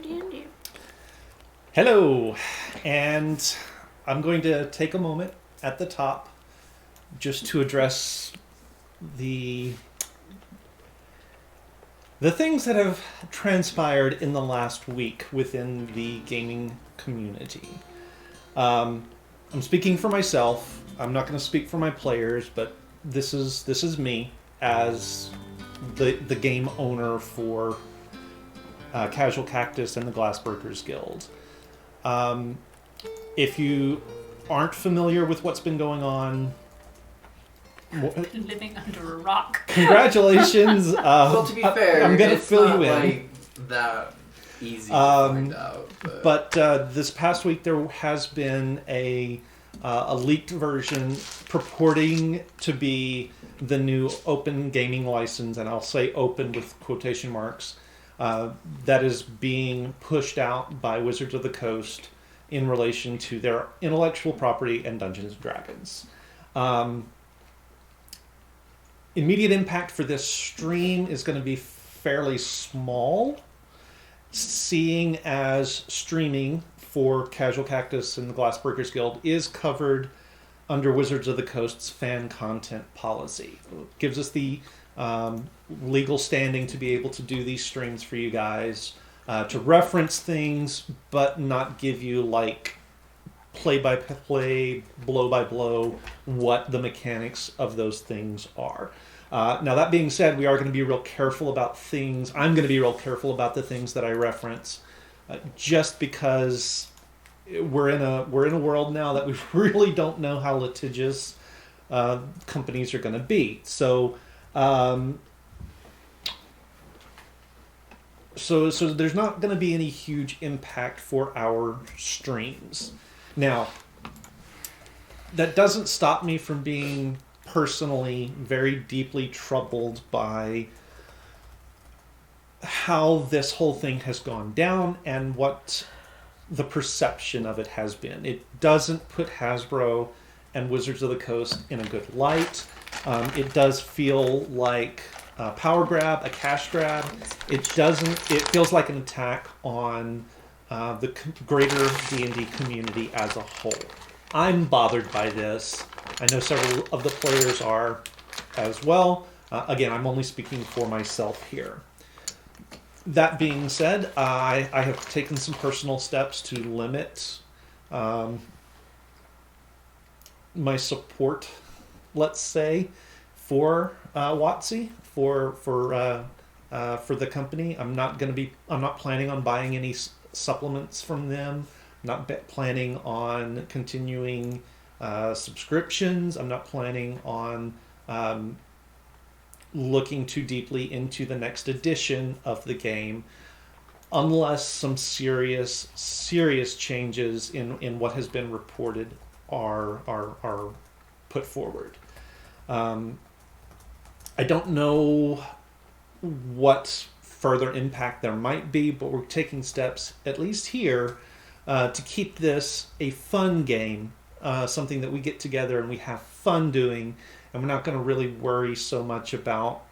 D&D. Hello, and I'm going to take a moment at the top just to address the the things that have transpired in the last week within the gaming community. Um, I'm speaking for myself. I'm not going to speak for my players, but this is me as the game owner for Casual Cactus and the Glassbreakers Guild. Um, if you aren't familiar with what's been going on, Living under a rock. congratulations. Well, to be fair, I'm going to it's fill not you in. like that easy to find out. But this past week there has been a leaked version purporting to be the new open gaming license, and I'll say open with quotation marks, that is being pushed out by Wizards of the Coast in relation to their intellectual property and Dungeons and Dragons. Immediate impact for this stream is going to be fairly small, seeing as streaming for Casual Cactus and the Glassbreakers Guild is covered under Wizards of the Coast's fan content policy. It gives us the legal standing to be able to do these streams for you guys, to reference things, but not give you like play-by-play, blow-by-blow, what the mechanics of those things are. Now, that being said, we are going to be real careful about things. I'm going to be real careful about the things that I reference, just because we're in a world now that we really don't know how litigious companies are going to be. So there's not going to be any huge impact for our streams. Now, that doesn't stop me from being personally very deeply troubled by how this whole thing has gone down and what the perception of it has been. It doesn't put Hasbro and Wizards of the Coast in a good light. It does feel like a power grab, a cash grab. It feels like an attack on the greater D&D community as a whole. I'm bothered by this. I know several of the players are as well. Again, I'm only speaking for myself here. That being said, I have taken some personal steps to limit my support, let's say, for WotC, for the company. I'm not planning on buying any supplements from them. I'm not planning on continuing subscriptions. I'm not planning on looking too deeply into the next edition of the game unless some serious changes in what has been reported are put forward. I don't know what further impact there might be, but we're taking steps, at least here, to keep this a fun game, something that we get together and we have fun doing, and we're not going to really worry so much about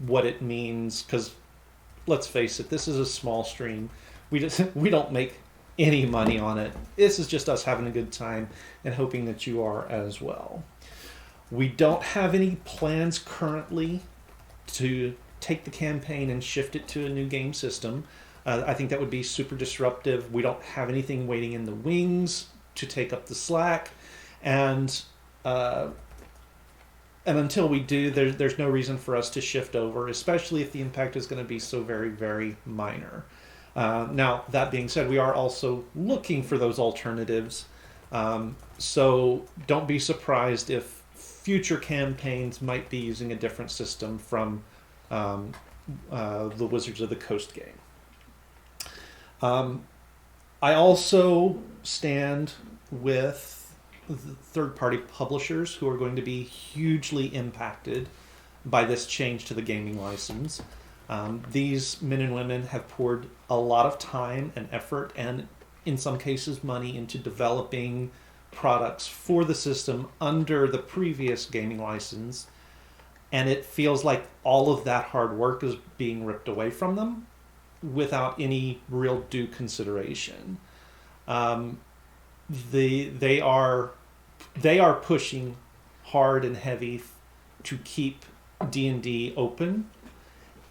what it means, because let's face it, this is a small stream. We don't make any money on it. This is just us having a good time and hoping that you are as well. We don't have any plans currently to take the campaign and shift it to a new game system. I think that would be super disruptive. We don't have anything waiting in the wings to take up the slack, and until we do, there's no reason for us to shift over, especially if the impact is going to be so very, very minor. Now, that being said, we are also looking for those alternatives, so don't be surprised if future campaigns might be using a different system from the Wizards of the Coast game. I also stand with the third-party publishers who are going to be hugely impacted by this change to the gaming license. These men and women have poured a lot of time and effort, and in some cases money, into developing products for the system under the previous gaming license, and it feels like all of that hard work is being ripped away from them without any real due consideration. They are pushing hard and heavy to keep D&D open,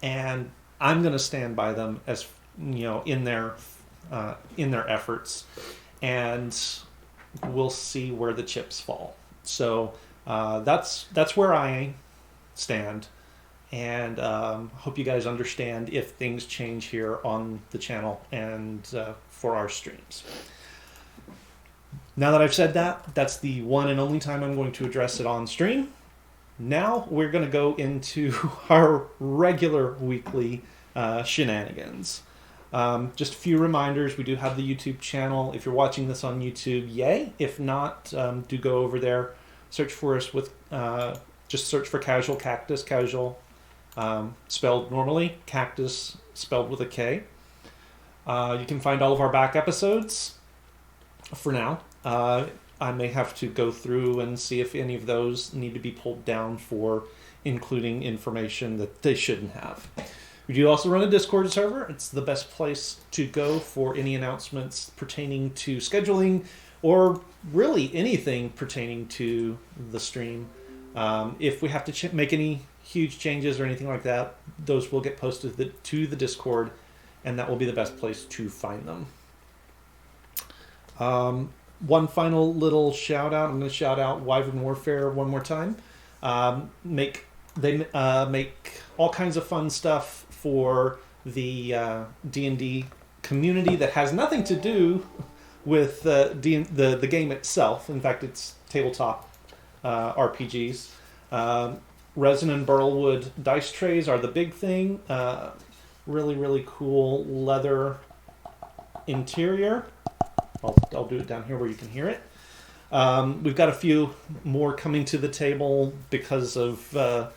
and I'm going to stand by them, as you know, in their efforts, and we'll see where the chips fall. So that's where I stand, and hope you guys understand if things change here on the channel and for our streams. Now that I've said that, that's the one and only time I'm going to address it on stream. Now we're going to go into our regular weekly shenanigans. Just a few reminders. We do have the YouTube channel. If you're watching this on YouTube, yay. If not, do go over there. Search for us with, just search for Casual Cactus. Casual spelled normally, Cactus spelled with a K. You can find all of our back episodes for now. I may have to go through and see if any of those need to be pulled down for including information that they shouldn't have. We do also run a Discord server. It's the best place to go for any announcements pertaining to scheduling or really anything pertaining to the stream. If we have to make any huge changes or anything like that, those will get posted to the Discord, and that will be the best place to find them. One final little shout out. I'm going to shout out Wyvern Warfare one more time. They make all kinds of fun stuff for the D&D community that has nothing to do with the game itself. In fact, it's tabletop RPGs. Resin and Burlwood dice trays are the big thing. Really, really cool leather interior. I'll do it down here where you can hear it. We've got a few more coming to the table because of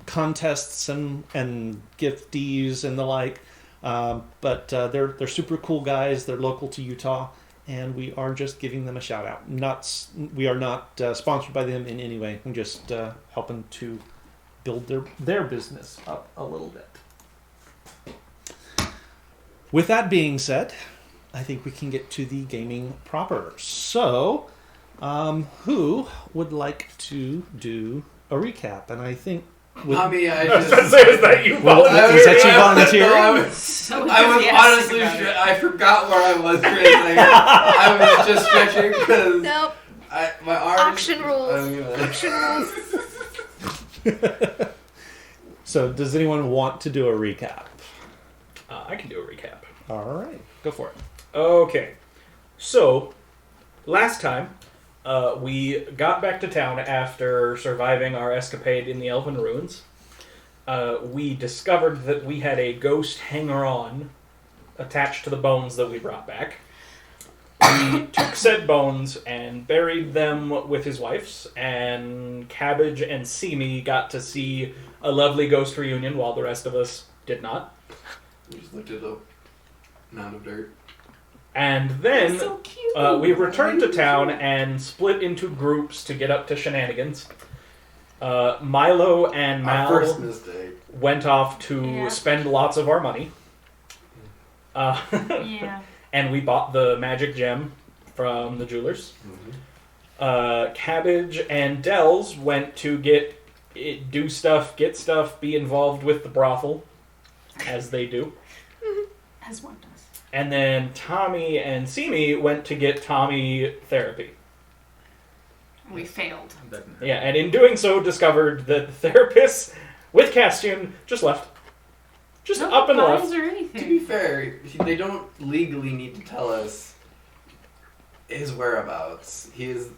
contests and giftees and the like. But they're super cool guys. They're local to Utah, and we are just giving them a shout out. We are not sponsored by them in any way. We're just helping to build their business up a little bit. With that being said, I think we can get to the gaming proper. So, who would like to do a recap? And I think... I mean, I was going to say, is that you volunteering? Is that you volunteering? No, I was honestly, I forgot where I was for a second. I was just stretching because nope. My arms... Auction rules. Auction rules. So, does anyone want to do a recap? I can do a recap. All right. Go for it. Okay. So, last time, we got back to town after surviving our escapade in the Elven Ruins. We discovered that we had a ghost hanger-on attached to the bones that we brought back. We took said bones and buried them with his wife's, and Cabbage and Simi got to see a lovely ghost reunion while the rest of us did not. We just looked at the mound of dirt. And then So cute. we returned to town and split into groups to get up to shenanigans. Milo and Our first Mal mistake. went off to Yeah. spend lots of our money. Yeah. And we bought the magic gem from the jewelers. Mm-hmm. Cabbage and Dells went to do stuff, get stuff, be involved with the brothel, as they do. As one does. And then Tommy and Simi went to get Tommy therapy. We failed. Yeah, and in doing so, discovered that the therapist with Castian just left. Just No up and goodbyes left. or To be anything. fair, they don't legally need to tell us his whereabouts. He is.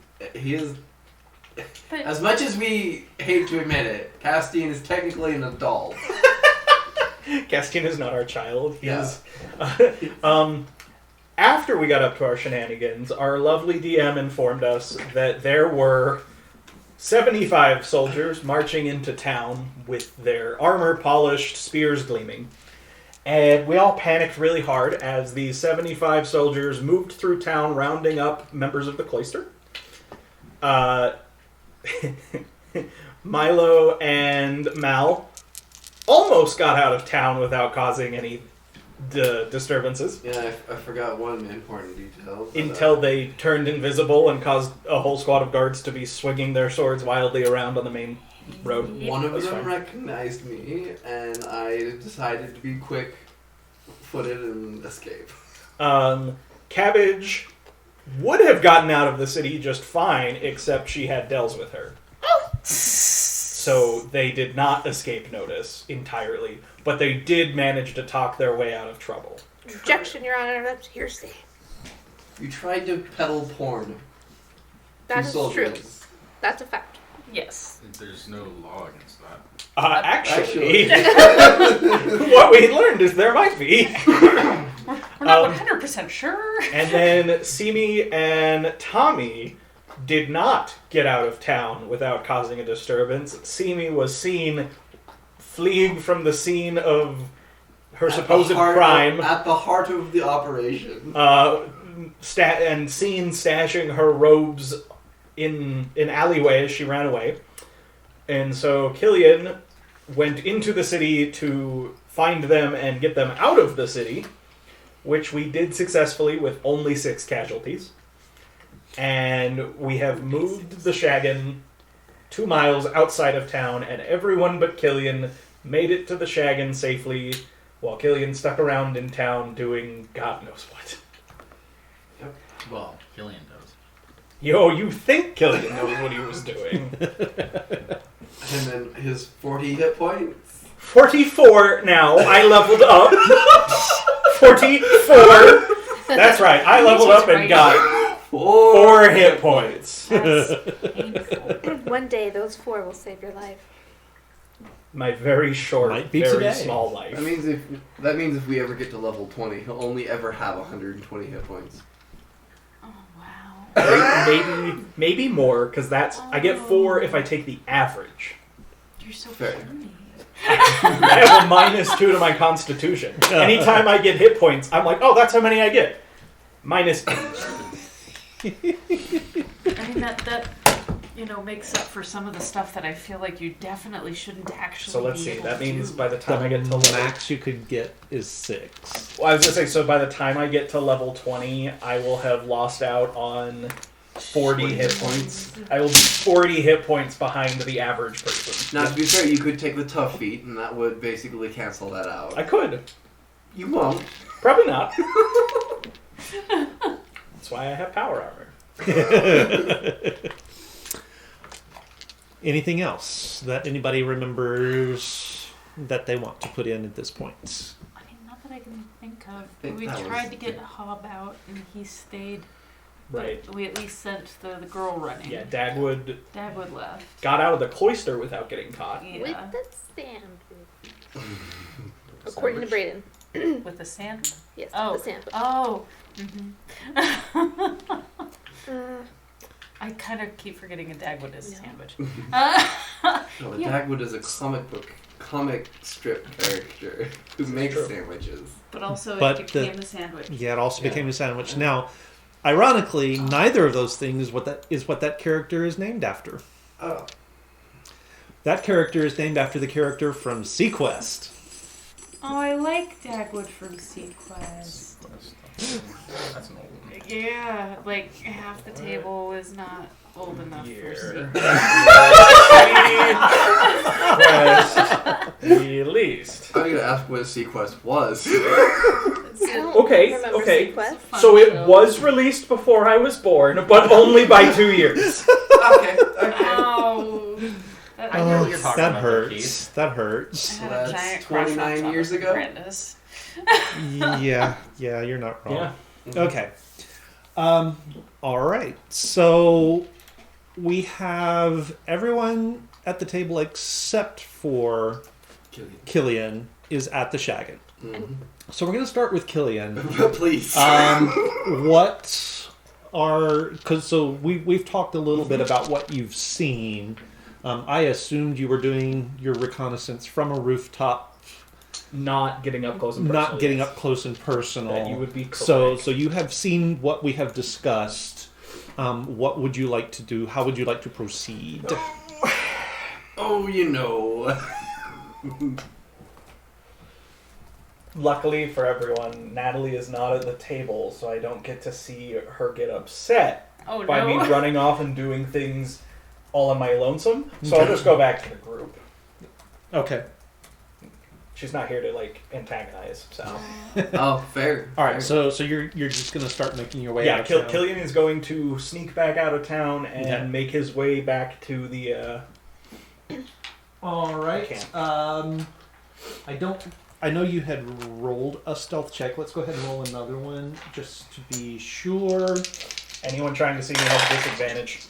But As much as we hate to admit it, Castian is technically an adult. Castian is not our child. He Yeah. is. After we got up to our shenanigans, our lovely DM informed us that there were 75 soldiers marching into town with their armor polished, spears gleaming. And we all panicked really hard as these 75 soldiers moved through town rounding up members of the cloister. Milo and Mal almost got out of town without causing any disturbances. Yeah, I forgot one important detail. But, Until they turned invisible and caused a whole squad of guards to be swinging their swords wildly around on the main road. one of That's them fine. recognized me, and I decided to be quick-footed and escape. Cabbage would have gotten out of the city just fine, except she had Dells with her. So they did not escape notice entirely, but they did manage to talk their way out of trouble. Objection, Your Honor. That's hearsay. You tried to peddle porn. That to is soldiers. true. That's a fact. yes. There's no law against that. Actually, what we learned is there might be. We're not 100% sure. And then Simi and Tommy did not get out of town without causing a disturbance. Simi was seen fleeing from the scene of her supposed crime. At the heart of the operation. And seen stashing her robes in an alleyway as she ran away. And so Killian went into the city to find them and get them out of the city, which we did successfully with only 6 casualties. And we have moved the Shaggin 2 miles outside of town, and everyone but Killian made it to the Shaggin safely, while Killian stuck around in town doing God knows what. Well, Killian does. You think Killian knows what he was doing. And then his 40 hit points. 44 now. I leveled up. 44. That's right. I leveled up and got 4 hit points. That's painful. One day, those 4 will save your life. My very short, Might be very today. small life. That means if we ever get to level 20, he'll only ever have 120 hit points. Oh, wow. Maybe more, because I get 4 if I take the average. You're so Fair. funny. I have a -2 to my constitution. Anytime I get hit points, I'm like, oh, that's how many I get. -8. I mean, that makes up for some of the stuff that I feel like you definitely shouldn't actually So let's be see. able That to means do. by the time I get to The level... max you could get is 6. Well, I was going to say, so by the time I get to level 20, I will have lost out on 40 hit points. I will be 40 hit points behind the average person. Now, to be fair, you could take the tough feat, and that would basically cancel that out. I could. You won't. Probably not. That's why I have power armor. Anything else that anybody remembers that they want to put in at this point? I mean, not that I can think of. think We that tried was to get Hob out, and he stayed Right. We at least sent the girl running. Yeah, Dagwood Dagwood left. got out of the cloister without getting caught. Yeah. With the sandwich. According to Brayden. With the sandwich. Yes, Oh. the sandwich. Oh. Mm-hmm. Uh, I kind of keep forgetting a Dagwood is a No. sandwich. No, Yeah. Dagwood is a comic strip character who makes true. sandwiches. But also But it became a sandwich. Yeah, it also Yeah. became a sandwich. Now, ironically, neither of those things what that character is named after. Oh. That character is named after the character from Sequest. Oh, I like Dagwood from Sequest. That's an old one. Yeah, like half the table is not old enough for Year. Sequest. Released. I was gonna ask what Sequest was. I don't Okay, remember okay. Sequest. Fun So it show. was released before I was born, but only by 2 years. Okay. Ow. I know what you're talking that about, hurts. Keith. That I hurts. had That's a giant crush on 29 Thomas years ago? Brandis. Yeah, you're not wrong. Yeah. Okay. All right. So we have everyone at the table except for Killian is at the Shaggin. Mhm. So we're going to start with Killian. Please. What are we've talked a little bit about what you've seen. I assumed you were doing your reconnaissance from a rooftop, Not getting up close and personal. not getting yes. up close and personal. That you would be So correct. you have seen what we have discussed. What would you like to do? How would you like to proceed? Oh, you know. Luckily for everyone, Natalie is not at the table, so I don't get to see her get upset Oh by me no. running off and doing things all on my lonesome. So I'll Okay. just go back to the group. Okay. She's not here to like antagonize. So Oh, fair. All right. fair. So you're just gonna start making your way yeah, out. of town. Killian is going to sneak back out of town and Okay. make his way back to the. All right. Camp. I know you had rolled a stealth check. Let's go ahead and roll another one just to be sure. Anyone trying to see me has disadvantage.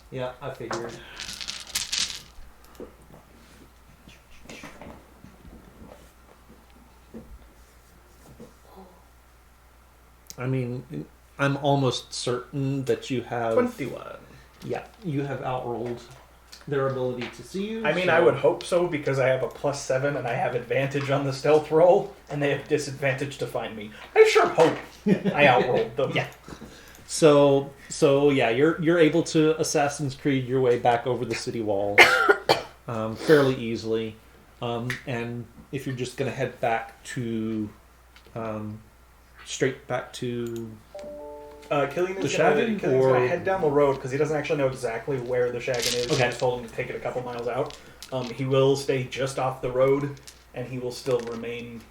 Yeah, I figured. I mean, I'm almost certain that you have. 21. Yeah, you have outrolled their ability to see you. I mean, so- I would hope so because I have a +7 and I have advantage on the stealth roll, and they have disadvantage to find me. I sure hope I outrolled them. Yeah. So yeah, you're able to Assassin's Creed your way back over the city walls fairly easily, and if you're just gonna head back to straight back to Killian The is gonna Shaggin', Killian's or- gonna head down the road because he doesn't actually know exactly where the Shaggin is. Okay. I just told him to take it a couple miles out. He will stay just off the road, and he will still remain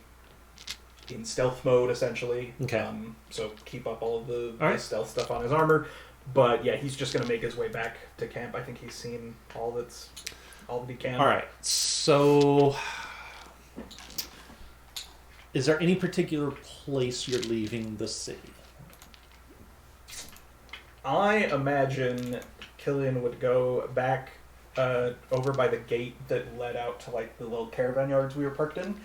in stealth mode essentially. Okay. So keep up all of the All right. stealth stuff on his armor. But yeah, he's just gonna make his way back to camp. I think he's seen all that he can. all right. So is there any particular place you're leaving the city? I imagine Killian would go back over by the gate that led out to like the little caravan yards we were parked in.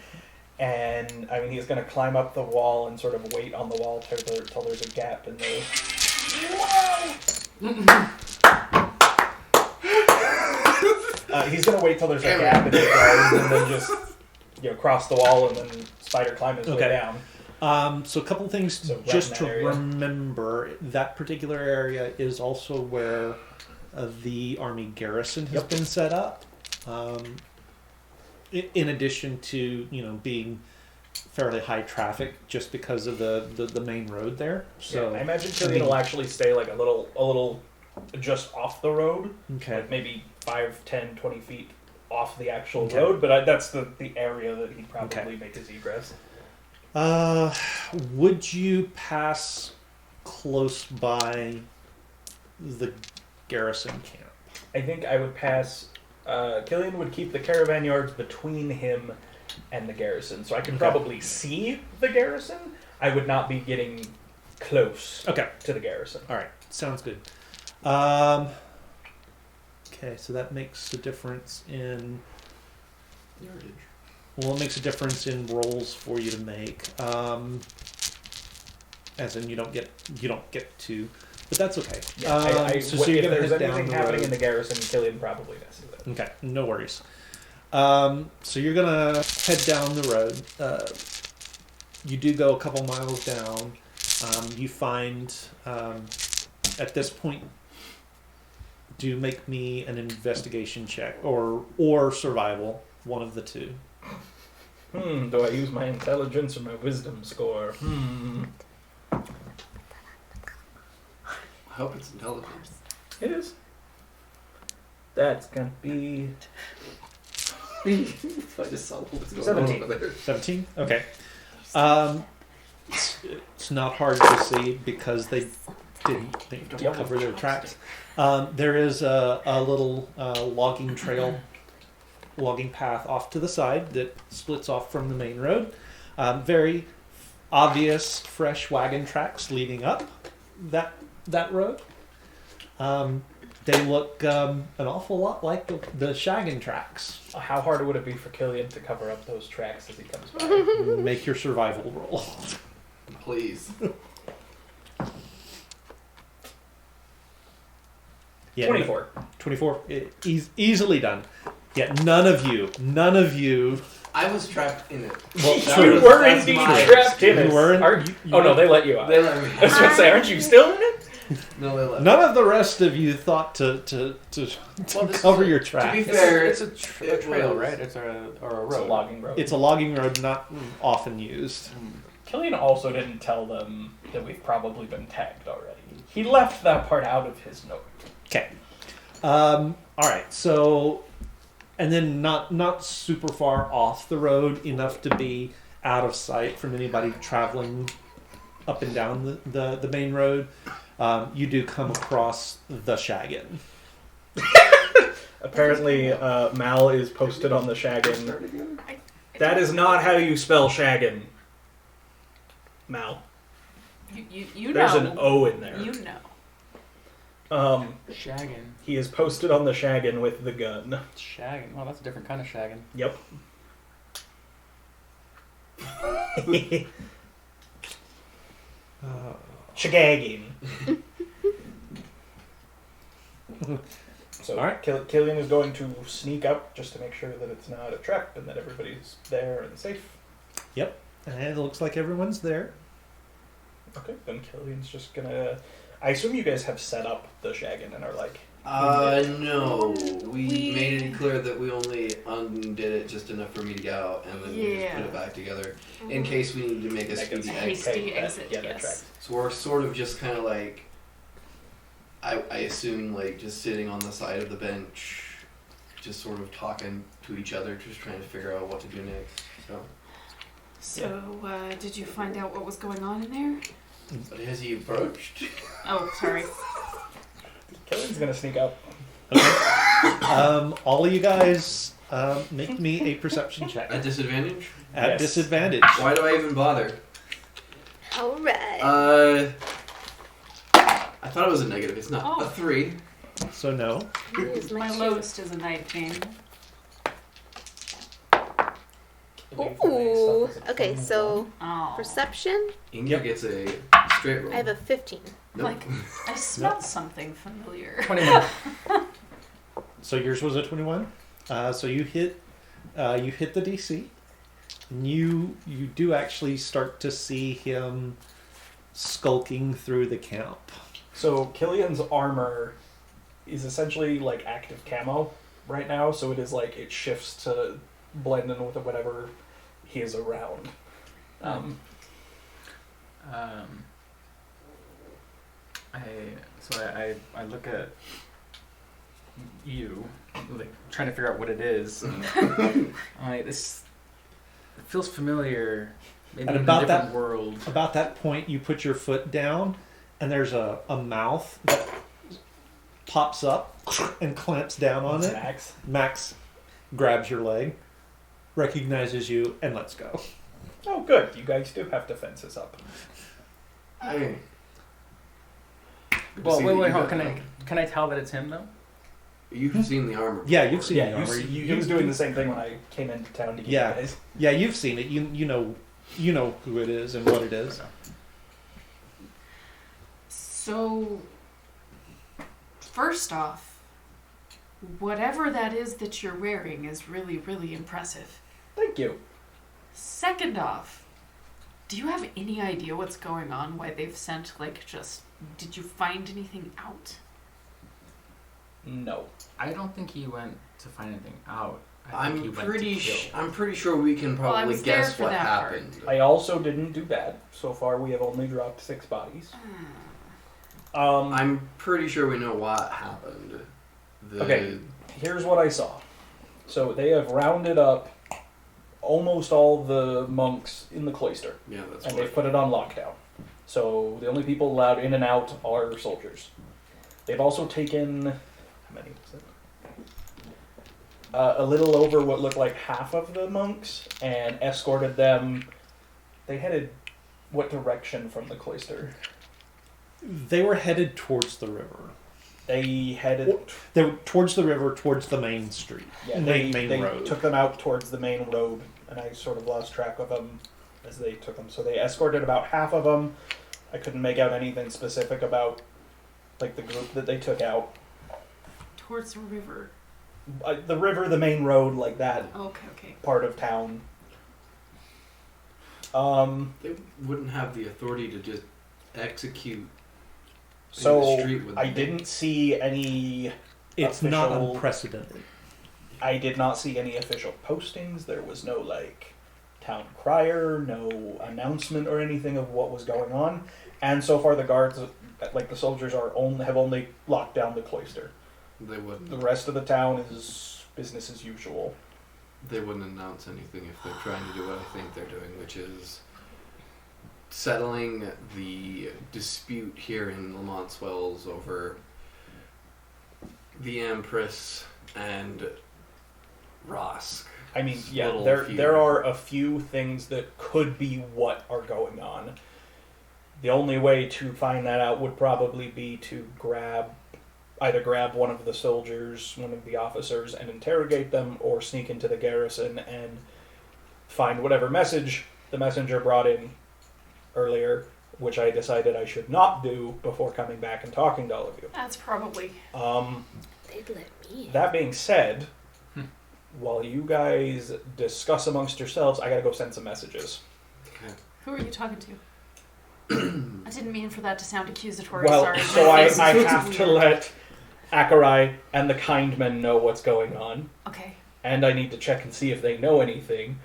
And I mean, he's going to climb up the wall and sort of wait on the wall till there's a gap in the. He's going to wait till there's a gap in the guards and then just cross the wall and then spider climb his way Okay. down. So a couple things So right just in to that area. remember. That particular area is also where the army garrison has Yep. been set up. In addition to being fairly high traffic, just because of the main road there. So I imagine Killian will actually stay like a little just off the road. okay. Like maybe 5, 10, 20 feet off the actual Okay. road, but that's the area that he'd probably Okay. make his egress. Would you pass close by the garrison camp? I think I would pass. Killian would keep the caravan yards between him and the garrison, so I could Okay. probably see the garrison. I would not be getting close Okay. to the garrison. All right. Sounds good. Okay, so that makes a difference in. Well, it makes a difference in rolls for you to make. As in, you don't get to, but that's okay. Yeah, so if you're gonna there's head down anything the happening road. in the garrison, Killian probably knows that. Okay, no worries. So you're gonna head down the road. You do go a couple miles down. You find at this point, do make me an investigation check or survival, one of the two. Do I use my intelligence or my wisdom score? I hope it's intelligence. It is. That's gonna be I just saw what's going 17. on over there. 17? Okay. It's not hard to see because they didn't cover their tracks. There is a little logging trail, logging path off to the side that splits off from the main road. Very obvious fresh wagon tracks leading up that road. They look an awful lot like the shaggin' tracks. how hard would it be for Killian to cover up those tracks as he comes by? Make your survival roll. Please. Yeah, 24. 24. Easily done. Yeah, none of you. I was trapped in it. Well, You were indeed trapped in it. You were in- Aren't- you- oh no, they let you out. They let me. I was going to say, aren't you still in it? No, they let me. None of the rest of you thought to cover your To be tracks. fair, It's a trail, was- right? It's a road. It's a logging road. It's a logging road, not often used. Killian also didn't tell them that we've probably been tagged already. He left that part out of his note. Okay. All right. So, and then not super far off the road, enough to be out of sight from anybody traveling up and down the main road. You do come across the shaggin'. Apparently, Mal is posted on the shaggin. That is not how you spell shaggin. Mal. You There's know. an O in there. You know. Shagging. He is posted on the shaggin with the gun. Shagging. Well, that's a different kind of shagging. Yep. Shagagging. So, All right. Killian is going to sneak up just to make sure that it's not a trap and that everybody's there and safe. And it looks like everyone's there. Okay, then Killian's just gonna. I assume you guys have set up the shaggin and are like. No. We made it clear that we only undid it just enough for me to get out, and then we just put it back together in case we needed to make a Like speedy it's exit. Hasty that- exit, yeah, that yes. tracks. So we're sort of just kind of like, I assume like just sitting on the side of the bench, just sort of talking to each other, just trying to figure out what to do next. So, did you find out what was going on in there? But has he approached? Oh, sorry. Killian's gonna sneak up. All of you guys make me a perception check At disadvantage? at Yes. disadvantage. Why do I even bother? Alright. I thought it was a negative. It's not. Oh. A 3. So no. Here's My shoe. lowest is a 19. Ooh. Okay, so Oh. perception. Inga Yep. gets a straight roll. I have a 15. Nope. Like, I smelled something familiar. 21. So yours was a 21. So you hit the DC. And you do actually start to see him skulking through the camp. So Killian's armor is essentially like active camo right now, so it is like it shifts to blend in with whatever he is around. I look at you, like trying to figure out what it is. I'm like, this it feels familiar. Maybe And in about a different that- world. About that point, you put your foot down, and there's a mouth that pops up and clamps down on it. Max. Max grabs your leg, recognizes you, and lets go. Oh, good. You guys do have defenses up. Well, wait, hold on. Can I tell that it's him though? You've seen the armor. Yeah, you've seen Yeah, the armor. he was doing the same thing when I came into town to get Yeah. you guys. Yeah, you've seen it. You know who it is and what it is. So, first off, whatever that is that you're wearing is really, really impressive. Thank you. Second off, do you have any idea what's going on? Why they've sent, did you find anything out? No. I don't think he went to find anything out. I think he I'm went pretty. to kill. I'm pretty sure we can Well, I probably was there guess for what that part. happened. I also didn't do bad. So far, we have only dropped 6 bodies. I'm pretty sure we know what happened. Okay. Here's what I saw. So they have rounded up almost all the monks in the cloister, Yeah, that's and what. they've put it on lockdown. So the only people allowed in and out are soldiers. They've also taken, how many was it? A little over what looked like half of the monks, and escorted them. They headed what direction from the cloister? They were headed towards the river. They headed. They were towards the river, towards the main street. Yeah, main they road. took them out towards the main road, and I sort of lost track of them as they took them. So they escorted about half of them. I couldn't make out anything specific about, the group that they took out. Towards the river. The river, the main road, like that Okay. part of town. They wouldn't have the authority to just execute. So the street with I them. didn't see any. It's not Official- unprecedented. I did not see any official postings. There was no town crier, no announcement or anything of what was going on. And so far, the guards, the soldiers, have only locked down the cloister. They wouldn't. The rest of the town is business as usual. They wouldn't announce anything if they're trying to do what I think they're doing, which is settling the dispute here in Lamont Swells over the Empress and Rosk. I mean, yeah, Little there feud. there are a few things that could be what are going on. The only way to find that out would probably be to either grab one of the soldiers, one of the officers, and interrogate them, or sneak into the garrison and find whatever message the messenger brought in earlier, which I decided I should not do before coming back and talking to all of you. That's probably. They'd let me. That being said, while you guys discuss amongst yourselves, I gotta go send some messages. Okay. Who are you talking to? I didn't mean for that to sound accusatory. Well, Sorry. so My I face is have to weird. let Akarai and the kind men know what's going on, Okay. and I need to check and see if they know anything.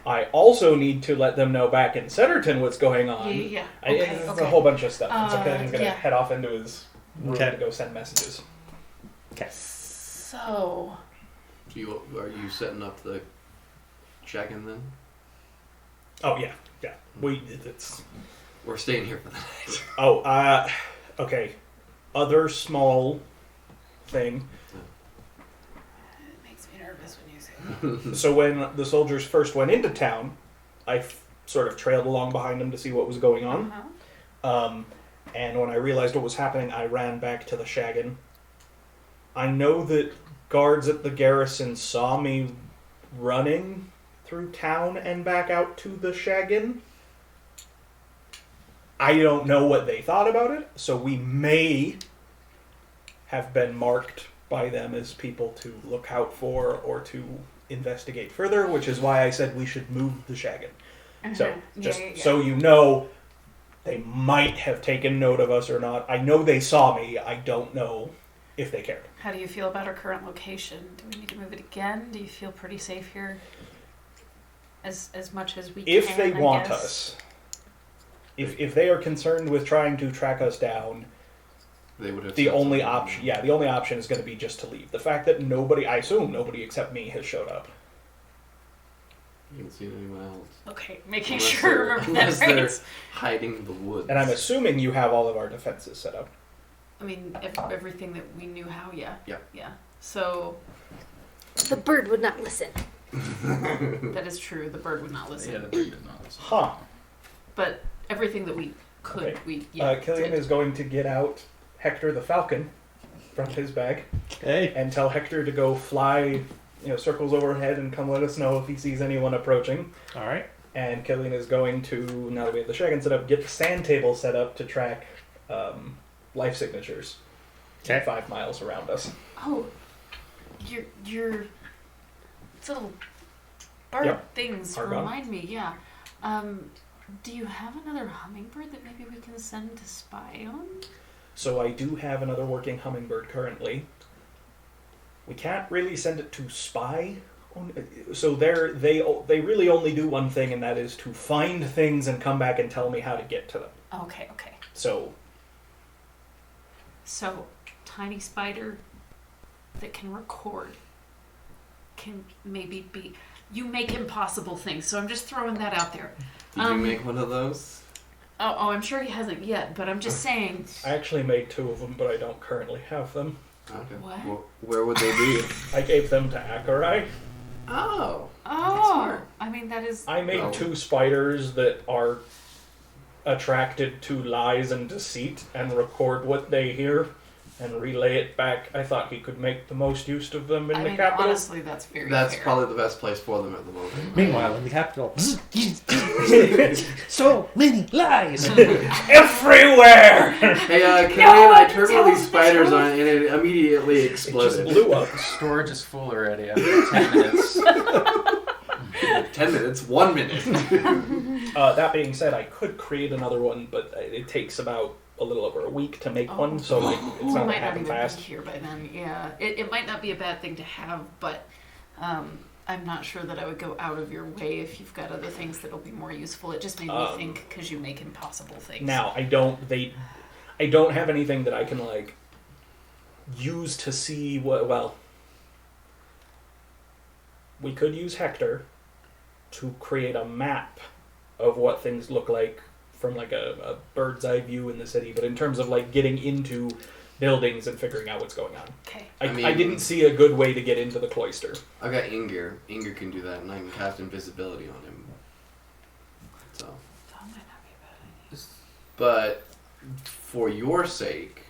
I also need to let them know back in Centerton what's going on. Yeah. It's Okay. a whole bunch of stuff. It's okay. He's gonna yeah. head off into his room Okay. to go send messages. Okay. So. Are you setting up the check-in then? Oh yeah. It's. We're staying here for the night. Oh, okay. Other small thing. It makes me nervous when you say that. So when the soldiers first went into town, I sort of trailed along behind them to see what was going on. Uh-huh. And when I realized what was happening, I ran back to the Shaggin. I know that guards at the garrison saw me running through town and back out to the Shaggin. I don't know what they thought about it, so we may have been marked by them as people to look out for or to investigate further, which is why I said we should move the Shaggin. So, just so you know, they might have taken note of us or not. I know they saw me. I don't know if they cared. How do you feel about our current location? Do we need to move it again? Do you feel pretty safe here? As much as we can, If they I want guess? us, if they are concerned with trying to track us down, They would have. the said only something. option, the only option is going to be just to leave. The fact that I assume nobody except me has showed up. You haven't seen anyone else. Okay, making Unless sure I they're- remember unless that they're right. hiding in the woods. And I'm assuming you have all of our defenses set up. I mean, everything that we knew how, yeah. Yeah. Yeah. So, The bird would not listen. that is true. The bird would not listen. Yeah, the bird did not listen. Huh. But everything that we could Okay. we? Killian is going to get out Hector the Falcon from his bag Hey. and tell Hector to go fly, circles overhead and come let us know if he sees anyone approaching. All right. And Killian is going to, now that we have the shaggin set up, get the sand table set up to track life signatures. Okay. 5 miles around us. Oh, your little bird Yep. things Argon. remind me. Yeah. Do you have another hummingbird that maybe we can send to spy on? So I do have another working hummingbird currently. We can't really send it to spy on. So they really only do one thing, and that is to find things and come back and tell me how to get to them. Okay. So Tiny spider that can record can maybe be. You make impossible things, so I'm just throwing that out there. Did you make one of those? Oh, I'm sure he hasn't yet, but I'm just saying. I actually made 2 of them, but I don't currently have them. Okay. What? Well, where would they be? I gave them to Akarai. Oh. Oh, I mean that is. I made Oh. 2 spiders that are attracted to lies and deceit and record what they hear and relay it back. I thought he could make the most use of them in I the mean, capital. honestly, that's very. That's fair. probably the best place for them at the moment. Meanwhile, in the capital, so many lies. Everywhere! Hey, Killian, No, I turned one of tell these us the spiders truth. on and it immediately It just exploded. blew up. Storage is full already after 10 minutes. 10 minutes, 1 minute. That being said, I could create another one, but it takes about a little over a week to make one, so it's We not going to might not happen even fast. be here by then. Yeah, it might not be a bad thing to have, but I'm not sure that I would go out of your way if you've got other things that'll be more useful. It just made me think because you make impossible things. Now, I don't have anything that I can use to see what. Well, we could use Hector to create a map of what things look like from a bird's eye view in the city. But in terms of getting into buildings and figuring out what's going on, Okay. I didn't see a good way to get into the cloister. I've got Inger. Inger can do that, and I can cast invisibility on him. So, That might not be a bad idea. but for your sake,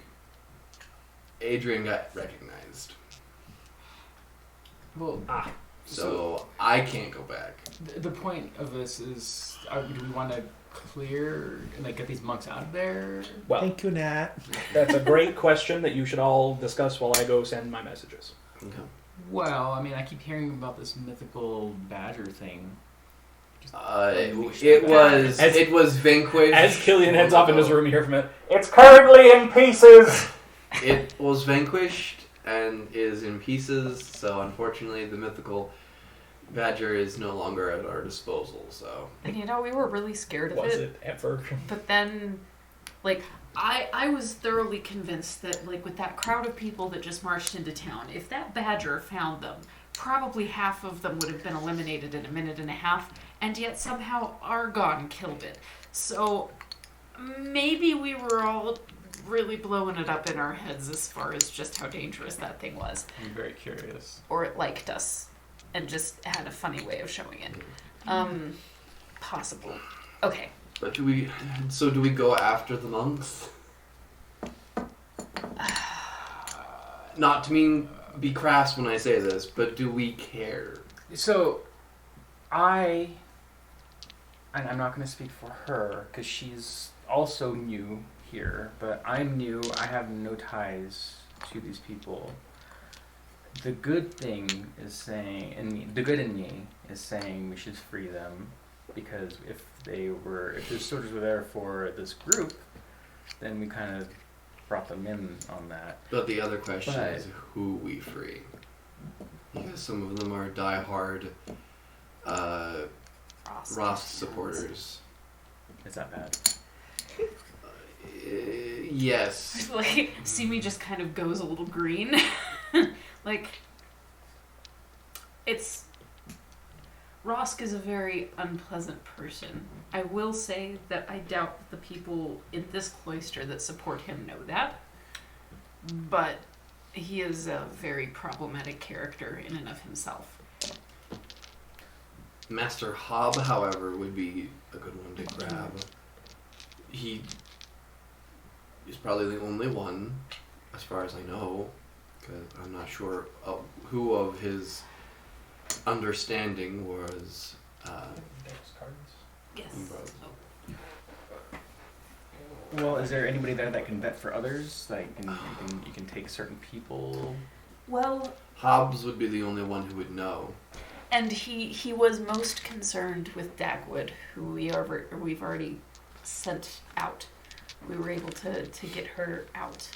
Adrian got recognized, Well, so I can't go back. the point of this is, do we want to clear and get these monks out of there? Well, Thank you, Nat. that's a great question that you should all discuss while I go send my messages. Okay. Well, I mean, I keep hearing about this mythical badger thing. It was vanquished. As Killian heads off in his room, you hear from it. It's currently in pieces. It was vanquished and is in pieces. So unfortunately, the mythical badger is no longer at our disposal. So And we were really scared of Was it. it ever? But then, I was thoroughly convinced that, with that crowd of people that just marched into town, if that badger found them, probably half of them would have been eliminated in a minute and a half, and yet somehow Argon killed it. So maybe we were all really blowing it up in our heads as far as just how dangerous that thing was. I'm very curious. Or it liked us and just had a funny way of showing it. Possible. Okay. But do we go after the monks? Not to be crass when I say this, but do we care? So, and I'm not going to speak for her because she's also new here, but I'm new. I have no ties to these people. The good thing is saying, the good in me is saying we should free them, because if the soldiers were there for this group, then we kind of brought them in on that. But the other question is who we free. Because some of them are diehard Ross supporters. Is that bad? Yes. See me just kind of goes a little green. Rosk is a very unpleasant person. I will say that I doubt that the people in this cloister that support him know that. But he is a very problematic character in and of himself. Master Hob, however, would be a good one to grab. He He's probably the only one, as far as I know, because I'm not sure who of his understanding was. Yes. Bro. Well, is there anybody there that can vet for others? Like, you can take certain people. Well, Hobbs would be the only one who would know. and he was most concerned with Dagwood, who we've already sent out. We were able to get her out.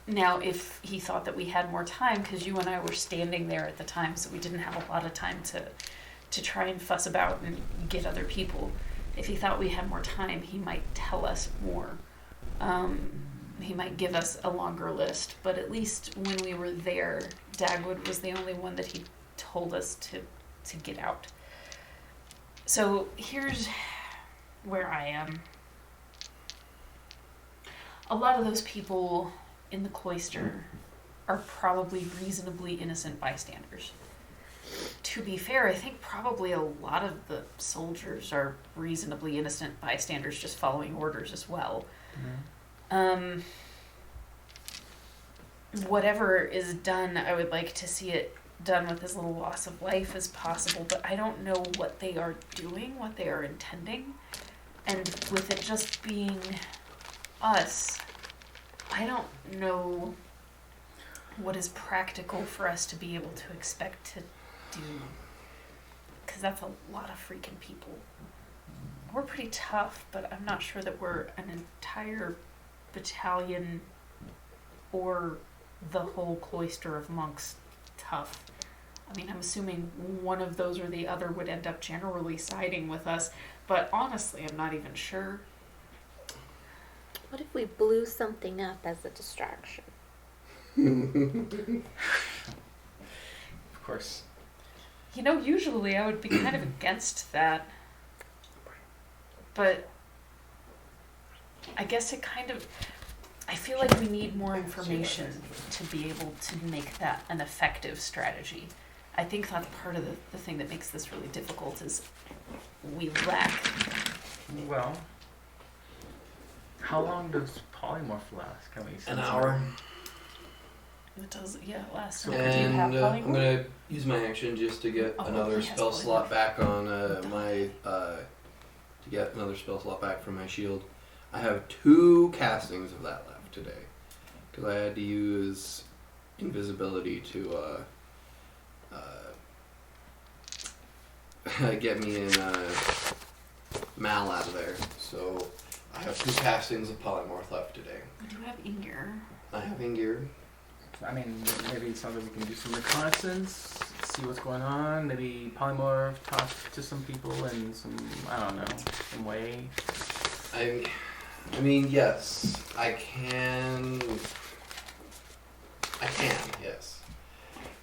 Now, if he thought that we had more time, because you and I were standing there at the time, so we didn't have a lot of time to try and fuss about and get other people. If he thought we had more time, he might tell us more. He might give us a longer list, but at least when we were there, Dagwood was the only one that he told us to get out. So here's where I am. A lot of those people in the cloister are probably reasonably innocent bystanders. To be fair, I think probably a lot of the soldiers are reasonably innocent bystanders just following orders as well. Whatever is done, I would like to see it done with as little loss of life as possible, but I don't know what they are doing, what they are intending. And with it just being us, I don't know what is practical for us to be able to expect to do. Because that's a lot of freaking people. We're pretty tough, but I'm not sure that we're an entire battalion or the whole cloister of monks tough. I mean, I'm assuming one of those or the other would end up generally siding with us, but honestly, I'm not even sure. What if we blew something up as a distraction? Of course. You know, usually I would be kind of against that. But I guess it kind of... I feel like we need more information to be able to make that an effective strategy. I think that's part of the thing that makes this really difficult is we lack. Well, how long does polymorph last? Can we An send hour. It does, yeah, last So do you have And I'm polymorph? gonna use my action just to get Oh, another he has spell polymorph. slot back on my to get another spell slot back from my shield. I have 2 castings of that left today because I had to use invisibility to get me in Mal out of there. So I have 2 castings of polymorph left today. We do have Ingir. I have Ingir. I mean, maybe it sounds like we can do some reconnaissance, see what's going on, maybe polymorph, talk to some people in some, I don't know, some way. I mean, yes, I can, yes.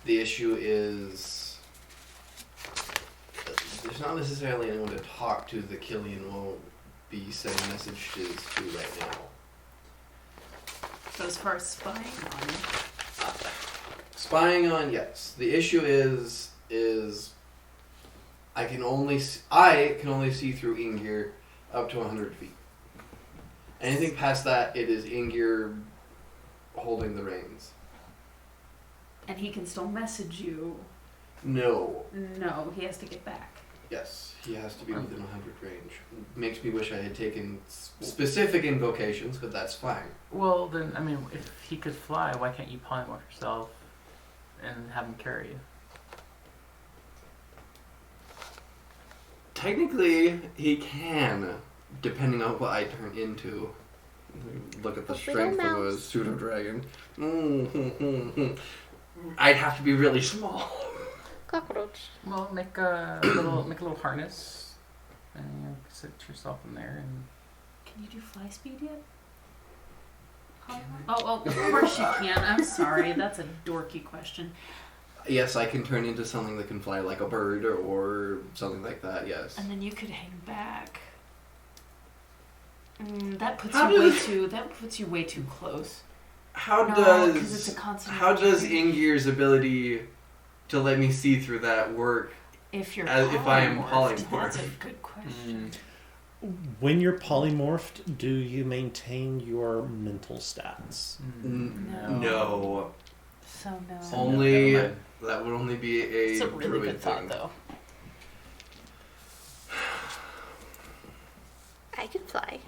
The issue is, there's not necessarily anyone to talk to that Killian won't be sending messages to right now. But as far as spying on, Spying on, yes. The issue is I can only see through Ingir up to 100 feet. Anything past that, it is Ingir holding the reins. and he can still message you. No. No, he has to get back. Yes, he has to be within 100 range. Makes me wish I had taken specific invocations, but that's fine. Well, then, I mean, if he could fly, why can't you polymorph yourself and have him carry you? Technically, he can, depending on what I turn into. Look at the A little strength of a mouse. pseudo dragon. I'd have to be really small. Cockroach. Well, make a little harness and sit yourself in there and. Can you do fly speed yet? Oh, of course you can. I'm sorry. That's a dorky question. Yes, I can turn into something that can fly like a bird or something like that, yes. And then you could hang back. That puts you way too close. How No, 'cause it's a constant does change. Ingir's ability to let me see through that work? If you're If I am polymorphed, polymorphed. that's a good question. When you're polymorphed, do you maintain your mental stats? No. So no. So Only never mind. that would only be a It's a really druid good thought, thing. though. I can fly.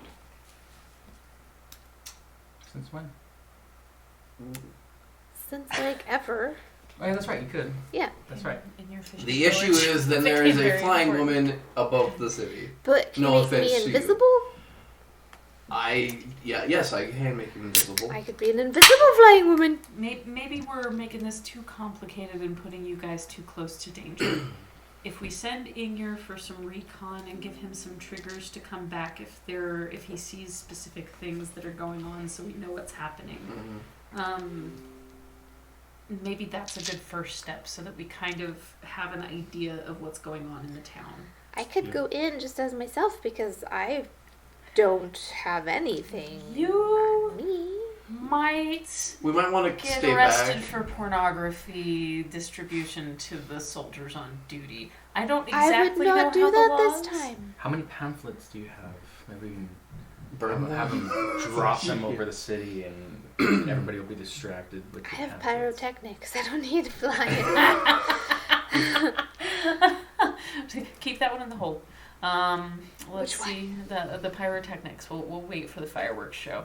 Since when? Since like ever. Oh, yeah, that's right. You could. Yeah. That's right. In your fishing The issue village. is then It there is became a very flying important. woman above the city. But can No you make offense me to you. invisible? Yes, I can make you invisible. I could be an invisible flying woman. Maybe we're making this too complicated and putting you guys too close to danger. If we send Ingir for some recon and give him some triggers to come back if he sees specific things that are going on, so we know what's happening. Mhm. Maybe that's a good first step, so that we kind of have an idea of what's going on in the town. I could Yeah. go in just as myself because I don't have anything. You on me. might We might want to get stay arrested back. for pornography distribution to the soldiers on duty. I don't I exactly would know not do how that the this laws. time. How many pamphlets do you have? Maybe we can Burn have them drop them over the city, and everybody will be distracted with the I have pamphlets. pyrotechnics. I don't need to fly. Keep that one in the hole. Let's Which one? see the pyrotechnics. We'll wait for the fireworks show.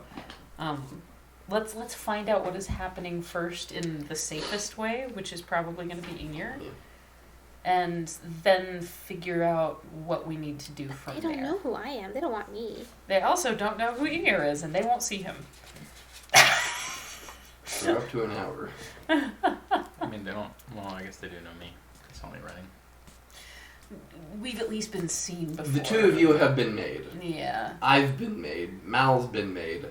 Let's find out what is happening first in the safest way, which is probably going to be Ingir, Yeah. and then figure out what we need to do from They don't there. know who I am. They don't want me. They also don't know who Ingir is, and they won't see him. We're up to an hour. I mean, they don't. Well, I guess they do know me. It's only running. We've at least been seen before. The two of you have been made. Yeah. I've been made. Mal's been made.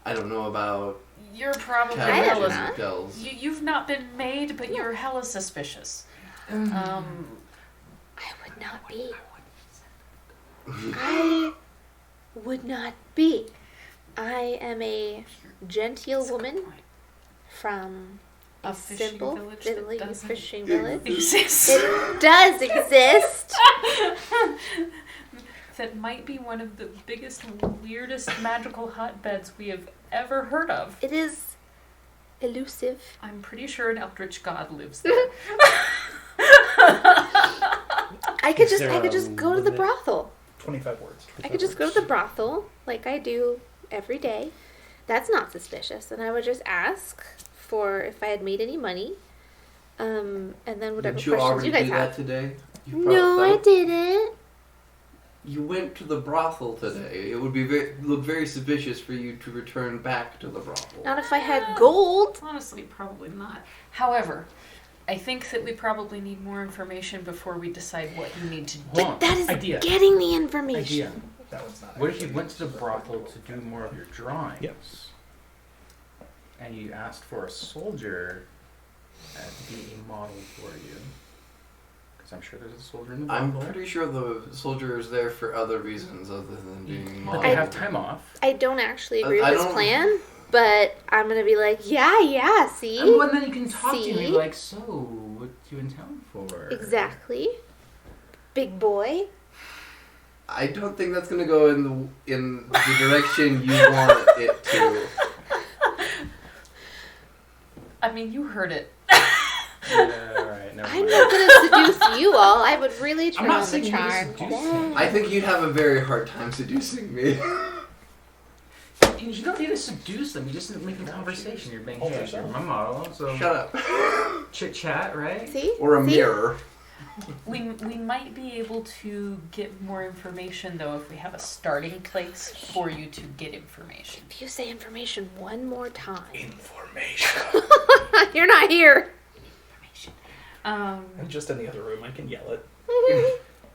I don't know about You're probably I have hella. not. Dells. You've not been made, but you're hella suspicious. I would not be. I would not be. I am a genteel That's a good woman point. from a A fishing simple village that village doesn't fishing village. Exists. It does exist. That might be one of the biggest, weirdest magical hotbeds we have ever heard of. It is elusive. I'm pretty sure an eldritch god lives there. I could Is just there I could a just go to the limit? brothel. 25 words. I could just go to the brothel like I do every day. That's not suspicious. And I would just ask for if I had made any money. And then whatever Did you questions already you guys do have. that today? You No, I that- didn't. You went to the brothel today. It would be look very suspicious for you to return back to the brothel. Not if I had gold. Honestly, probably not. However, I think that we probably need more information before we decide what you need to do. Hold on. But that is Idea. getting the information. Idea. That one's not. What if you actually- went to the brothel to do more of your drawings? Yep. And you asked for a soldier to be a model for you? Because I'm sure there's a soldier in the I'm brothel. pretty sure the soldier is there for other reasons other than being But model. they have time off. I don't actually agree I with this don't- plan, but I'm gonna be like, yeah, see? And then you can talk to See? me like, so, what you in town for? Exactly. Big boy. I don't think that's gonna go in the direction you want it to. I mean, you heard it. Yeah, alright, never I'm mind. not gonna seduce you all. I would really try I'm not on the saying you need to charm. seduce him. I think you'd have a very hard time seducing me. You don't need to seduce them. You just make a conversation. You're being, hey, you're my model, so Shut up. chit chat, right? See? Or a See? mirror. We might be able to get more information, though, if we have a starting place for you to get information. If you say information one more time, Information. you're not here. Um, And just in the other room, I can yell it.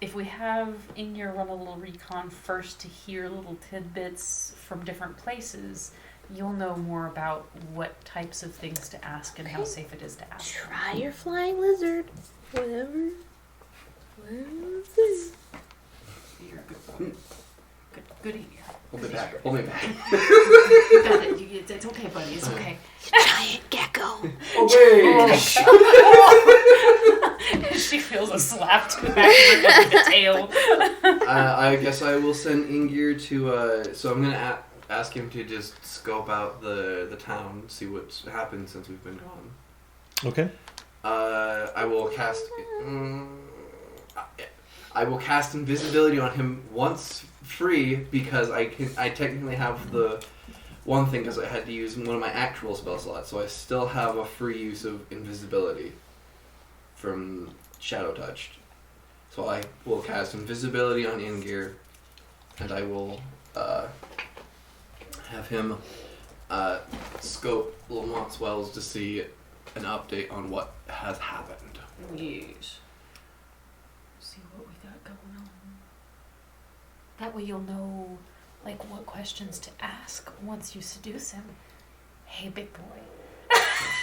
if we have Ingir run a little recon first to hear little tidbits from different places, you'll know more about what types of things to ask and how Okay. safe it is to ask. Try your flying lizard. Whatever. We'll see. You're a good boy. Good Ingir. Hold me back. Hold me back. You got it. It's okay, buddy. It's okay. Giant gecko. Away! She feels a slap to the back of her head with the tail. I guess I will send Ingir to. So I'm gonna ask him to just scope out the town, see what's happened since we've been gone. Okay. I will cast. I will cast invisibility on him once free because I technically have the one thing because I had to use one of my actual spell slots, so I still have a free use of invisibility from Shadow Touched. So I will cast invisibility on Ingir, and I will have him scope Lamont's Wells to see an update on what has happened. Yes. See what we got going on. That way you'll know, like, what questions to ask once you seduce him. Hey, big boy.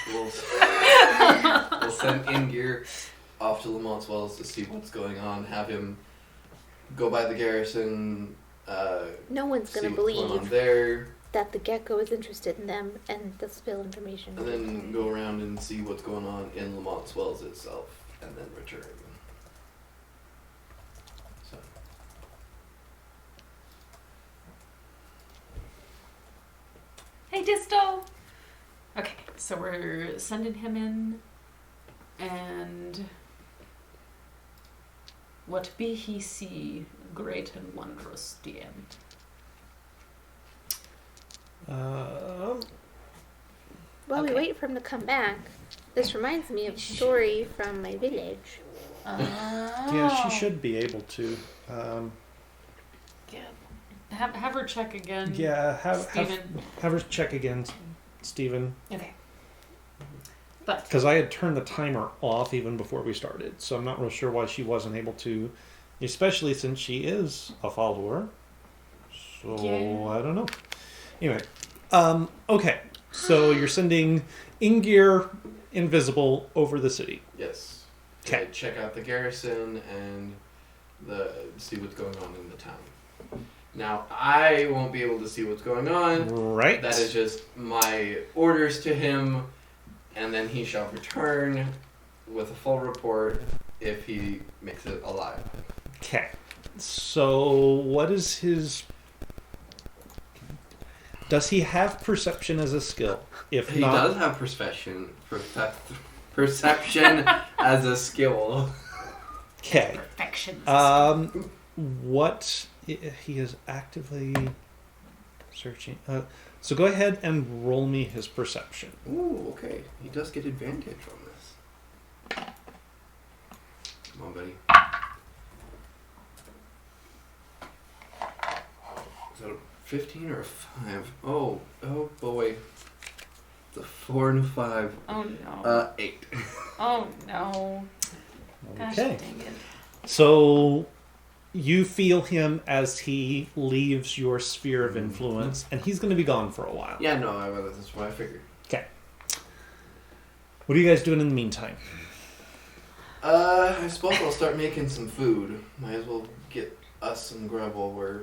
We'll send Ingir off to Lamont's Wells to see what's going on. Have him go by the garrison. No one's see gonna what's going on believe there, that the gecko is interested in them and they'll spill information. and then go around and see what's going on in Lamont's Wells itself, and then return. So. Hey, Disto! Okay, so we're sending him in, and what be he see great and wondrous, DM? While we okay. wait for him to come back, this reminds me of a story from my village. Yeah, she should be able to. Yeah. Have her check again. Yeah, have Steven. her check again, Stephen. Okay. But Because I had turned the timer off even before we started, so I'm not real sure why she wasn't able to, especially since she is a follower. So Yeah. I don't know. Anyway, okay. So you're sending Ingir invisible over the city. Yes. 'Kay. Check out the garrison and see what's going on in the town. Now, I won't be able to see what's going on. Right. That is just my orders to him, and then he shall return with a full report if he makes it alive. Okay. So what is his... Does he have perception as a skill? If He not... does have perception as a skill. Okay. perfection. What he is actively searching. So go ahead and roll me his perception. Ooh, okay. He does get advantage on this. Come on, buddy. Is that a 15 or a 5? Oh boy. It's a 4 and a 5. Oh no. 8. Oh no. Gosh Okay. dang it. So you feel him as he leaves your sphere of influence, and he's going to be gone for a while. Yeah, no, that's what I figured. Okay. What are you guys doing in the meantime? I suppose I'll start making some food. Might as well get us some grub while we're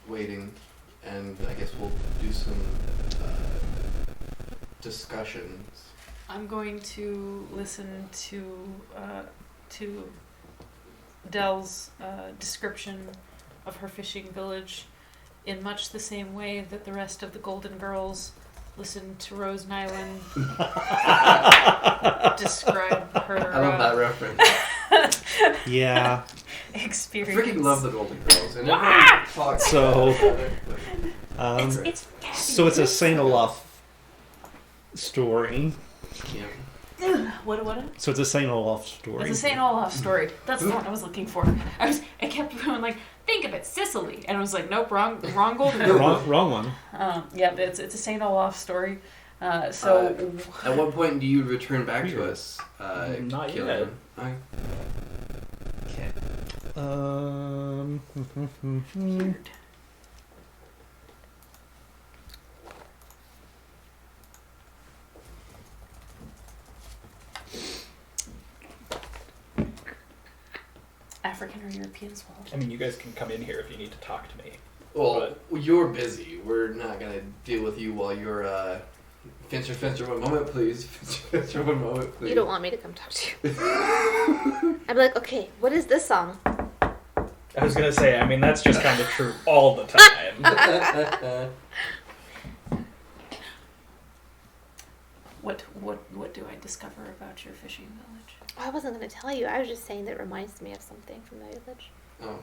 waiting, and I guess we'll do some discussions. I'm going to listen to Dell's description of her fishing village in much the same way that the rest of the Golden Girls listened to Rose Nylund describe her I love that reference. Yeah. I experience. freaking love the Golden Girls. And Wow! everyone talks So- about it, but It's So it's a Saint Olaf story. yeah. What? So it's a Saint Olaf story. It's a Saint Olaf story. That's the one I was looking for. I kept going like, think of it, Sicily, and I was like, nope, wrong Golden Girl. wrong one. Yeah, but it's a Saint Olaf story. At what point do you return back to us? Not Killian? yet. Okay. Weird. African or European as well. I mean, you guys can come in here if you need to talk to me. Well, you're busy. We're not gonna deal with you while you're Fincher, one moment, please. Fincher, one moment, please. You don't want me to come talk to you. I'd be like, okay, what is this song? I was gonna say, I mean, that's just kind of true all the time. What do I discover about your fishing village? I wasn't going to tell you. I was just saying that it reminds me of something from the village. Oh.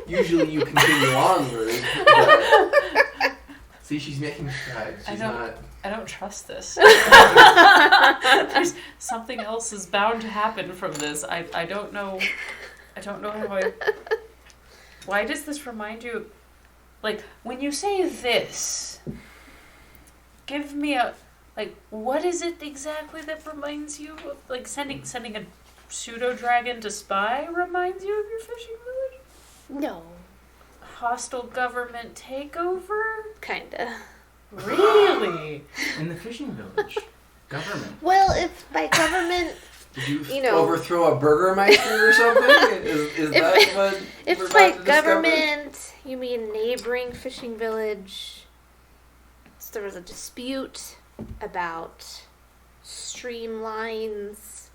Usually you continue onward. But... See, she's making strides. She's not. I don't trust this. There's something else is bound to happen from this. I don't know. I don't know how I. Why does this remind you? Like when you say this, give me a like. What is it exactly that reminds you of like sending a pseudo dragon to spy reminds you of your fishing village? No. Hostile government takeover? Kinda. Really? In the fishing village. Government. Well, if by government... Did you know, overthrow a burgermeister or something? Is that what if we're by about to discover? government you mean neighboring fishing village, so there was a dispute about streamlines.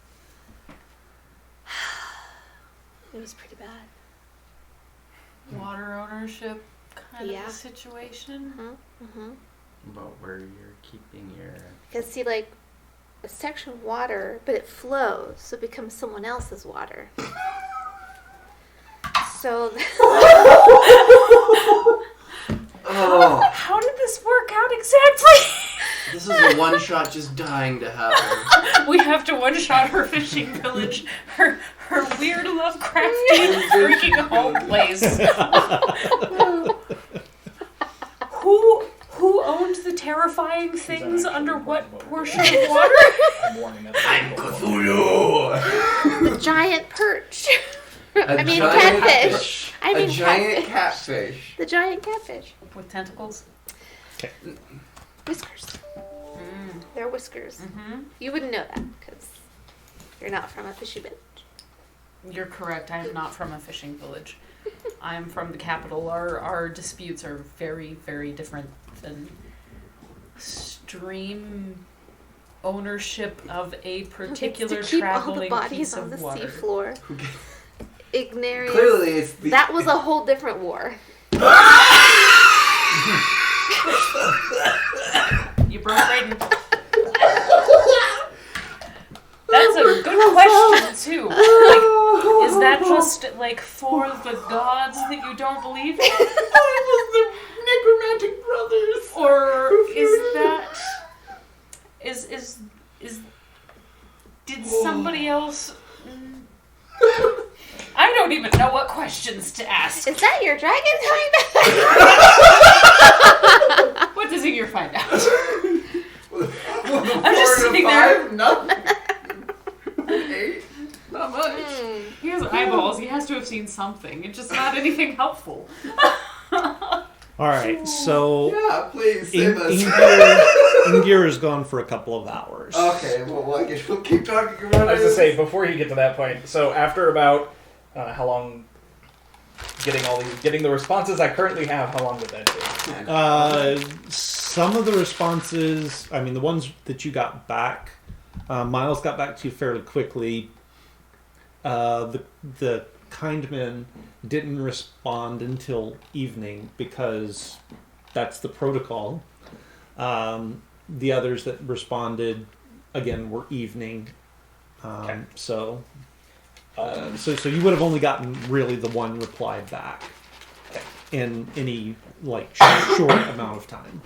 It was pretty bad. Water ownership kind Yeah. of a situation? Mm-hmm. About where you're keeping your... Because see, like, a section of water, but it flows, so it becomes someone else's water. So... Oh, How did this work out exactly? this is a one-shot just dying to happen. We have to one-shot her fishing village, her weird Lovecraftian freaking home place. Who owned the terrifying things under what portion of water? I'm warning that. I'm Cthulhu! the giant perch. A I mean, giant catfish. I mean, a giant catfish. catfish. The giant catfish. With tentacles? Whiskers. Mm. They're whiskers. Mm-hmm. You wouldn't know that because you're not from a fishy village. You're correct. I am not from a fishing village. I am from the capital. Our disputes are very, very different than stream ownership of a particular to keep all the traveling bodies piece on the of water. seafloor. Ignarius. Clearly, it's the. That was a whole different war. You broke Brayden. That's a good question too. Like, is that just like for the gods that you don't believe in? I was the necromantic brothers. Or is that is did somebody else I don't even know what questions to ask. Is that your dragon coming back? What does Igor find out? I'm just sitting there. Nothing. 8? Not much. He has eyeballs. He has to have seen something. It's just not anything helpful. All right, so Yeah, please save us. Ingir is gone for a couple of hours. Okay, well, I guess we'll keep talking about I was it. to say, before you get to that point, so after about how long getting the responses I currently have, how long would that take? Some of the responses, I mean, the ones that you got back, Miles got back to you fairly quickly. The Kindmen didn't respond until evening because that's the protocol. The others that responded, again, were evening. Okay. So you would have only gotten really the one reply back in any short amount of time.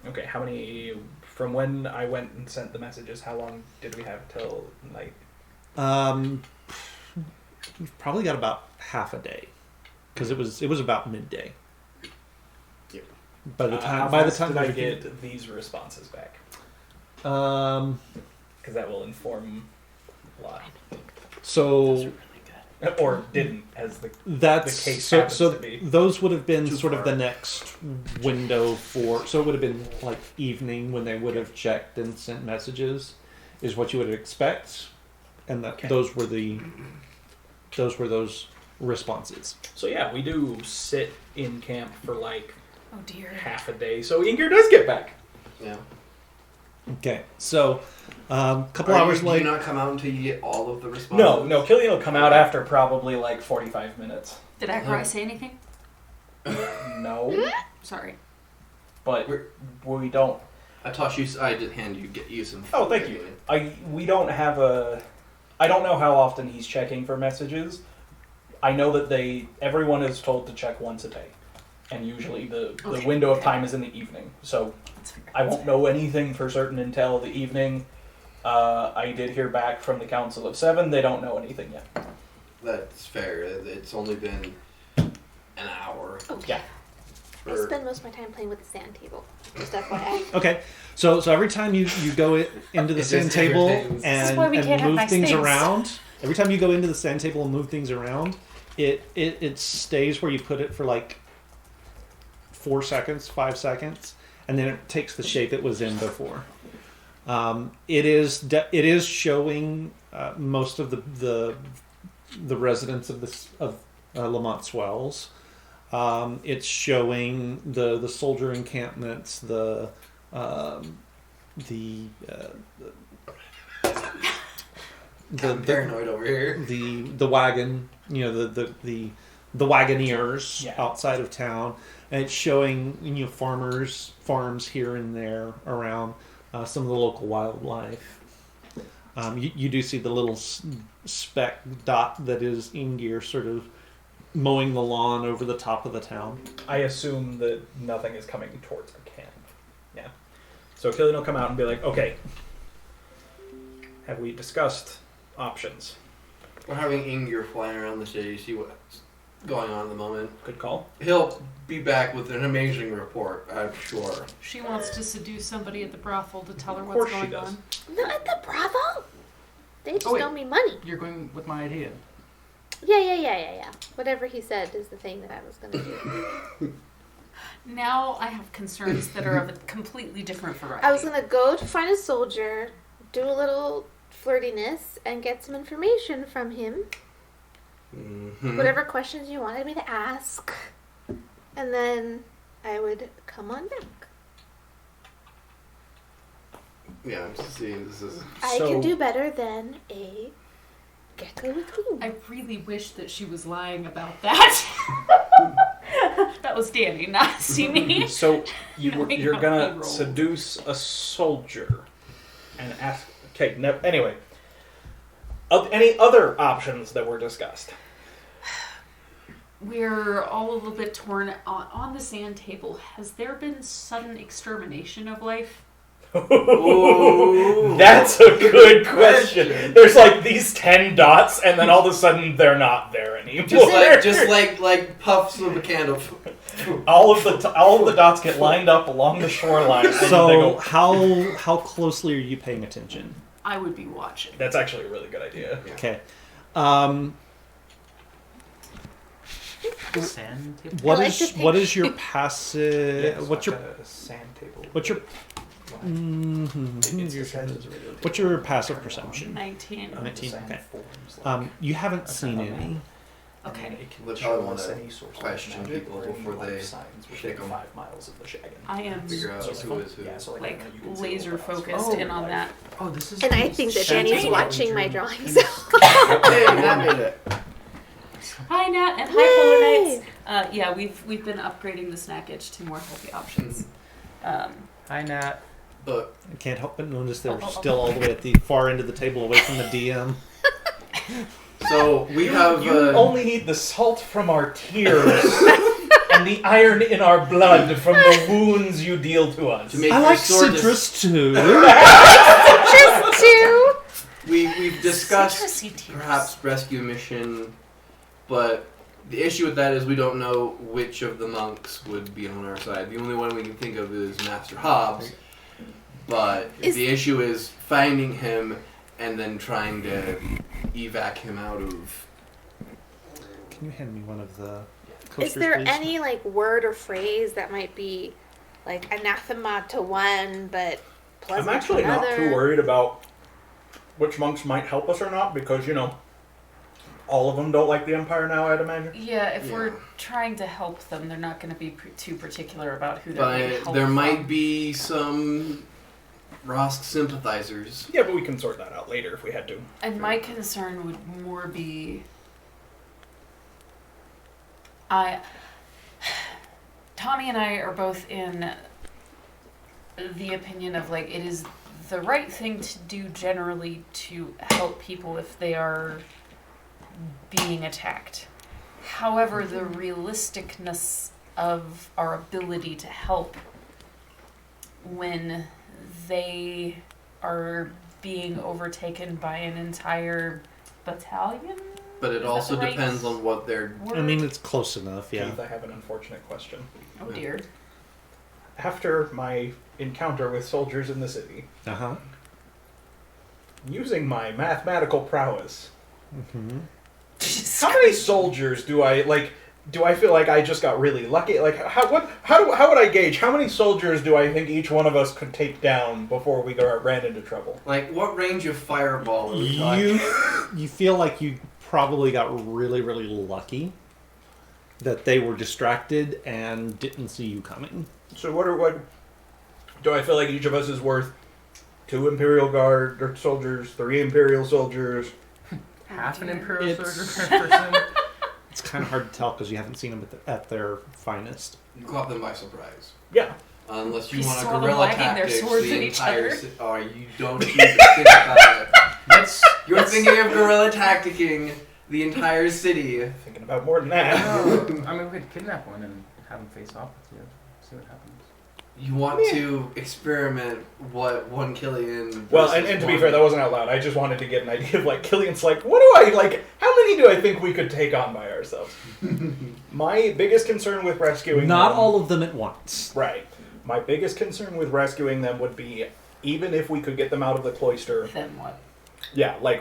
Okay, how many from when I went and sent the messages? How long did we have till night? We've probably got about half a day because it was about midday. Yep. By the time did I everything- get these responses back? Um, Because that will inform a lot. so Or didn't, as the that's the case so happens so to be. those would have been Too sort of far. the next window for. So it would have been like evening when they would have checked and sent messages, is what you would expect, and that Okay. those were those responses. So yeah, we do sit in camp for like Oh dear. half a day. So Inger does get back. Yeah. Okay, so couple Are hours you, do later. you not come out until you get all of the responses? No, Killian will come out after probably like 45 minutes. Did Ackroyd say anything? No, Sorry. but we don't. I toss you. I did hand you get you some. Oh, thank you. We don't have a. I don't know how often he's checking for messages. I know that everyone is told to check once a day, and usually the Okay. window of time is in the evening. So That's fair. I won't know anything for certain until the evening. I did hear back from the Council of Seven. They don't know anything yet. That's fair. It's only been an hour. Okay. Yeah. I spend most of my time playing with the sand table. Just FYI. Okay, so every time you go into the It's sand just table everything. This is and, why we can't have move nice things things. around, every time you go into the sand table and move things around, it stays where you put it for like 4 seconds, 5 seconds, and then it takes the shape it was in before. It is showing most of the residents of Lamont Swells. It's showing the soldier encampments, the I'm paranoid over here. the wagon, the wagoneers Yeah. outside of town, and it's showing farms here and there around some of the local wildlife. You do see the little speck dot that is Ingir sort of mowing the lawn over the top of the town. I assume that nothing is coming towards the camp. Yeah. So Killian will come out and be like, okay, have we discussed options? We're having Ingir flying around the city, see what's going on at the moment. Good call. He'll be back with an amazing report, I'm sure. She wants to seduce somebody at the brothel to tell her Of what's course she going does. on. Not at the brothel. They just Oh, wait. owe me money. You're going with my idea. Yeah. Whatever he said is the thing that I was gonna do. Now I have concerns that are of a completely different variety. I was gonna go to find a soldier, do a little flirtiness, and get some information from him. Mm-hmm. Whatever questions you wanted me to ask, and then I would come on back. Yeah, I'm just seeing this is. I So- can do better than a gecko with you. I really wish that she was lying about that. That was Danny, not see me. So No, you're we gonna roll. seduce a soldier and ask. Okay. Anyway, any other options that were discussed? We're all a little bit torn on the sand table. Has there been sudden extermination of life? Ooh. That's a good question. There's like these 10 dots, and then all of a sudden they're not there anymore. Just like puffs of a candle. all of the dots get lined up along the shoreline, and they So go. how closely are you paying attention? I would be watching. That's actually a really good idea. Okay. Sand table. What I like is to think- what is your passive? Yeah, what's so your like a sand table? what's your It's the size of the radio. what's your passive perception? 19. 19, Sand okay. forms like You haven't a seen kind of any. and then Okay. it can We'll show probably us wanna any source of question magic people or any before they life signs pick within 'em. 5 miles of the Shagan. I am Figure out Just who fun. is who. Yeah, so like you can see laser all the dots. focused Oh, in on that. Oh, this is. And I think that Sand Danny's table. watching my drawings. Hey, that made it. Hi Nat and hi Yay! Polar Knights. Yeah, we've been upgrading the snackage to more healthy options. Hi, Nat. But I can't help but notice they're still all the way at the far end of the table, away from the DM. so we have. You only need the salt from our tears and the iron in our blood from the wounds you deal to us. To make I your like sword citrus too. Just two. We've discussed Citrusy tears. perhaps rescue mission, but the issue with that is we don't know which of the monks would be on our side. The only one we can think of is Master Hobbs, but the issue is finding him and then trying to evac him out of. Can you hand me one of the Is coasters, there please? any like word or phrase that might be like anathema to one, but I'm pleasant actually to not another? too worried about which monks might help us or not, because, all of them don't like the Empire now, I'd imagine. Yeah, if Yeah. we're trying to help them, they're not going to be too particular about who they're going to But help there from. might be some Rosk sympathizers. Yeah, but we can sort that out later if we had to. And my concern would more be Tommy and I are both in the opinion of like it is the right thing to do generally to help people if they are being attacked. However, the realisticness of our ability to help when they are being overtaken by an entire battalion? But it Is also that the right depends on what they're... word? I mean, it's close enough, yeah. Keith, I have an unfortunate question. Oh dear. After my encounter with soldiers in the city, Uh-huh. using my mathematical prowess, Mm-hmm. Jesus how many soldiers do I feel like I just got really lucky? Like, how would I gauge how many soldiers do I think each one of us could take down before we ran into trouble? Like, what range of fireball are we talking? You feel like you probably got really, really lucky that they were distracted and didn't see you coming. So what do I feel like each of us is worth? 2 Imperial Guard or soldiers, 3 Imperial soldiers. Half an dear. Imperial It's- soldier per person. It's kind of hard to tell because you haven't seen them at their finest. You caught them by surprise. Yeah. Unless you You want to saw them guerrilla wagging their tactics swords the at each entire other. Oh, you don't even think about it. Let's. You're thinking of guerrilla tacticking the entire city. Thinking about more than that. I mean, we could kidnap one and have him face off with you. See what happens. You want to experiment what one Killian... Well, versus and to be one- fair, that wasn't out loud. I just wanted to get an idea of, like, Killian's like, what do I, like, how many do I think we could take on by ourselves? My biggest concern with rescuing Not them... all of them at once. Right. My biggest concern with rescuing them would be, even if we could get them out of the cloister... Then what? Yeah, like,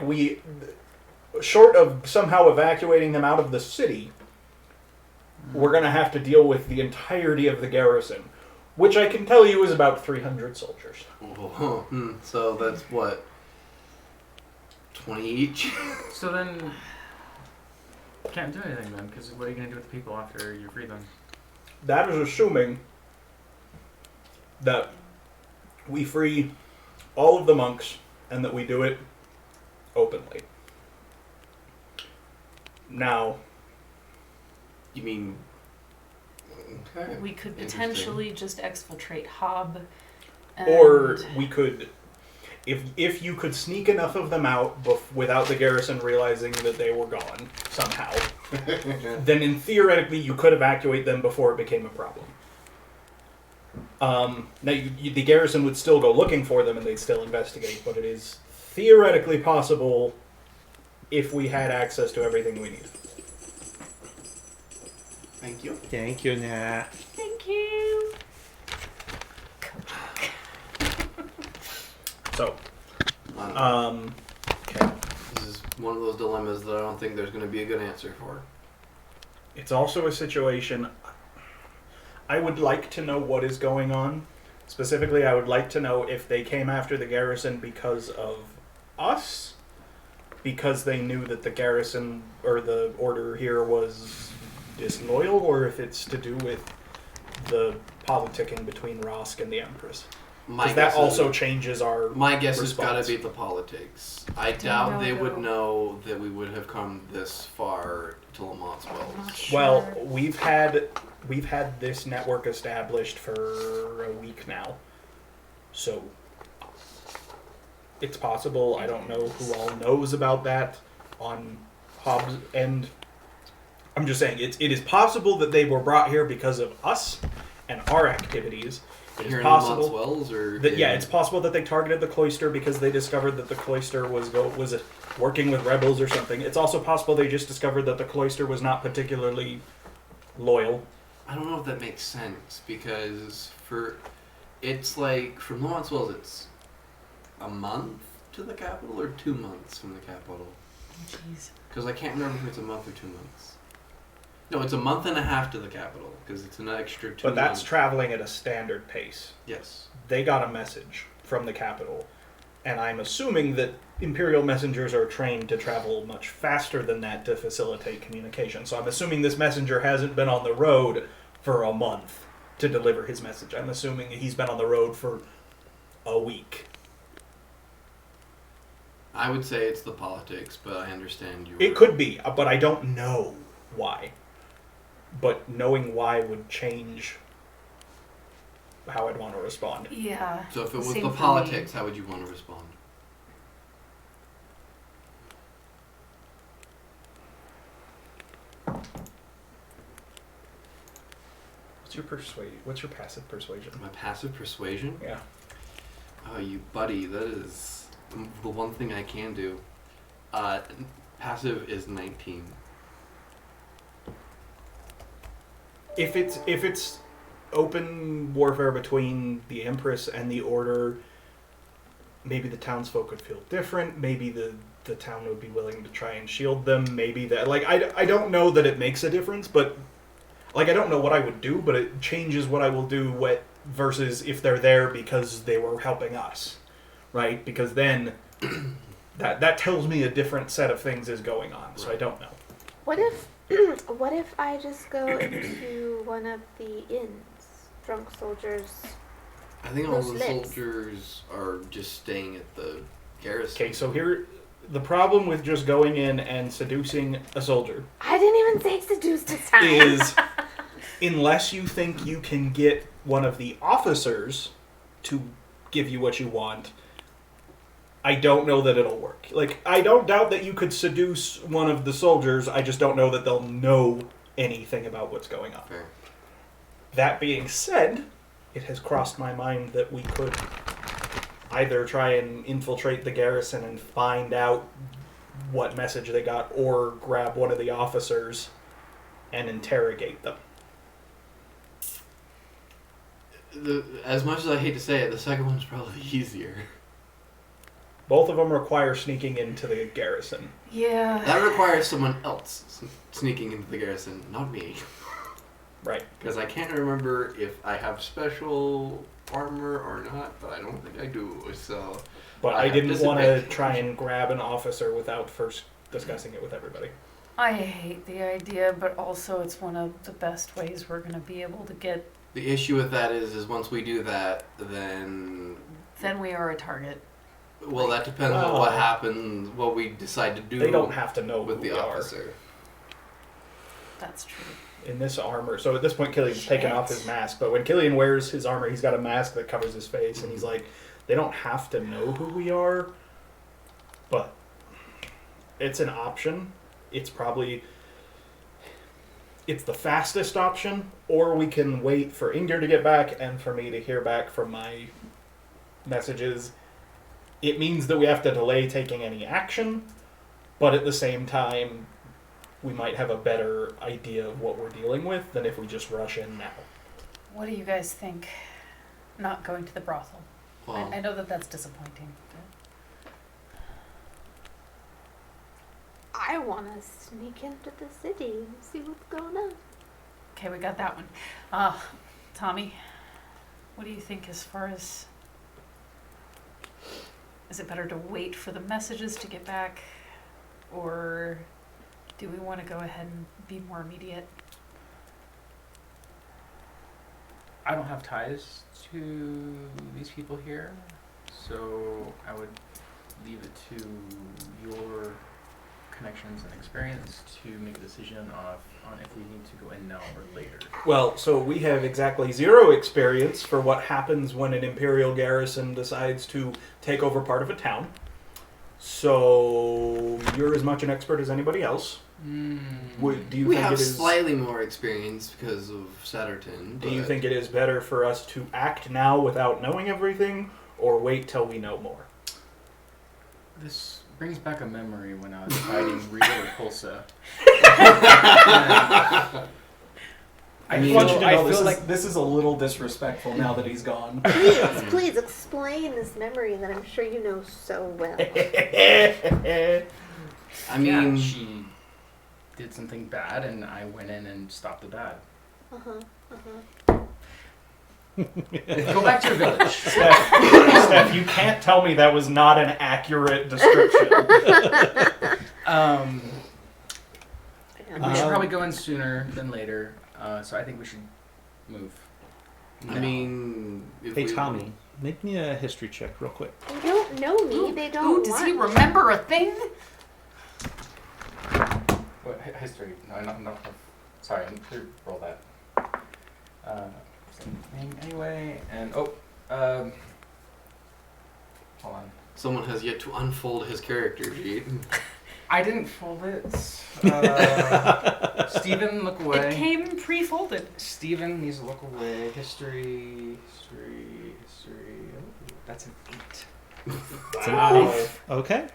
short of somehow evacuating them out of the city, we're going to have to deal with the entirety of the garrison, which I can tell you is about 300 soldiers. Oh, so that's what? 20 each? So then, can't do anything then, because what are you gonna do with the people after you free them? That is assuming that we free all of the monks and that we do it openly. Now, You mean... Okay. We could Interesting. potentially just exfiltrate Hob. or and- we could, if you could sneak enough of them out without the garrison realizing that they were gone somehow, then theoretically you could evacuate them before it became a problem. Now, the garrison would still go looking for them and they'd still investigate, but it is theoretically possible if we had access to everything we need. Thank you. Thank you, Nat. Thank you. So, Okay. This is one of those dilemmas that I don't think there's going to be a good answer for. it's also a situation. I would like to know what is going on. Specifically, I would like to know if they came after the garrison because of us, because they knew that the garrison or the order here was disloyal, or if it's to do with the politicking between Rosk and the Empress. Because that also changes our... My guess has response. got to be the politics. I Do doubt you they know, would though? know that we would have come this far to Lamont's I'm Wells. not sure. Well, we've had this network established for a week now, so it's possible. I don't know who all knows about that on Hobbs' end. I'm just saying it is possible that they were brought here because of us and our activities. It is Here in Lamont's possible Wells, or that it's possible that they targeted the cloister because they discovered that the cloister was working with rebels or something. It's also possible they just discovered that the cloister was not particularly loyal. I don't know if that makes sense because it's like from Lamont's Wells, it's a month to the capital or 2 months from the capital. Jeez. Because I can't remember if it's a month or 2 months. No, it's a month and a half to the capital because it's an extra 2 But that's months. traveling at a standard pace. Yes. They got a message from the capital, and I'm assuming that Imperial messengers are trained to travel much faster than that to facilitate communication. So I'm assuming this messenger hasn't been on the road for a month to deliver his message. I'm assuming he's been on the road for a week I would say it's the politics, but I understand you. It could be, but I don't know why. But knowing why would change how I'd want to respond. Yeah. So if it was same the for politics, how would you want to respond? What's your passive persuasion? My passive persuasion? Yeah. Oh, you buddy, that is the one thing I can do. Passive is 19. If it's open warfare between the Empress and the Order, maybe the townsfolk would feel different. Maybe the town would be willing to try and shield them. Maybe that, like, I don't know that it makes a difference, but like, I don't know what I would do, but it changes what I will do versus if they're there because they were helping us, right? Because then that tells me a different set of things is going on, so I don't know. What if I just go into one of the inns, drunk soldiers? I think all Those the lips. soldiers are just staying at the garrison. Okay, so here, the problem with just going in and seducing a soldier I didn't even say seduce this time. is, unless you think you can get one of the officers to give you what you want, I don't know that it'll work. Like, I don't doubt that you could seduce one of the soldiers, I just don't know that they'll know anything about what's going on. Fair. That being said, it has crossed my mind that we could either try and infiltrate the garrison and find out what message they got, or grab one of the officers and interrogate them. As much as I hate to say it, the second one's probably easier. Both of them require sneaking into the garrison. Yeah. That requires someone else sneaking into the garrison, not me. Right. Because I can't remember if I have special armor or not, but I don't think I do, so... But I I have didn't want to disadvantage. try and grab an officer without first discussing it with everybody. I hate the idea, but also it's one of the best ways we're going to be able to get. The issue with that is once we do that, then... Then we are a target. Well, that depends on what happens, what we decide to do They don't have to know with who the we are. officer. That's true. In this armor, so at this point Killian's taken off his mask, but when Killian wears his armor, he's got a mask that covers his face, and he's like, they don't have to know who we are, but it's an option. It's the fastest option, or we can wait for Inger to get back and for me to hear back from my messages. It means that we have to delay taking any action, but at the same time, we might have a better idea of what we're dealing with than if we just rush in now. What do you guys think? Not going to the brothel. Well, I know that that's disappointing. I want to sneak into the city and see what's going on. Okay, we got that one. Tommy, what do you think as far as... Is it better to wait for the messages to get back? Or do we want to go ahead and be more immediate? I don't have ties to these people here, so I would leave it to your connections and experience to make a decision on if we need to go in now or later. Well, so we have exactly 0 experience for what happens when an Imperial garrison decides to take over part of a town. So you're as much an expert as anybody else. Do you we think have it is, slightly more experience because of Satterton. Do you think it is better for us to act now without knowing everything, or wait till we know more? This brings back a memory when I was fighting Regal Pulsa. I want you to know this is a little disrespectful now that he's gone. Please explain this memory that I'm sure you know so well. I mean, she did something bad, and I went in and stopped the bad. Go back to your village. Steph, you can't tell me that was not an accurate description. We should probably go in sooner than later, so I think we should move. I mean, if Hey, we- Tommy, make me a history check real quick. They don't know me. They don't Ooh, does want he me. remember a thing? What history? No. Sorry, I need to roll that. Same thing anyway, and hold on. Someone has yet to unfold his character sheet. I didn't fold it. Steven, look away. It came pre-folded. Steven needs to look away. History. Oh, that's an 8. Wow. Okay.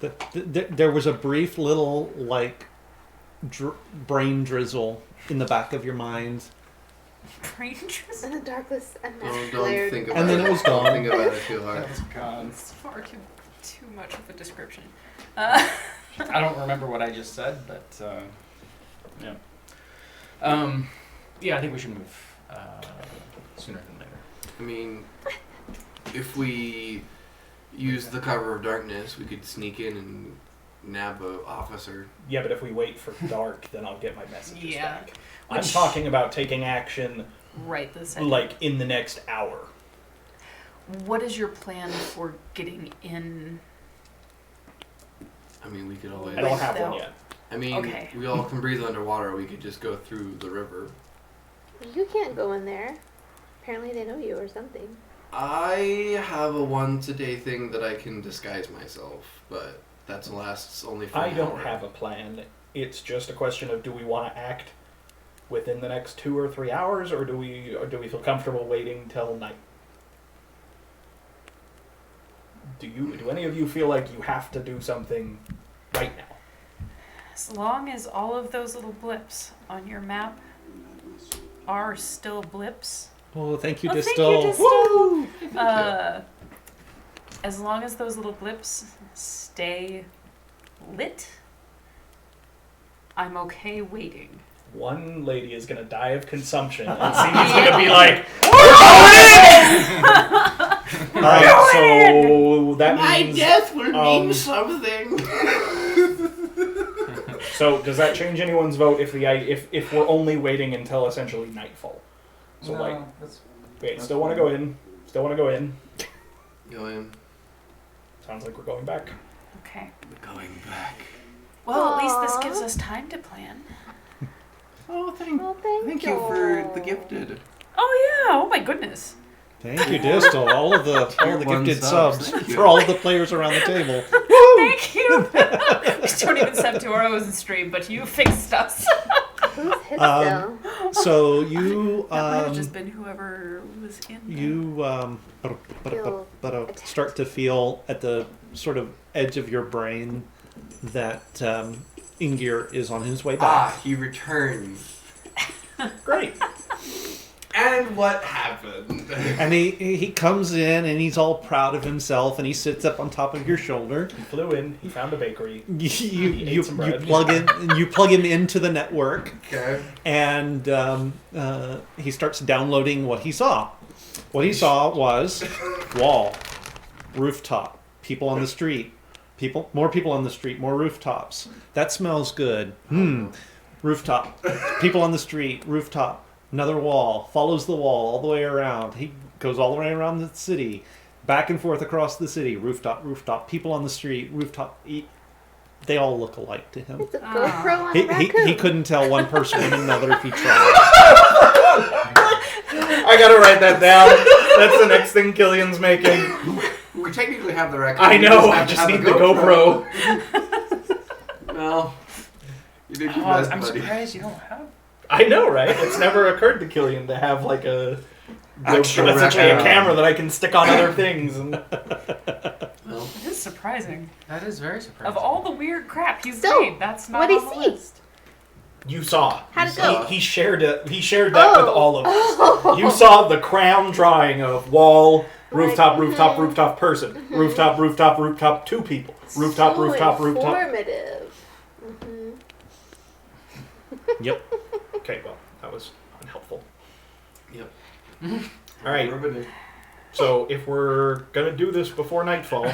There was a brief little, like, brain drizzle in the back of your mind. Rangers? And the darkness and Don't flared. think about And then it was gone. Don't think about it too hard. That was gone. It's far too much of a description. I don't remember what I just said, but yeah. Yeah, I think we should move sooner than later. I mean, if we use the cover of darkness, we could sneak in and nab a officer. Yeah, but if we wait for dark, then I'll get my messages Yeah. back. I'm Which- talking about taking action Right this second. like in the next hour. What is your plan for getting in? I mean, we could always. I don't have Without- one yet. I mean, Okay. we all can breathe underwater. We could just go through the river. You can't go in there. Apparently they know you or something. I have a once-a-day thing that I can disguise myself, but that lasts only for I an don't hour. have a plan. It's just a question of do we want to act within the next 2 or 3 hours, or do we feel comfortable waiting till night? Do any of you feel like you have to do something right now? As long as all of those little blips on your map are still blips. Oh, thank you, Oh, Distil. thank you, Distil. As long as those little blips stay lit, I'm okay waiting. One lady is gonna die of consumption, and Simi's gonna be like, Alright, so that means... death will mean something. So does that change anyone's vote if we're only waiting until essentially nightfall? So wait, still want to go in. Still want to go in. Go in. Sounds like we're going back. Okay. We're going back. Well, at least this Aw. gives us time to plan. Oh, thank Thank you for the gifted. Oh yeah! Oh my goodness! Thank you, Distil. All of the One gifted subs. subs Thank you. for all of the players around the table. Thank you. We don't even sub to our own stream, but you fixed us. Who's Hisdale? So you That might have just been whoever was in. there. Feel start to feel at the sort of edge of your brain that Ingir is on his way back. Ah, he returns. Great. And what happened? And he comes in and he's all proud of himself and he sits up on top of your shoulder. He flew in. He found a bakery. You ate some bread. plug him into the network Okay. and he starts downloading what he saw. What he saw was wall, rooftop, people on the street, more people on the street, more rooftops. That smells good. Rooftop, people on the street, rooftop. Another wall, follows the wall all the way around. He goes all the way around the city, back and forth across the city. Rooftop, people on the street, rooftop. They all look alike to him. It's a GoPro on a raccoon. He couldn't tell one person from another if he tried. I gotta write that down. That's the next thing Killian's making. We technically have the record. I We know, I have to just have need the GoPro. Well, you did your best, I'm buddy. surprised you don't have. I know, right? It's never occurred to Killian to have like a Actual essentially a record. camera that I can stick on other things. And Well, It is surprising. That is very surprising. Of all the weird crap he's So, made, that's not what'd on he the see? list. you saw. How'd it You go? saw. He shared it. He shared that with all of us. Oh. You saw the crown drawing of wall, rooftop, Like, rooftop, rooftop, person, rooftop, rooftop, rooftop, 2 people, rooftop, So rooftop, rooftop. informative. Yep. Okay, well, that was unhelpful. Yep. All right. Riveting. So if we're gonna do this before nightfall,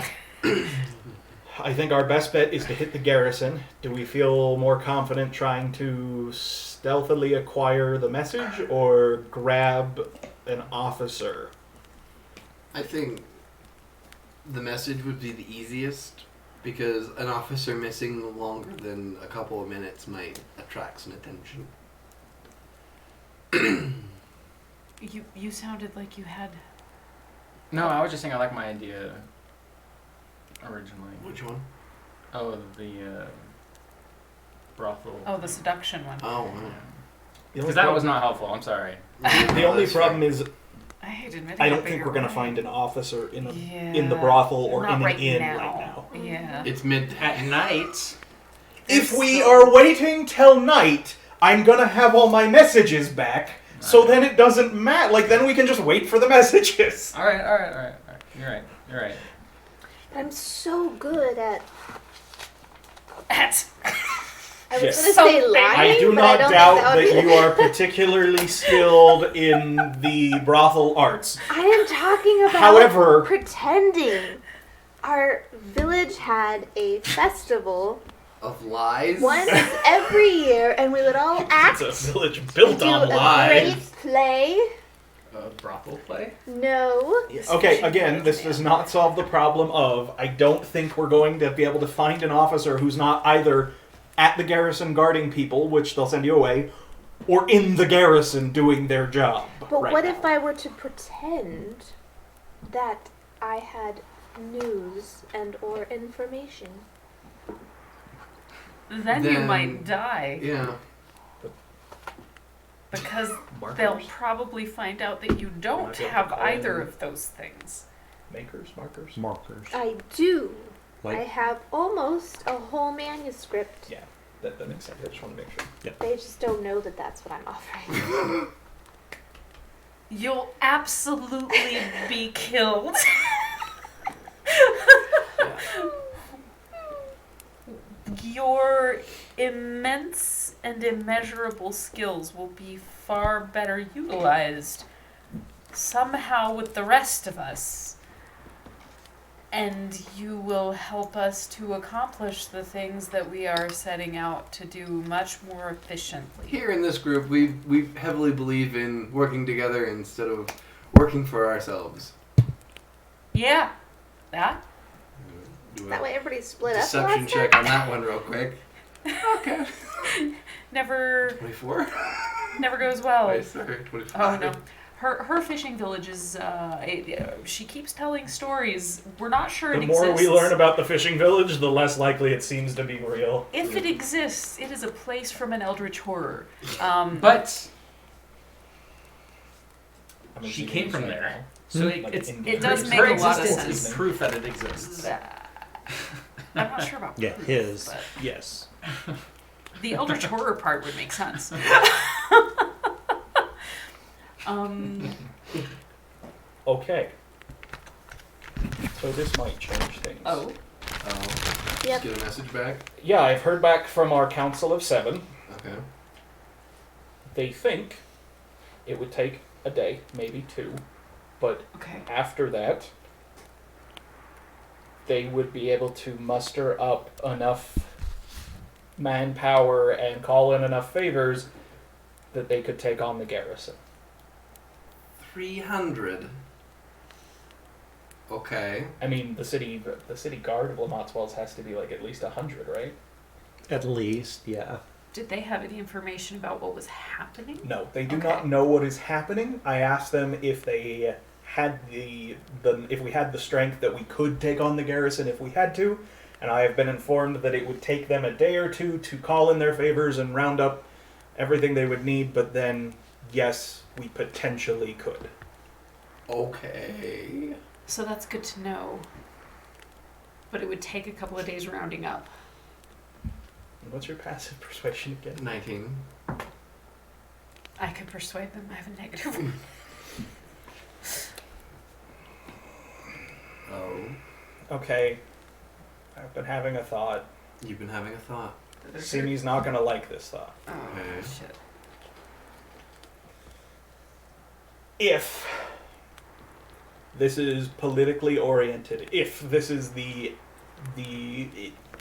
I think our best bet is to hit the garrison. Do we feel more confident trying to stealthily acquire the message or grab an officer? I think the message would be the easiest because an officer missing longer than a couple of minutes might attract some attention. You sounded like you had. No, I was just saying I like my idea originally. Which one? Oh, the brothel. Oh, the seduction one. Oh, wow. Because that was not helpful. I'm sorry. The only problem is I hate admitting I it, don't but think you're we're going to right. find an officer in the Yeah. brothel or Not in right an inn now. right now. Yeah. It's midday. At night. If we So- are waiting till night, I'm going to have all my messages back, so then it doesn't matter. Like, then we can just wait for the messages. All right. You're right. I'm so good at. That's. I was Yes. going to say Something. lying, I do but not I don't doubt think that would that be you are particularly skilled in the brothel arts. I am talking about However- pretending. Our village had a festival Of lies? once every year, and we would all act It's a village and built do on a lies. great play. Brothel play? No. Okay, again, this does not solve the problem of I don't think we're going to be able to find an officer who's not either at the garrison guarding people, which they'll send you away, or in the garrison doing their job. But right what now. if I were to pretend that I had news and or information? Then you Then- might die Yeah. because Markers? they'll probably find out that you don't might be able to have call either in. of those things. Markers? Markers. I do. Like- I have almost a whole manuscript. Yeah, that makes sense. I just want to make sure. They just don't know that that's what I'm offering. You'll absolutely be killed. Your immense and immeasurable skills will be far better utilized somehow with the rest of us. And you will help us to accomplish the things that we are setting out to do much more efficiently. Here in this group, we heavily believe in working together instead of working for ourselves. Yeah, that. Do That a way everybody's split up. deception last check time? on that one real quick. Okay. Never 24? never goes well. Wait, sorry, 25. Oh no. Her fishing village is she keeps telling stories. We're not sure The it more exists. we learn about the fishing village, the less likely it seems to be real. If it exists, it is a place from an eldritch horror. But I'm she assuming came it's from right there. now. So Like it's in- It does her make a lot of existence sense. is proof that it exists. I'm not sure about Yeah, proof, his. but Yes. the eldritch horror part would make sense. Okay. So this might change things. Oh, Just Yep. get a message back. Yeah, I've heard back from our Council of Seven. Okay. They think it would take a day, maybe two, but okay. after that, they would be able to muster up enough manpower and call in enough favors that they could take on the garrison. 300. Okay. I mean, the city guard of Lamott's Wells has to be like at least 100, right? At least, yeah. Did they have any information about what was happening? No, they do Okay. not know what is happening. I asked them if they had if we had the strength that we could take on the garrison if we had to, and I have been informed that it would take them a day or two to call in their favors and round up everything they would need, but then yes, we potentially could. Okay. So that's good to know. But it would take a couple of days rounding up. What's your passive persuasion again? 19. I could persuade them. I have a negative one. Oh. Okay, I've been having a thought. You've been having a thought. Simi's not gonna like this thought. Oh, Okay. shit. If this is politically oriented, if this is the the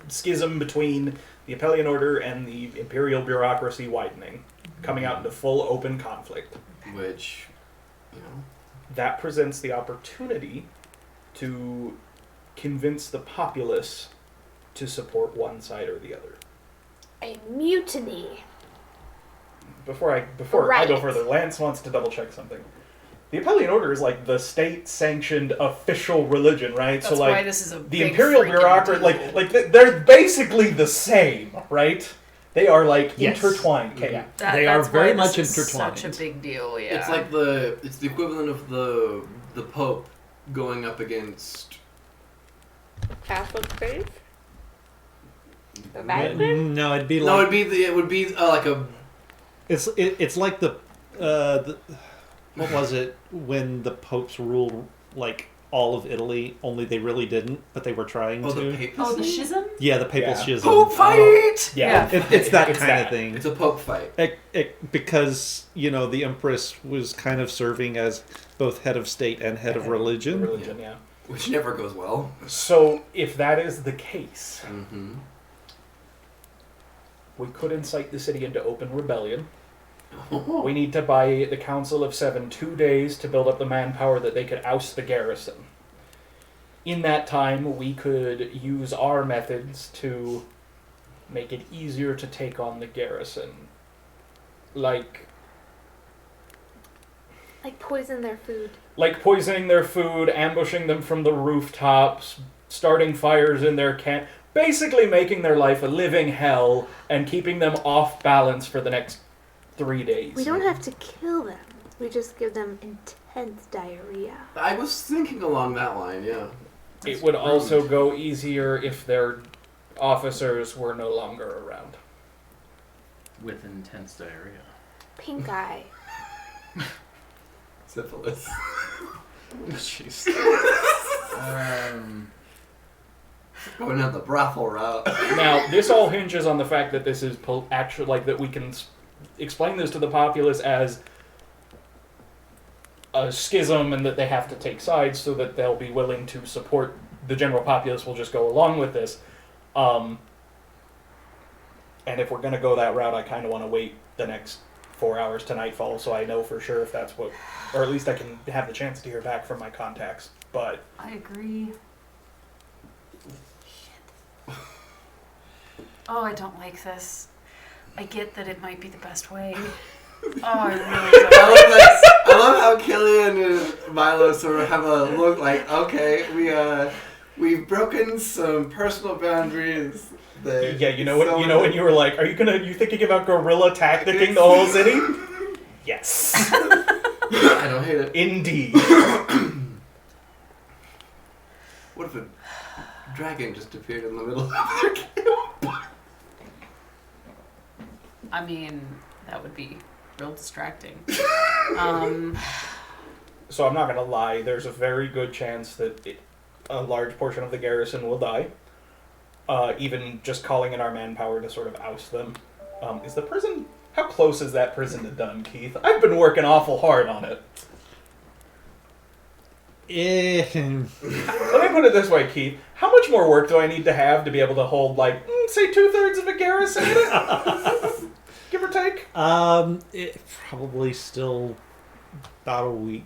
schism between the Appellian Order and the Imperial bureaucracy widening, coming out into full open conflict. Which, you know, That presents the opportunity to convince the populace to support one side or the other. A mutiny. Before I go Riot. further, Lance wants to double check something. The Appellian Order is like the state-sanctioned official religion, right? That's so like why this is a the big imperial freaking bureaucracy, deal. they're basically the same, right? They are like Yes. intertwined. Okay, yeah. They are That's very why much this is intertwined. Such a big deal, yeah. it's like it's the equivalent of the Pope going up against. Catholic faith? The Vatican? No, it'd be No, like it would be like a. it's like the what was it when the popes ruled like all of Italy? Only they really didn't, but they were trying Oh, to. the papacy. oh, the schism? Yeah, the papal Yeah. schism. Pope fight. Yeah. It's that It's kind that. of thing. It's a Pope fight. Because the Empress was kind of serving as both head of state and head of religion. Religion, yeah. Which never goes well. So if that is the case, Mm-hmm. we could incite the city into open rebellion. We need to buy the Council of Seven 2 days to build up the manpower that they could oust the garrison. In that time, we could use our methods to make it easier to take on the garrison. Like Poison their food. poisoning their food, ambushing them from the rooftops, starting fires in their camp, basically making their life a living hell and keeping them off balance for the next 3 days. We don't have to kill them. We just give them intense diarrhea. I was thinking along that line, yeah. It would also go easier if their officers were no longer around. With intense diarrhea. Pink eye. Syphilis. Jeez. Going down the brothel route. Now, this all hinges on the fact that this is actually that we can explain this to the populace as a schism and that they have to take sides so that they'll be willing to support the general populace will just go along with this. And if we're going to go that route, I kind of want to wait the next 4 hours to nightfall so I know for sure if that's what, or at least I can have the chance to hear back from my contacts. But I agree. Oh, I don't like this. I get that it might be the best way. Oh, I really don't. I love how Killian and Milo sort of have a look like, okay, we've broken some personal boundaries. yeah, when you were like, are you thinking about guerrilla tacticking the whole city? Yes. I don't hate it. Indeed. What if a dragon just appeared in the middle of their camp? I mean, that would be real distracting. So I'm not going to lie, there's a very good chance that a large portion of the garrison will die. Even just calling in our manpower to sort of oust them. Is the prison... How close is that prison to done, Keith? I've been working awful hard on it. Let me put it this way, Keith. How much more work do I need to have to be able to hold, say 2/3 of a garrison in it? Give or take? It probably still about a week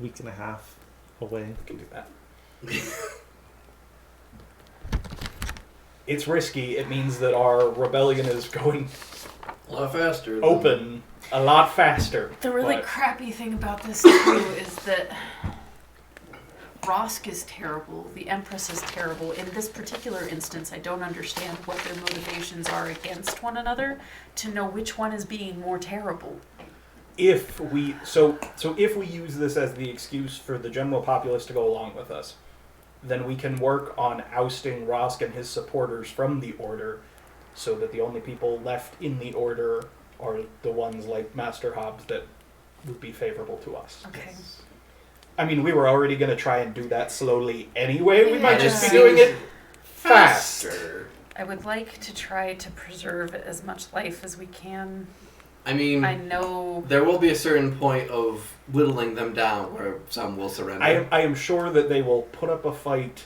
and a half away. We can do that. It's risky. It means that our rebellion is going A lot faster. open a lot faster. The really but- crappy thing about this too is that Rosk is terrible, the Empress is terrible. In this particular instance, I don't understand what their motivations are against one another to know which one is being more terrible. If we if we use this as the excuse for the general populace to go along with us, then we can work on ousting Rosk and his supporters from the order, so that the only people left in the order are the ones like Master Hobbs that would be favorable to us. Okay. I mean, we were already going to try and do that slowly anyway. We might Yeah. just be doing it fast. I would like to try to preserve as much life as we can. I mean, I know... there will be a certain point of whittling them down where some will surrender. I am sure that they will put up a fight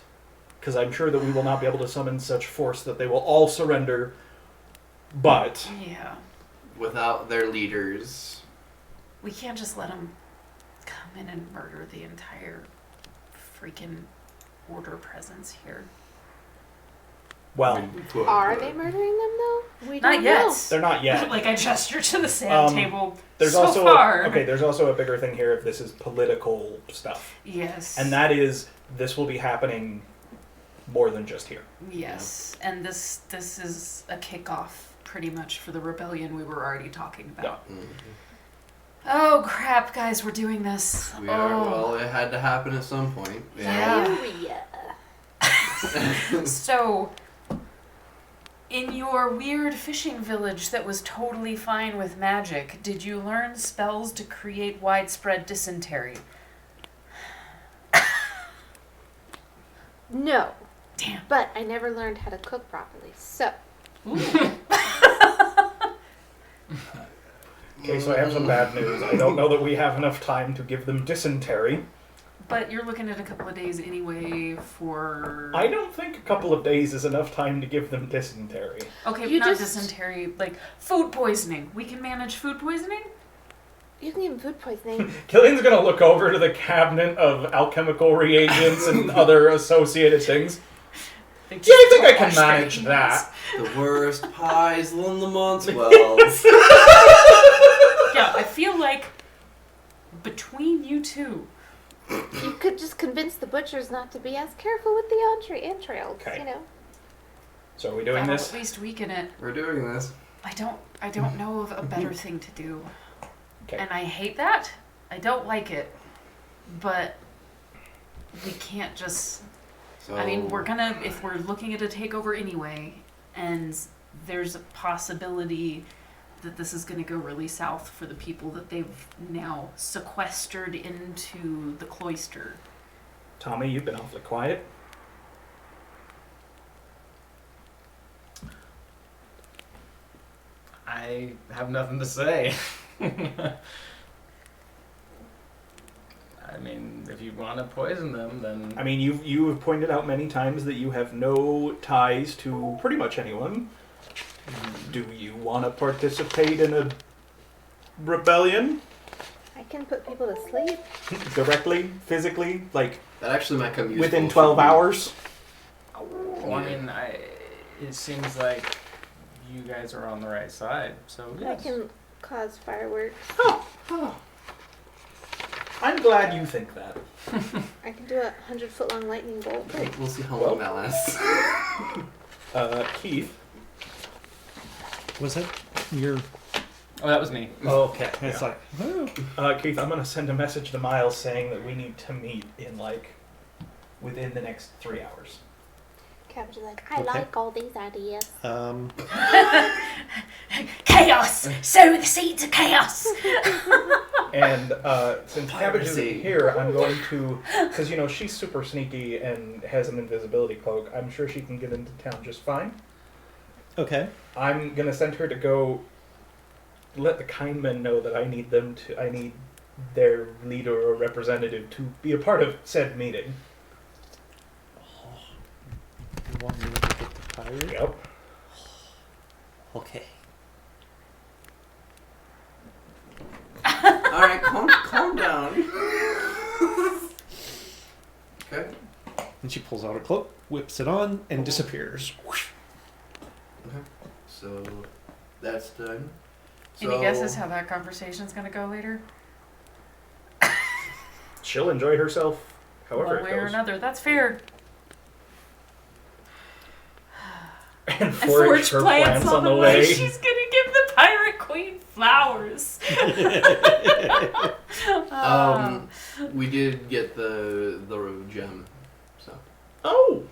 because I'm sure that we will not be able to summon such force that they will all surrender. But Yeah. Without their leaders. We can't just let them come in and murder the entire freaking order presence here. well, we could, Are but- they murdering them though? We Not don't yet. know. they're not yet. Like I gesture to the sand table. There's so also far. there's also a bigger thing here if this is political stuff. Yes. And that is, this will be happening more than just here. Yes, and this is a kickoff pretty much for the rebellion we were already talking about. Mhm. Oh crap, guys, we're doing this. We are, Oh. well, it had to happen at some point. Yeah. Diarrhea. So, in your weird fishing village that was totally fine with magic, did you learn spells to create widespread dysentery? No. Damn. But I never learned how to cook properly. So, Okay, so I have some bad news. I don't know that we have enough time to give them dysentery. But you're looking at a couple of days anyway for... I don't think a couple of days is enough time to give them dysentery. Okay, You not just- dysentery, like food poisoning. We can manage food poisoning? you can give them food poisoning. Killian's gonna look over to the cabinet of alchemical reagents and other associated things. They Yeah, I just think I don't can wash manage their that. The worst pies in the Montswells. Yeah, I feel like between you two, You could just convince the butchers not to be as careful with the entrails, Okay. you know. So are we doing that'll this? at least weaken it. We're doing this. I don't know of a better thing to do. Okay. And I hate that. I don't like it. But we can't just... So, I mean, we're gonna... If we're looking at a takeover anyway, and there's a possibility that this is gonna go really south for the people that they've now sequestered into the cloister. Tommy, you've been awfully quiet. I have nothing to say. I mean, if you want to poison them, then I mean, you have pointed out many times that you have no ties to pretty much anyone. Do you want to participate in a rebellion? I can put people to sleep. Directly, physically, like that actually might come useful. within 12 for me. hours? well, I mean, it seems like you guys are on the right side. So yes. I can cause fireworks. I'm glad you think that. I can do a 100-foot long lightning bolt. We'll see how long that lasts. Keith. Was it your? Oh, that was me. Okay. It's Yeah. like, Keith, I'm going to send a message to Miles saying that we need to meet in, within the next 3 hours. Cabbage is like, I Okay. like all these ideas. Chaos! Sow the seeds of chaos! And since Cabbage Piracy. isn't here, I'm going to... Because, she's super sneaky and has an invisibility cloak. I'm sure she can get into town just fine. okay. I'm going to send her to go let the kind men know that I need their leader or representative to be a part of said meeting. You want me to get the pirate? Yep. Okay. Alright, calm down. Okay. And she pulls out her cloak, whips it on, and disappears. So that's done. Any guesses how that conversation's gonna go later? She'll enjoy herself however One way it or goes. another. That's fair. And And forage her plants on the way. She's gonna give the pirate queen flowers. We did get the gem. So, Oh! you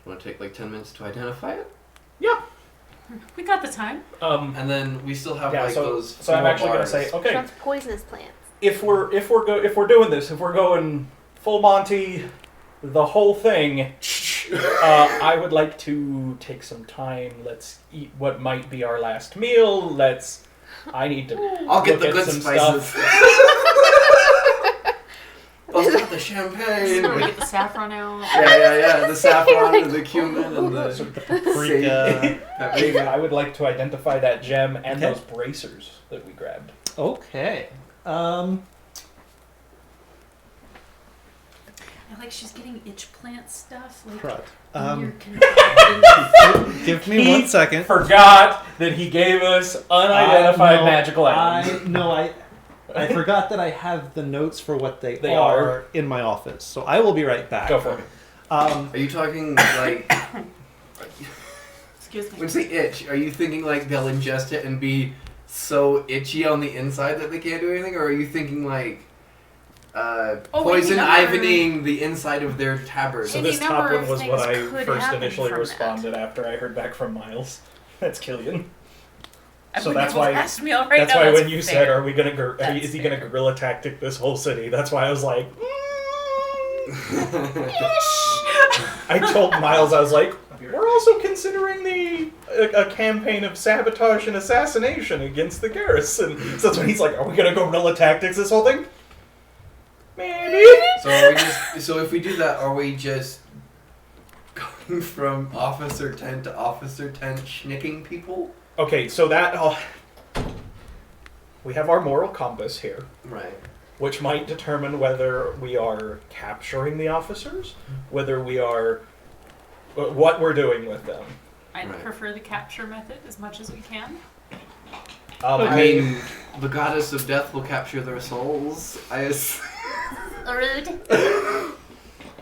want to take 10 minutes to identify it? Yeah. We got the time. And then we still have Yeah, so those. I'm small actually going to bars. say, She okay, wants poisonous plants. if we're doing this, if we're going full Monty, the whole thing, I would like to take some time. Let's eat what might be our last meal. I need to I'll get look the at good some spices. stuff. bust out the champagne. So we get the saffron out. Yeah. The saffron and the cumin and the Paprika. paprika. I would like to identify that gem and Okay. those bracers that we grabbed. Okay. I like she's getting itch plant stuff. Like Crud. you're confused. Give me 1 second. Forgot that he gave us unidentified No, magical items. I forgot that I have the notes for what they They are are. in my office, so I will be right back. Go for it. Are you talking like Excuse me. when you say itch? Are you thinking like they'll ingest it and be so itchy on the inside that they can't do anything, or are you thinking like poison ivoning the inside of their tabard? So Any this top number one of was what I things could first happen initially from responded after I heard back from Miles. That's Killian. I So wouldn't that's have why- asked me already. That's No, why that's when you fair. said, "Are we gonna? That's Is he gonna fair. guerrilla tactic this whole city?" That's why I was like, I told Miles, I was like, "We're also considering a campaign of sabotage and assassination against the garrison." So that's when he's like, "Are we gonna go guerrilla tactics this whole thing?" Maybe. So if we do that, are we just going from officer tent to officer tent, schnicking people? Okay, so that we have our moral compass here, Right. which might determine whether we are capturing the officers, whether we are what we're doing with them. I'd Right. prefer the capture method as much as we can. I mean, the goddess of death will capture their souls. Rude.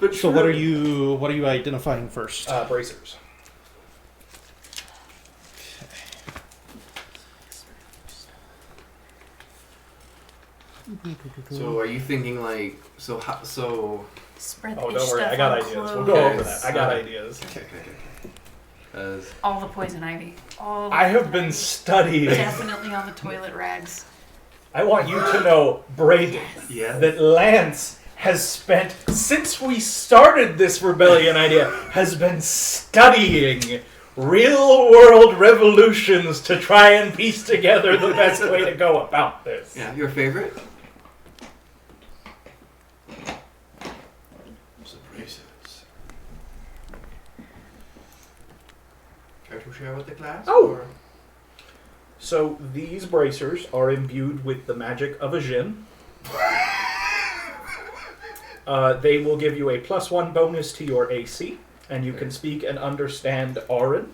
But So what are you identifying first? Bracers. So are you thinking like so? Spread the Oh, itch don't worry, stuff I got on ideas. We'll clothes. go over Okay, that. I got so- ideas. As All the poison ivy. All the I have poison been ivy. studying. Definitely on the toilet rags. I want you to know, Braden, yeah. that Lance has spent, since we started this rebellion idea, has been studying real-world revolutions to try and piece together the best way to go about this. Yeah, your favorite? Abrasives. Care to share with the class? Oh. or- So these bracers are imbued with the magic of a djinn. They will give you a +1 bonus to your AC, and you can speak and understand Auran,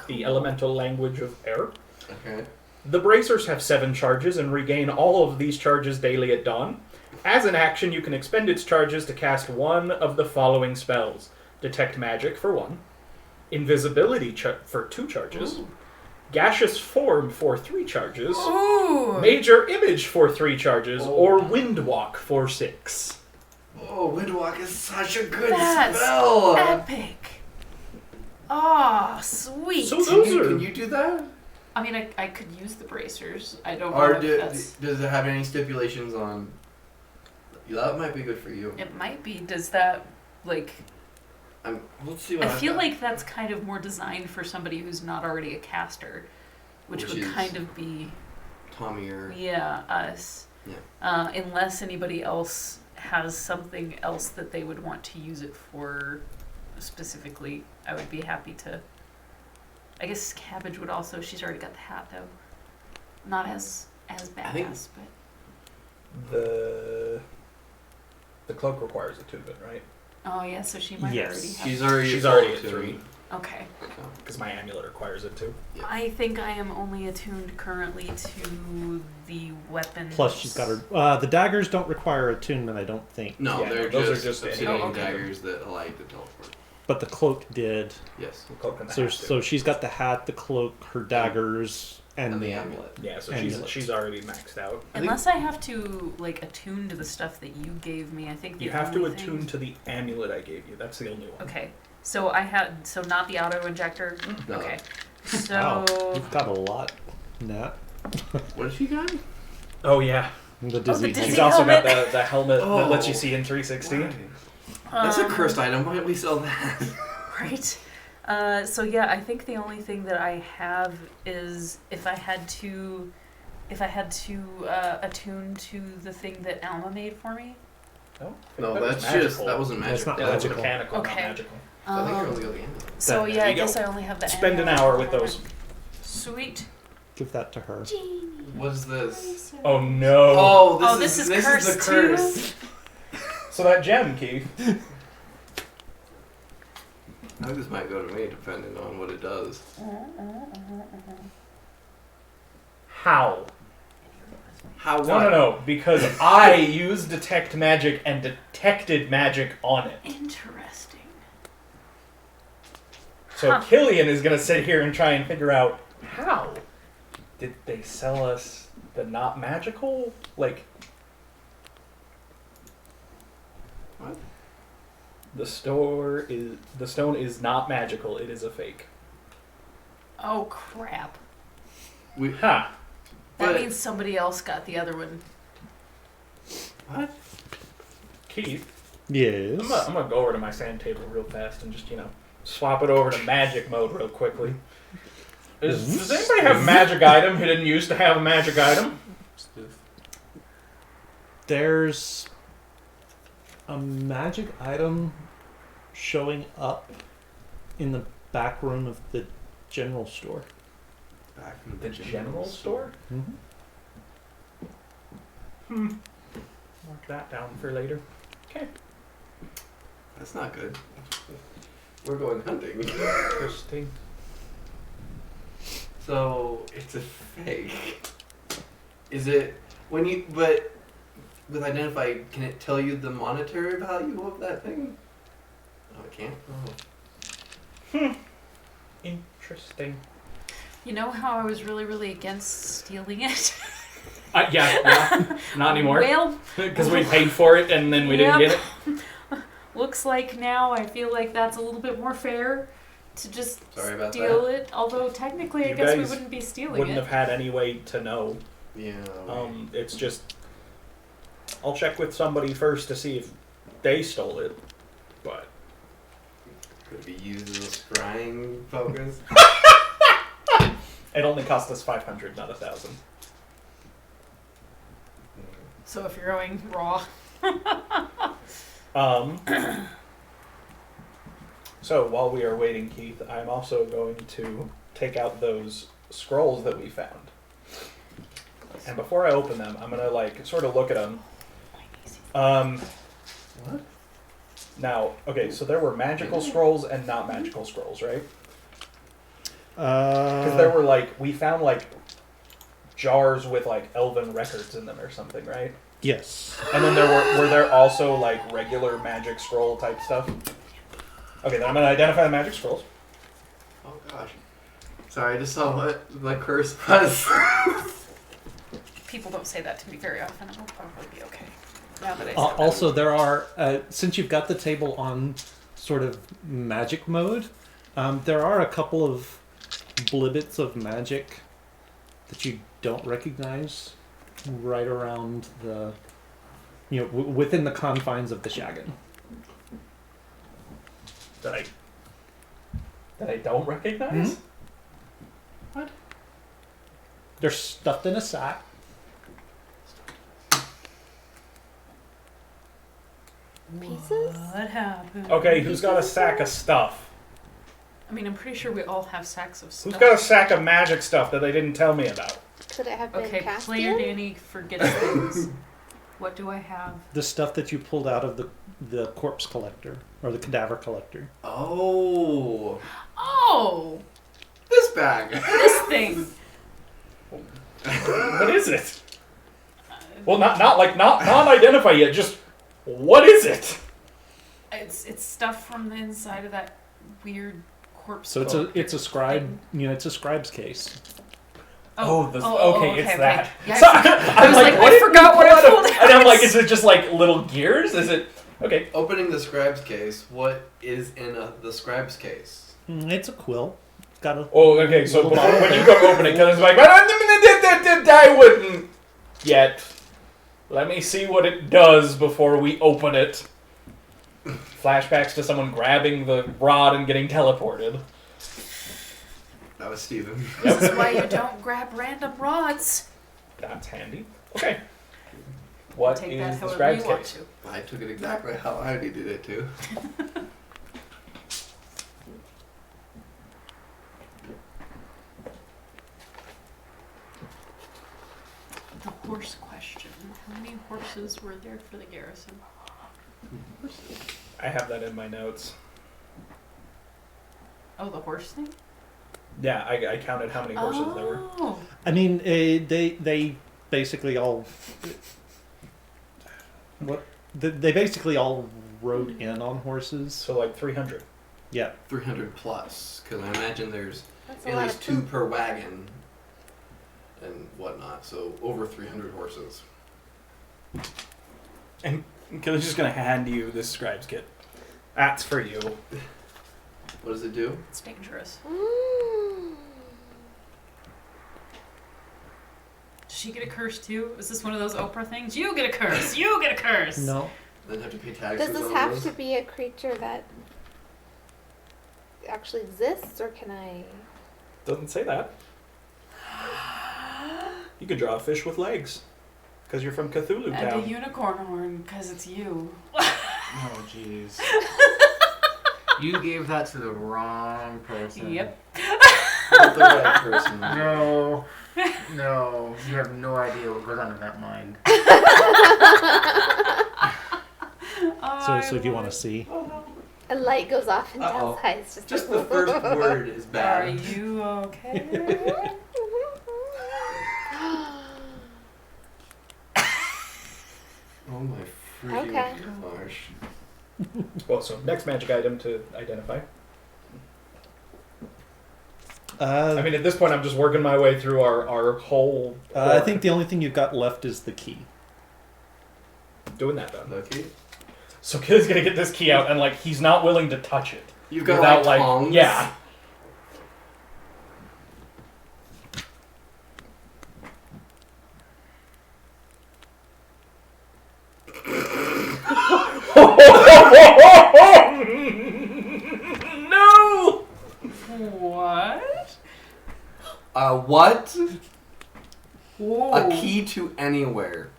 the elemental language of air. Okay. The bracers have 7 charges and regain all of these charges daily at dawn. As an action, you can expend its charges to cast one of the following spells. Detect Magic for 1, Invisibility for 2 charges, Ooh. Gaseous Form for 3 charges, Ooh. Major Image for 3 charges, Oh. or Windwalk for 6. Oh, Windwalk is such a good That's spell. epic. Oh, sweet. So those Can are... you do that? I mean, I could use the bracers. I don't know Or if that's... does it have any stipulations on? That might be good for you. It might be. Does that, like... Let's see what I feel got. like that's kind of more designed for somebody who's not already a caster. Which would is kind of be... Tommy or Yeah, us. Yeah. Unless anybody else has something else that they would want to use it for specifically, I would be happy to. I guess Cabbage would also. She's already got the hat though. Not as I think- badass, but The cloak requires attunement, right? oh yeah, so she might Yes. already have. she's already at 3, Okay. So, because my amulet requires it too. I think I am only attuned currently to the weapons. Plus, she's got her. The daggers don't require attunement, I don't think. no, Yeah, they're those are just just obsidian Oh, okay. daggers that allow you to teleport. But the cloak did. Yes. The cloak and the So, hat so too. she's got the hat, the cloak, her daggers, and, And the amulet. Yeah, so amulet. she's already maxed out. I think- Unless I have to like attune to the stuff that you gave me, I think the You have to only attune thing... to the amulet I gave you. That's the only one. Okay, so I had not the auto injector. No. Okay, so Wow, you've got a lot. Nat. What has she got? Oh yeah. The the dizzy. dizzy She's also got helmet. the helmet that lets you Oh. see in 360. Why? That's a Um, cursed item. Why don't we sell that? right. So yeah, I think the only thing that I have is if I had to attune to the thing that Alma made for me. No, that was that's magical. just that wasn't That's magical. not That's magical. mechanical, Okay. not magical. I think you're only got the end. So There yeah, I you guess go. I only have the. Spend an annual hour with moment. those. Sweet. Give that to her. What is this? Oh no. Oh, this is the cursed curse. So that gem, Keith. I think this might go to me, depending on what it does. How? How? No. Because I used detect magic and detected magic on it. Interesting. So Huh. Killian is gonna sit here and try and figure out how did they sell us the not magical? Like What? the stone is not magical. It is a fake. Oh crap. We Ha. That But- means somebody else got the other one. what? Keith, Yes. I'm gonna go over to my sand table real fast and just swap it over to magic mode real quickly. Does anybody have a magic item who didn't used to have a magic item? There's a magic item showing up in the back room of the general store. Back in The general store? Mm-hmm. Mark that down for later. Okay. That's not good. We're going hunting. Interesting. So it's a fake. Is it when you but with identify? Can it tell you the monetary value of that thing? Oh, it can't. Oh. Interesting. You know how I was really, really against stealing it? Yeah. Not anymore. Well, Because we paid for it and then we didn't Yep. get it. looks like now I feel like that's a little bit more fair to just Sorry about steal it. Although technically, I You guess we guys wouldn't be stealing Wouldn't it. have had any way to know. Yeah. It's just I'll check with somebody first to see if they stole it. But Could be used as a scrying focus. it only cost us 500, not 1,000. So if you're going raw, So while we are waiting, Keith, I'm also going to take out those scrolls that we found. And before I open them, I'm gonna sort of look at them. What? Now, okay, so there were magical scrolls and not magical scrolls, right? Because there were we found jars with elven records in them or something, right? Yes. And then were there also regular magic scroll type stuff? Okay, then I'm gonna identify the magic scrolls. Oh gosh. Sorry, I just saw what the curse was. people don't say that to me very often. It'll probably be okay. Now that I said Also, there are since you've got the table on sort of magic mode, there are a couple of blibbits of magic that you don't recognize right around the, within the confines of the Shagan. That I don't recognize? Mm-hmm. They're stuffed in a sack. Pieces? What happened? Okay, who's got a sack of stuff? I mean, I'm pretty sure we all have sacks of stuff. Who's got a sack of magic stuff that they didn't tell me about? Could it have been Okay, Castian? player Danny forgets things. What do I have? The stuff that you pulled out of the corpse collector or the cadaver collector. Oh, Oh, this bag. this thing. What is it? Well, not identify yet. Just what is it? It's stuff from the inside of that weird corpse. So it's a scribe, it's a scribe's case. Okay, it's that. Yeah, So, I was I'm like, what I did we forgot what I pull pulled out. And I'm like, is it just little gears? Is it okay? Opening the scribe's case. What is in the scribe's case? It's a quill. Got a Oh, okay. So little when you go open it, Kevin's like, I wouldn't yet. Let me see what it does before we open it. Flashbacks to someone grabbing the rod and getting teleported. That was Steven. This is why you don't grab random rods. That's handy. Okay. What Take is that the however scribe's you want case? to. I took it exactly how I did it too. The horse question. How many horses were there for the garrison? I have that in my notes. Oh, the horse thing? Yeah, I counted how many horses there were. Oh. I mean, they basically all they basically all rode in on horses. So like 300. Yeah. 300 plus, because I imagine there's That's a at lot least of 2 poop. per wagon and whatnot. So over 300 horses. And Kelly's just gonna hand you this scribe's kit. That's for you. What does it do? It's dangerous. Does she get a curse too? Is this one of those Oprah things? You get a curse! You get a curse! No. Then have to pay taxes. Does this on have those? to be a creature that actually exists, or can I? Doesn't say that. You could draw a fish with legs. Because you're from Cthulhu And a Town. unicorn horn, because it's you. Oh, jeez. You gave that to the wrong person. Yep. Not the right person. No. No. You have no idea what goes on in that mind. So if you want to see, A light goes off in Uh-oh. Dell's eyes. Just the first word is Are bad. you okay? Oh my freaking Okay. gosh. Well, so next magic item to identify. I mean, at this point, I'm just working my way through our whole. I think the only thing you've got left is the key. Doing that then. Lucky. So Kelly's gonna get this key out, and like he's not willing to touch it. You've got Without, like like, tongs. yeah. No! What? What? Whoa. A key to anywhere.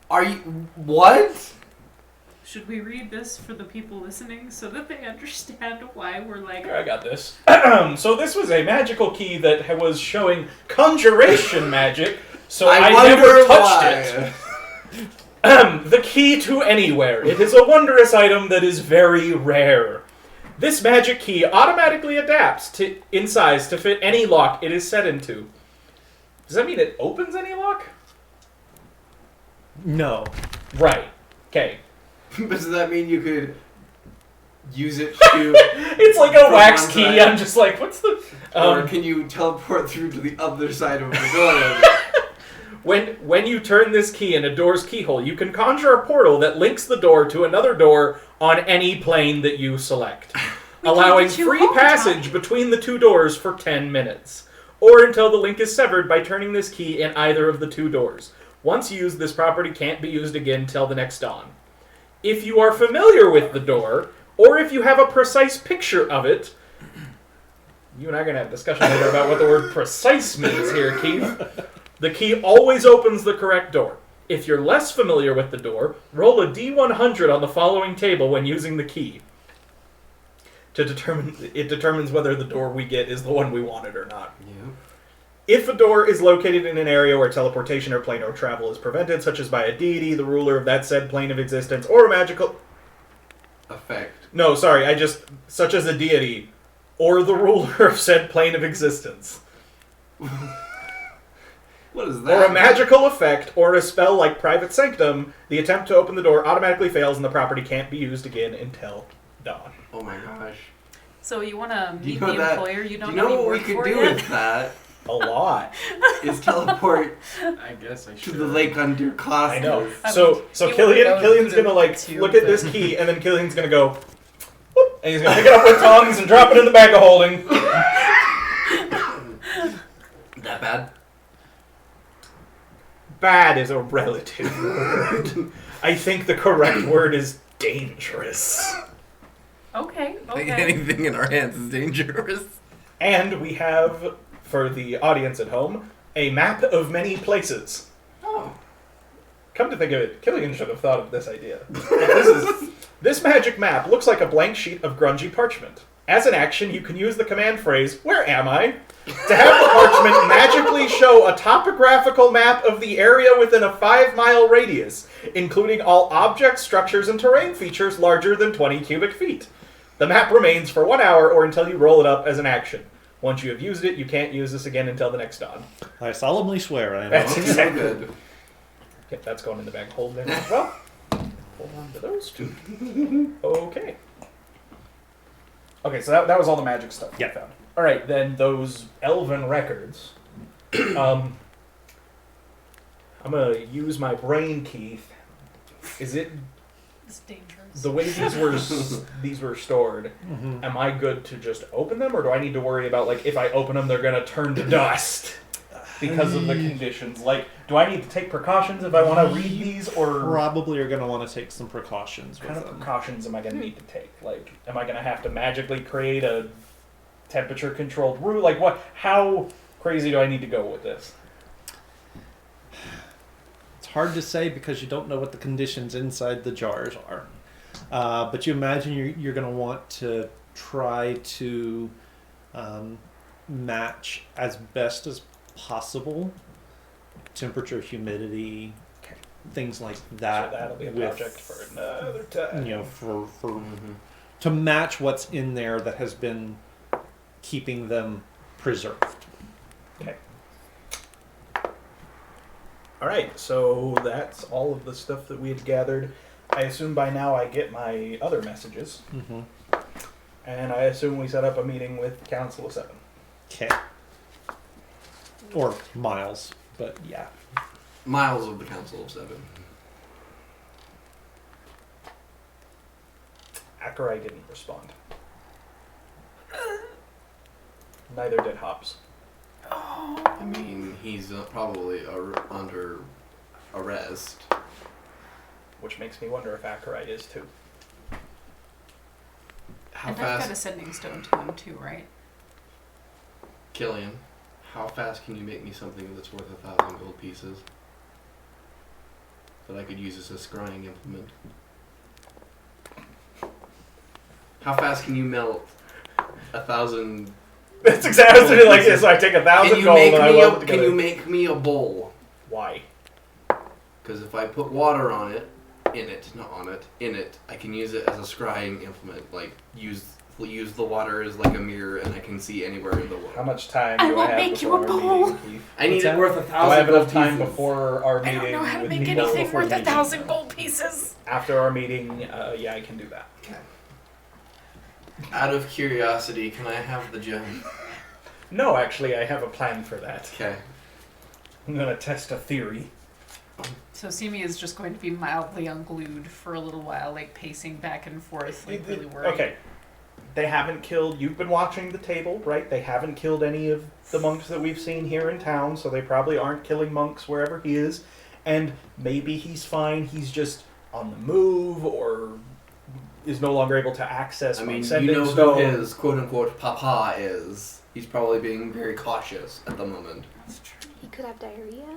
Are you what? Should we read this for the people listening so that they understand why we're like... Here, I got this. So this was a magical key that was showing conjuration magic, so I never touched it. The key to anywhere. It is a wondrous item that is very rare. This magic key automatically adapts in size to fit any lock it is set into. Does that mean it opens any lock? No. Right. Okay. But does that mean you could use it to, It's like a From wax one key. side. I'm just like, what's the... or can you teleport through to the other side of the door? When you turn this key in a door's keyhole, you can conjure a portal that links the door to another door on any plane that you select, allowing get you free home, passage Tommy. between the two doors for 10 minutes, or until the link is severed by turning this key in either of the two doors. Once used, this property can't be used again till the next dawn. If you are familiar with the door, or if you have a precise picture of it, you and I are going to have a discussion later about what the word precise means here, Keith. The key always opens the correct door. If you're less familiar with the door, roll a D100 on the following table when using the key. It determines whether the door we get is the one we wanted or not. Yeah. If a door is located in an area where teleportation or planar travel is prevented, such as by a deity, the ruler of that said plane of existence, or a magical... Effect. No, sorry, such as a deity, or the ruler of said plane of existence. What is that? Or a magical effect, or a spell like Private Sanctum, the attempt to open the door automatically fails and the property can't be used again until dawn. Oh my gosh. So you want to Do you meet know the that- employer you Do don't you know you what we work could for do yet? with that? A lot. Is teleport I guess I to should. the lake under Costa. I know. I So would- so it would go Killian's through gonna like the look at tube, this but- key, and then Killian's gonna go, whoop, and he's gonna pick it up with tongs and drop it in the bag of holding. That bad? Bad is a relative word. I think the correct word is dangerous. Okay, Like okay. anything in our hands is dangerous. And we have, for the audience at home, A map of many places. Oh. Come to think of it, Killian should have thought of this idea. This magic map looks like a blank sheet of grungy parchment. As an action, you can use the command phrase, "Where am I?" to have the parchment magically show a topographical map of the area within a 5-mile radius, including all objects, structures, and terrain features larger than 20 cubic feet. The map remains for 1 hour or until you roll it up as an action. Once you have used it, you can't use this again until the next dawn. I solemnly swear I am. That's So exactly. good. Yep, that's going in the bag. Hold there as well. Hold on to those two. Okay. Okay, so that was all the magic stuff you found. All right, then those elven records. I'm gonna use my brain, Keith. Is it It's dangerous. the way these were stored? Mhm. Am I good to just open them, or do I need to worry about like if I open them, they're gonna turn to dust because of the conditions? Like, do I need to take precautions if I want to read these, or Probably are going to want to take some precautions what with kind of them. precautions am I going to need to take? Like, am I going to have to magically create a temperature-controlled room? Like, what? How crazy do I need to go with this? It's hard to say because you don't know what the conditions inside the jars are. But you imagine you're going to want to try to match as best as possible temperature, humidity, things like that. So that'll be a with, project for another time. you know, for Mhm. to match what's in there that has been keeping them preserved. Okay. All right, so that's all of the stuff that we had gathered. I assume by now I get my other messages, Mm-hmm. and I assume we set up a meeting with Council of Seven. Okay. Or miles, but yeah. Miles of the Council of Seven. Akerai didn't respond. Neither did Hobbs. I mean, he's probably under arrest. Which makes me wonder if Akerai is too. How And I've got a fast, sending stone to him too, right? Killian? How fast can you make me something that's worth 1,000 gold pieces that I could use as a scrying implement? How fast can you melt 1,000? That's exactly what like this. So I take 1,000 Can you gold make and I me weld it a? together. Can you make me a bowl? Why? Because if I put water on it, in it, I can use it as a scrying implement. Like use the water as like a mirror, and I can see anywhere in the world. How much time I do will I have make you before a our bowl. meeting, Keith? I need What's it that? worth Do 1,000 I have gold enough time pieces. before our I meeting? don't know how to with make people anything before worth meeting? 1,000 gold pieces. After our meeting, yeah, I can do that. Okay. Out of curiosity, can I have the gem? No, actually, I have a plan for that. Okay. I'm gonna test a theory. So Simi is just going to be mildly unglued for a little while, like pacing back and forth, like really worried. Okay. They haven't killed. You've been watching the table, right? They haven't killed any of the monks that we've seen here in town, so they probably aren't killing monks wherever he is. And maybe he's fine. He's just on the move, or is no longer able to access. I mean, monk you sending know who stone. his quote-unquote papa is. He's probably being very cautious at the moment. He could have diarrhea.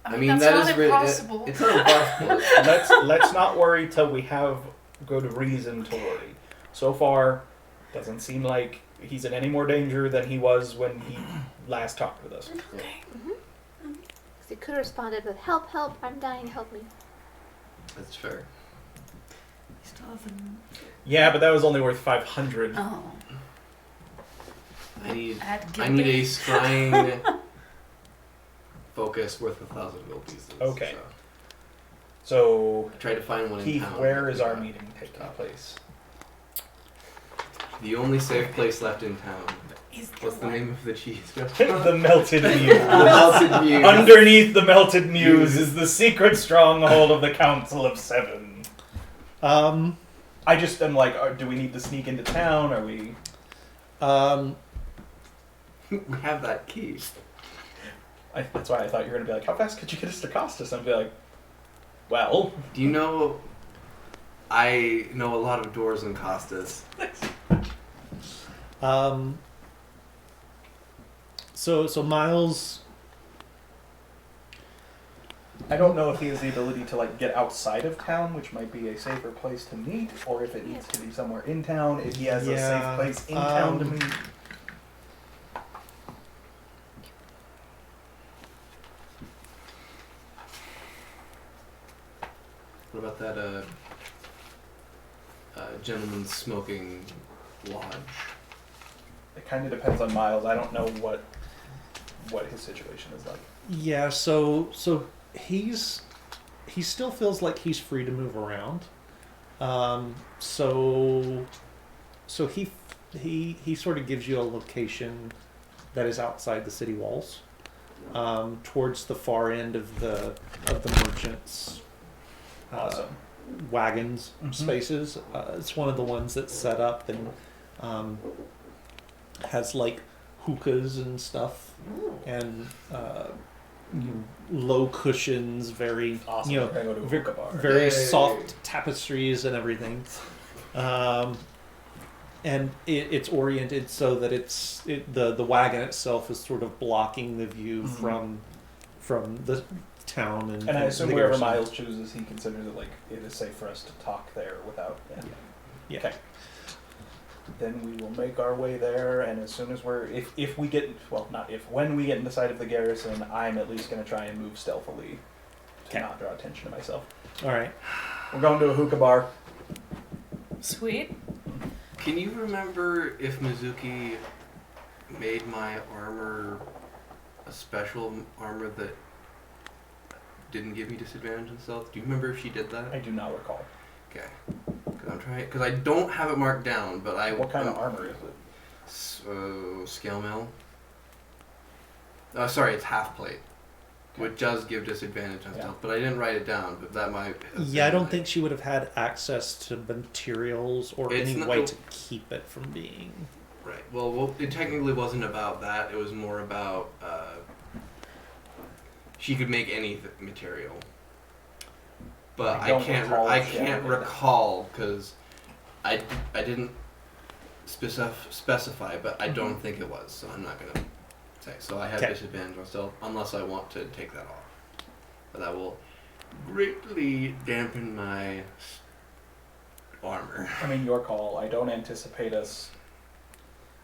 I mean, that's that not is really impossible. it's not impossible. let's not worry till we have good reason to worry. So far, doesn't seem like he's in any more danger than he was when he last talked with us. Okay. Because he could have responded with, "Help, help, I'm dying, help me." That's fair. Still haven't. Yeah, but that was only worth 500. Oh. I need Add a Gilby. scrying focus worth 1,000 gold pieces. Okay. So So, I tried to find one in Keith, town. where is our meeting taking place? The only safe place left in town. Is What's the one. name of the cheese? The Melted The Muse. Melted Muse. Underneath the Melted Muse is the secret stronghold of the Council of Seven. I just am like, do we need to sneak into town? Are we... We have that key. That's why I thought you were going to be like, how fast could you get us to Costas? And I'd be like, well... Do you know? I know a lot of doors in Costas. So Miles. I don't know if he has the ability to like get outside of town, which might be a safer place to meet, or if it needs to be somewhere in town. If he has a Yeah, safe place in town to meet. What about that gentleman's smoking lodge? It kind of depends on Miles. I don't know what his situation is like. Yeah. So he still feels like he's free to move around. So he sort of gives you a location that is outside the city walls, towards the far end of the merchants. Awesome. Wagons Mhm. spaces. It's one of the ones that's set up and has like hookahs and stuff, and low cushions, very Awesome. you know We're gonna go to a very, hookah bar. very Yay. soft tapestries and everything. And it's oriented so that the wagon itself is sort of blocking the view Mhm. from the town and And I assume the wherever garrison. Miles chooses, he considers it like it is safe for us to talk there without. Yeah. Okay. Then we will make our way there, and as soon as if we get, well, not if, when we get into sight of the garrison, I'm at least going to try and move stealthily to Okay. not draw attention to myself. All right. We're going to a hookah bar. Sweet. Can you remember if Mizuki made my armor a special armor that didn't give me disadvantage and stealth? Do you remember if she did that? I do not recall. Okay. Because I'm trying. Because I don't have it marked down, but I. What kind of armor is it? Scale mail. Sorry, it's half plate, which does give disadvantage on Yeah. stealth. But I didn't write it down. But that might. Yeah, I don't think she would have had access to materials or It's any not- way to keep it from being. Right. Well, it technically wasn't about that. It was more about she could make any material. But I don't recall I if she ever can't did that. recall because I didn't specify, but I don't think it was. So I'm not gonna say. So I have Okay. disadvantage on stealth unless I want to take that off. But that will greatly dampen my armor. I mean, your call. I don't anticipate us.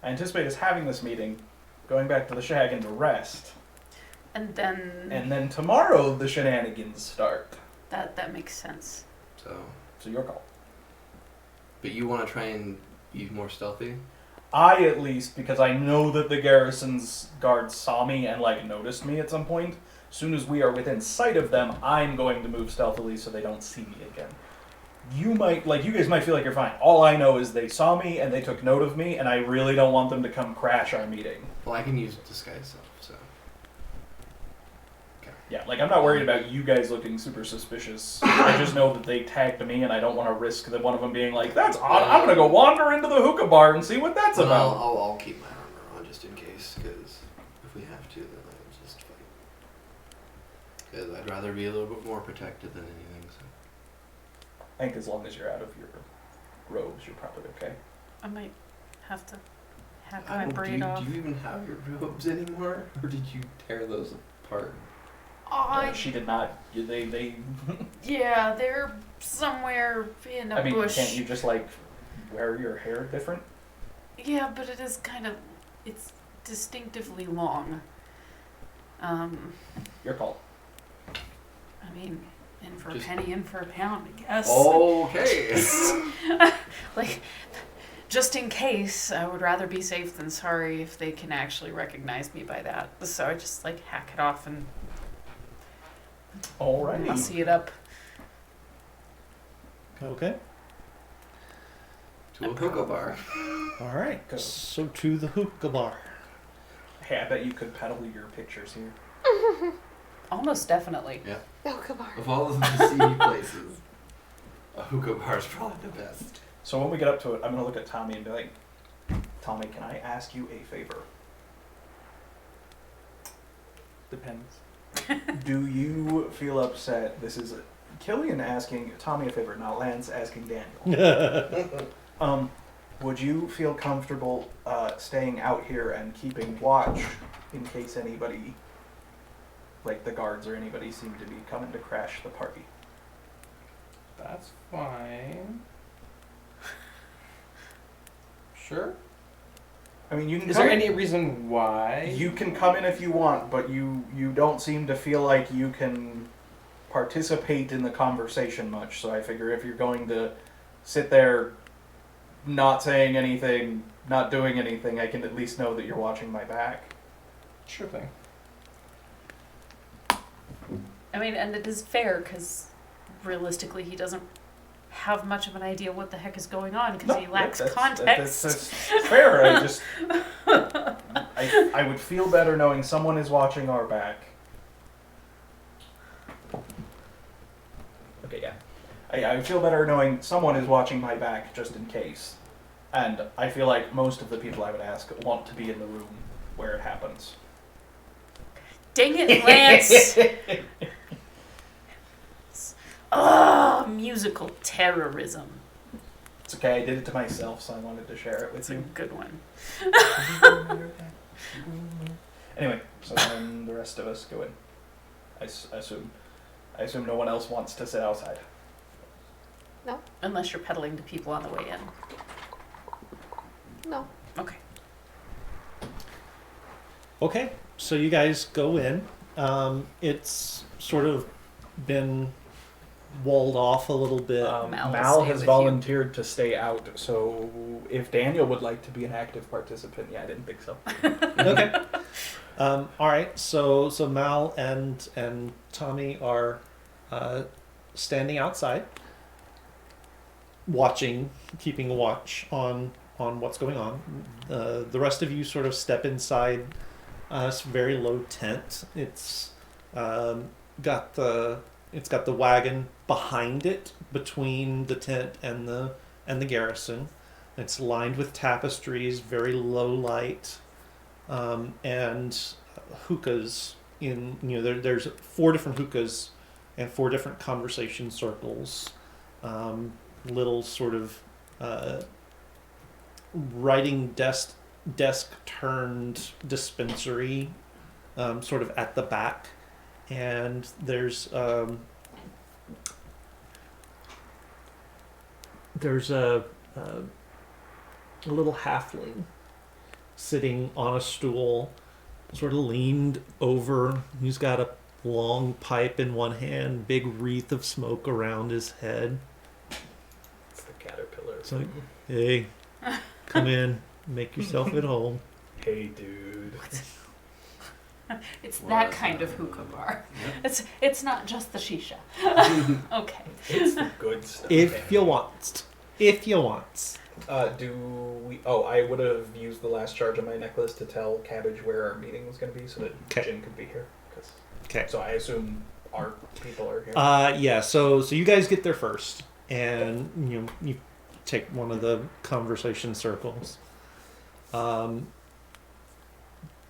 I anticipate us having this meeting, going back to the shag and to rest, And then and then tomorrow the shenanigans start. that makes sense. So, So your call. but you want to try and be more stealthy? I at least, because I know that the garrison's guards saw me and like noticed me at some point. As soon as we are within sight of them, I'm going to move stealthily so they don't see me again. You guys might feel like you're fine. All I know is they saw me and they took note of me, and I really don't want them to come crash our meeting. Well, I can use disguise self. So. Yeah, like I'm not worried about you guys looking super suspicious. I just know that they tagged me, and I don't want to risk that one of them being like, "That's odd. I'm gonna go wander into the hookah bar and see what that's Well, about." I'll keep my armor on just in case, because if we have to, then I'll just fight. Because I'd rather be a little bit more protected than anything. So. I think as long as you're out of your robes, you're probably okay. I might have to hack my braid do off. you even have your robes anymore, or did you tear those apart? She did not. They. Yeah, they're somewhere in a I mean, bush. can't you just like wear your hair different? Yeah, but it is it's distinctively long. Your call. I mean, in for Just- a penny, in for a pound, I guess. Okay. Like, just in case, I would rather be safe than sorry if they can actually recognize me by that. So I just like hack it off and Alrighty. mussy it up. Okay. To a hookah bar. All right. Go. So to the hookah bar. Hey, I bet you could peddle your pictures here. Almost definitely. Yeah. Hookah bar. Of all of the seedy places, a hookah bar is probably the best. So when we get up to it, I'm gonna look at Tommy and be like, "Tommy, can I ask you a favor? Depends. Do you feel upset? This is Killian asking Tommy a favor, not Lance asking Daniel. Would you feel comfortable staying out here and keeping watch in case anybody, like the guards or anybody, seem to be coming to crash the party. That's fine. Sure. I mean, you can Is come there in, any reason why? you can come in if you want, but you don't seem to feel like you can participate in the conversation much. So I figure if you're going to sit there not saying anything, not doing anything, I can at least know that you're watching my back. Sure thing. I mean, and it is fair because realistically, he doesn't have much of an idea what the heck is going on because he lacks context. That's fair. I just I would feel better knowing someone is watching our back. Okay, yeah. I would feel better knowing someone is watching my back just in case. And I feel like most of the people I would ask want to be in the room where it happens. Dang it, Lance! Ah, musical terrorism. It's okay, I did it to myself, so I wanted to share it with It's a you. good one. Anyway, so then the rest of us go in. I assume no one else wants to sit outside. Unless you're peddling to people on the way in. No. Okay. Okay, so you guys go in. It's sort of been walled off a little bit. Mal will Mal stay has with volunteered to stay out, so if Daniel would like to be an active participant, yeah, I didn't think so. Okay. All right. So Mal and Tommy are standing outside, watching, keeping a watch on what's going on. The rest of you sort of step inside this very low tent. It's got the wagon behind it between the tent and the garrison. It's lined with tapestries, very low light. And hookahs in, there's 4 different hookahs and 4 different conversation circles, little sort of writing desk turned dispensary sort of at the back, and there's a little halfling sitting on a stool, sort of leaned over. He's got a long pipe in one hand, big wreath of smoke around his head. It's the caterpillar. It's like, hey, come in, make yourself at home. Hey, dude. It's Well, that that's kind not- of hookah bar. Yeah. It's not just the shisha. Okay. It's the good stuff. If you want. If you want. Do we... Oh, I would have used the last charge of my necklace to tell Cabbage where our meeting was going to be so that Okay. Jin could be here. Okay. So I assume our people are here. Yeah, so you guys get there first, and you take one of the conversation circles.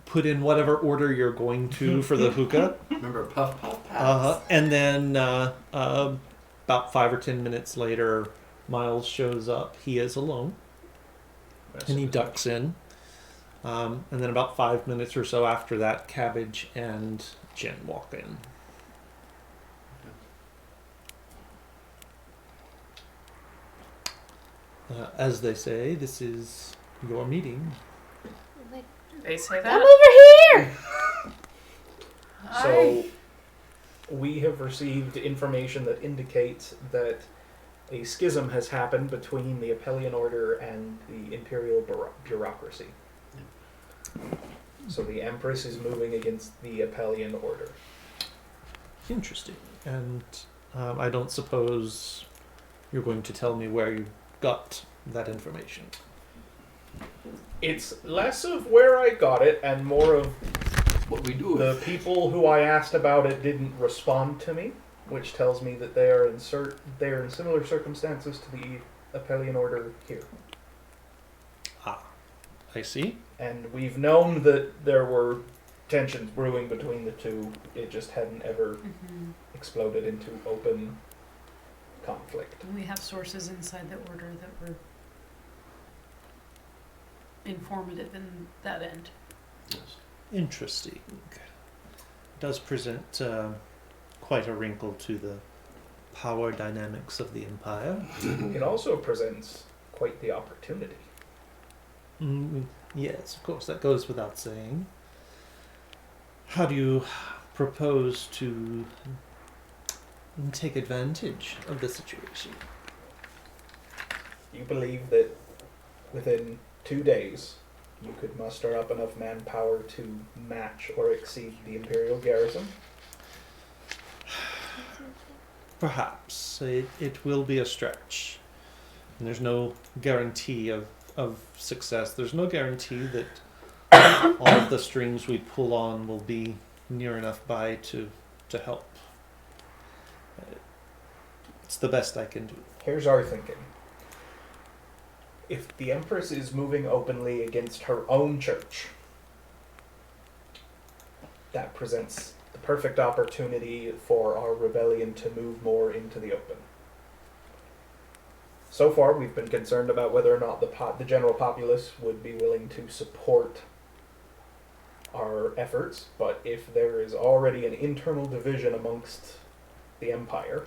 Put in whatever order you're going to for the hookah. Remember puff puff pass? And then about 5 or 10 minutes later, Miles shows up. He is alone, and he ducks in. And then about 5 minutes or so after that, Cabbage and Jen walk in. As they say, this is your meeting. Like, They say come that. over here! So we have received information that indicates that a schism has happened between the Apellian Order and the Imperial bureaucracy. So the Empress is moving against the Apellian Order. Interesting. And I don't suppose you're going to tell me where you got that information. It's less of where I got it and more of What we do the with people who I asked about it didn't respond to me, which tells me that they are in similar circumstances to the Apellian Order here. I see. And we've known that there were tensions brewing between the two. It just hadn't ever Mm-hmm. exploded into open conflict. We have sources inside the order that were informative in that end. Yes. Interesting. Does present quite a wrinkle to the power dynamics of the Empire. It also presents quite the opportunity. Yes, of course, that goes without saying. How do you propose to take advantage of the situation? You believe that within 2 days you could muster up enough manpower to match or exceed the Imperial garrison? Perhaps. It will be a stretch. And there's no guarantee of success. There's no guarantee that all of the strings we pull on will be near enough by to help. It's the best I can do. Here's our thinking. If the Empress is moving openly against her own church, that presents the perfect opportunity for our rebellion to move more into the open. So far, we've been concerned about whether or not the general populace would be willing to support our efforts, but if there is already an internal division amongst the Empire,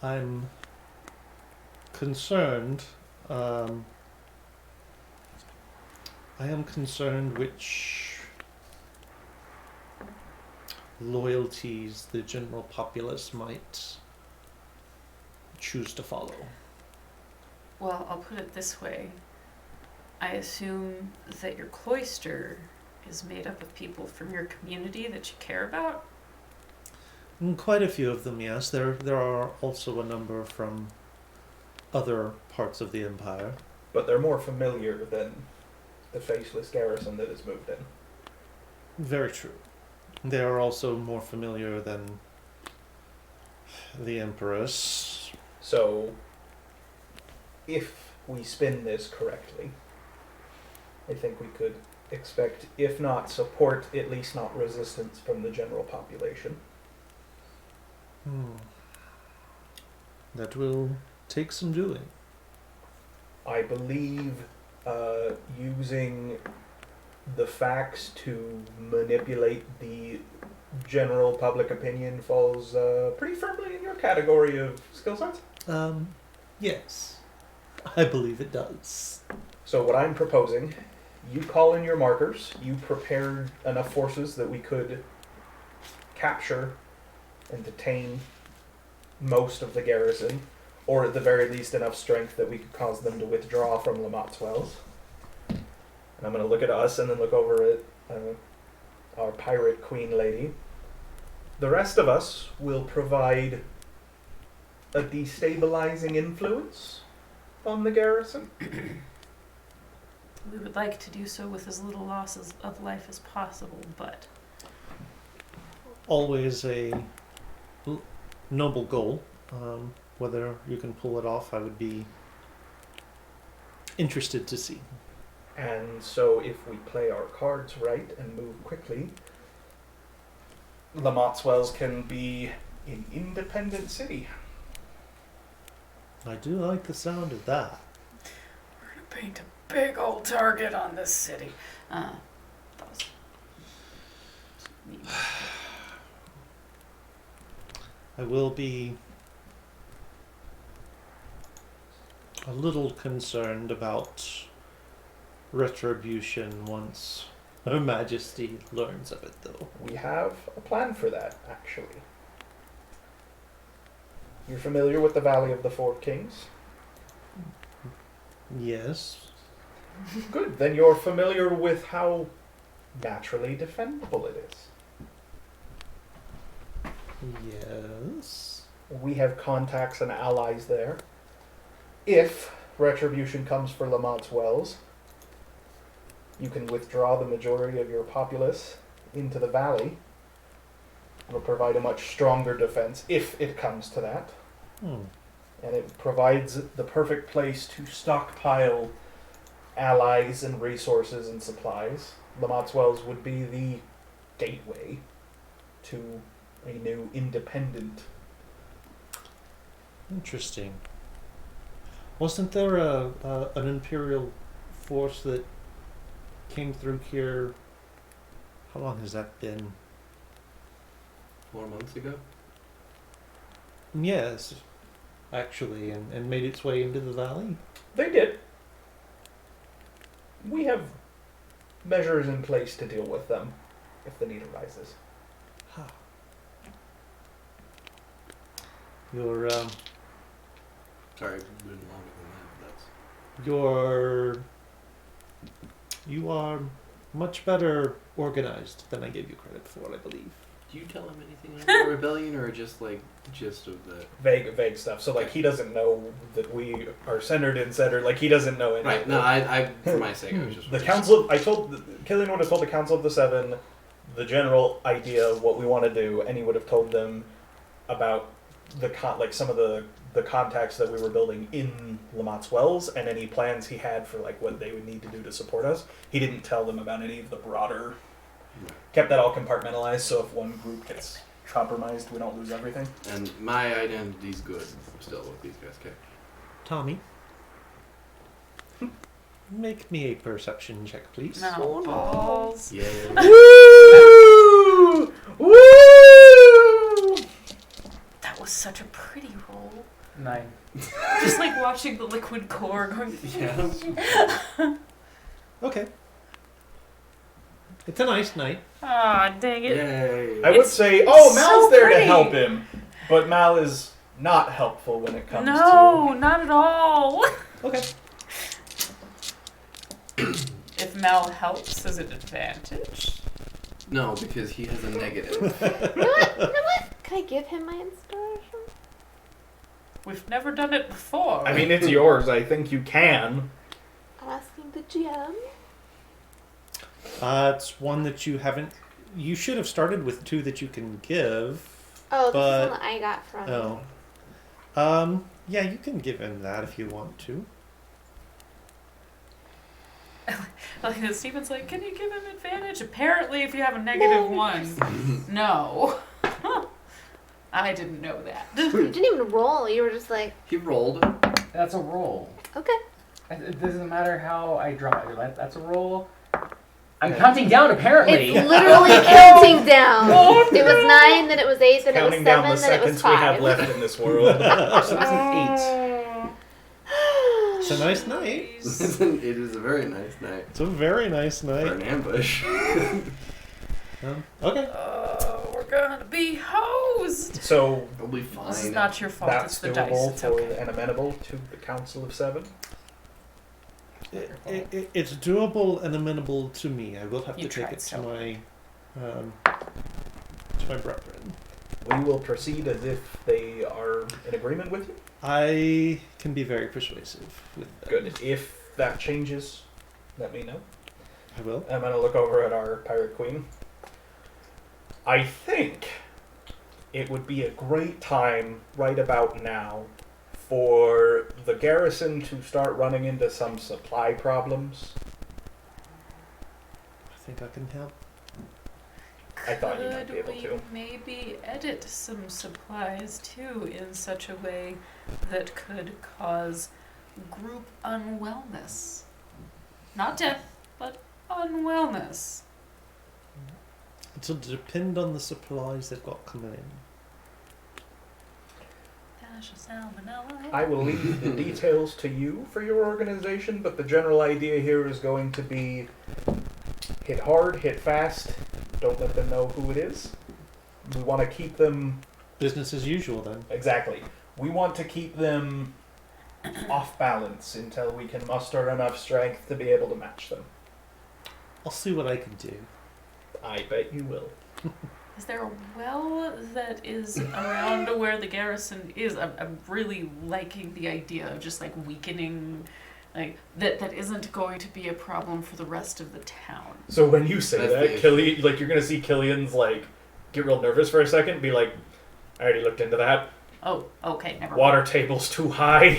I'm concerned. I am concerned which loyalties the general populace might choose to follow. Well, I'll put it this way. I assume that your cloister is made up of people from your community that you care about? Quite a few of them, yes. There are also a number from other parts of the Empire. but they're more familiar than the faceless garrison that has moved in. Very true. They are also more familiar than the Empress. So, if we spin this correctly, I think we could expect, if not support, at least not resistance from the general population. That will take some doing. I believe using the facts to manipulate the general public opinion falls pretty firmly in your category of skill sets. Yes. I believe it does. So what I'm proposing, you call in your markers, you prepare enough forces that we could capture and detain most of the garrison, or at the very least enough strength that we could cause them to withdraw from Lamott's Wells. And I'm going to look at us and then look over at our pirate queen lady. The rest of us will provide a destabilizing influence on the garrison. We would like to do so with as little loss of life as possible, but Always a noble goal. Whether you can pull it off, I would be interested to see. And so if we play our cards right and move quickly, Lamott's Wells can be an independent city. I do like the sound of that. we're going to paint a big old target on this city. That was mean. I will be a little concerned about retribution once Her Majesty learns of it, though. We have a plan for that, actually. You're familiar with the Valley of the Four Kings? Yes. Good, then you're familiar with how naturally defendable it is. Yes. We have contacts and allies there. If retribution comes for Lamott's Wells, you can withdraw the majority of your populace into the valley. It'll provide a much stronger defense if it comes to that. And it provides the perfect place to stockpile allies and resources and supplies. Lamott's Wells would be the gateway to a new independent. Interesting. Wasn't there an Imperial force that came through here. How long has that been? 4 months ago. Yes, actually, and made its way into the valley. They did. We have measures in place to deal with them if the need arises. Huh. Your Sorry, it's been longer than that. But that's you are much better organized than I gave you credit for, I believe. Do you tell him anything about the rebellion, or just like the gist of the? Vague stuff. So like he doesn't know that we are centered in center. Like he doesn't know anything. Right. No, I for my sake, I was just The council. I told Killian would have told the Council of the Seven the general idea of what we want to do, and he would have told them about some of the contacts that we were building in Lamott's Wells and any plans he had for like what they would need to do to support us. He didn't tell them about any of the broader. Kept that all compartmentalized, so if one group gets compromised, we don't lose everything. And my identity's good still with these guys. Okay. Tommy, make me a perception check, please. No, balls. Yeah. Woo! Woo! That was such a pretty roll. 9. Just like watching the liquid core going. Yeah. Okay. It's a nice night. Aw, dang it. Yay. I would It's say, Mal's so there to pretty. help him, but Mal is not helpful when it comes No, not at all. Okay. If Mel helps, is it an advantage? No, because he has a negative. You know what? Can I give him my inspiration? We've never done it before. to. I mean, it's yours. I think you can. I'm asking the GM. It's one that you haven't. You should have started with 2 that you can give. Oh, this But- is one that I got from. Oh. Yeah, you can give him that if you want to. Like Steven's like, can you give him advantage? Apparently, if you have a negative 1, no. I didn't know that. You didn't even roll. You were just like, He rolled. That's a roll. okay. It doesn't matter how I draw it. That's a roll. I'm counting down, apparently. It's literally counting down. It was 9, then it was 8, then Counting it down the was 7, then it was seconds we 5. have left in this world. So that's an 8. It's a nice night. It is a very nice night It's a very nice for night. an ambush. Okay. We're gonna be hosed. So It'll be fine. This is not your fault. that's It's the dice. doable It's for okay. and amenable to the Council of Seven. It's doable and amenable to me. I will have You to take tried it to so. my brethren. We will proceed as if they are in agreement with you. I can be very persuasive with them. Good. If that changes, let me know. I will. I'm going to look over at our Pirate Queen. I think it would be a great time right about now for the garrison to start running into some supply problems. I think I can help. I thought you might be Could able we to. maybe edit some supplies too in such a way that could cause group unwellness? Not death, but unwellness. It'll depend on the supplies they've got coming in. I will leave the details to you for your organization, but the general idea here is going to be hit hard, hit fast, don't let them know who it is. We want to keep them... Business as usual, then. Exactly. We want to keep them off balance until we can muster enough strength to be able to match them. I'll see what I can do. I bet you will. Is there a well that is around where the garrison is? I'm really liking the idea of just like weakening, like that isn't going to be a problem for the rest of the town. So when you say That's the that, issue. Killian, like you're gonna see Killian's like get real nervous for a second, be like, I already looked into that. Oh, okay, never mind. Water table's too high.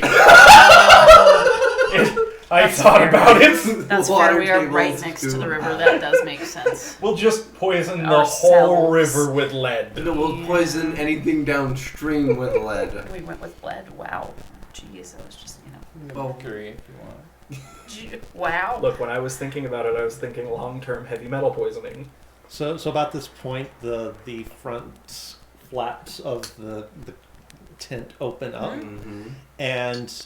I thought about it. That's Water fair. We are table's right next to too the river. high. Make does make sense. We'll just poison the Ourselves. whole river with lead. No, we'll poison anything downstream with lead. We went with lead. Wow. Jeez, that was just, Oh. Mercury, if you want. Wow. Look, when I was thinking about it, I was thinking long-term heavy metal poisoning. So about this point, the front flaps of the tent open up, Mm-hmm. and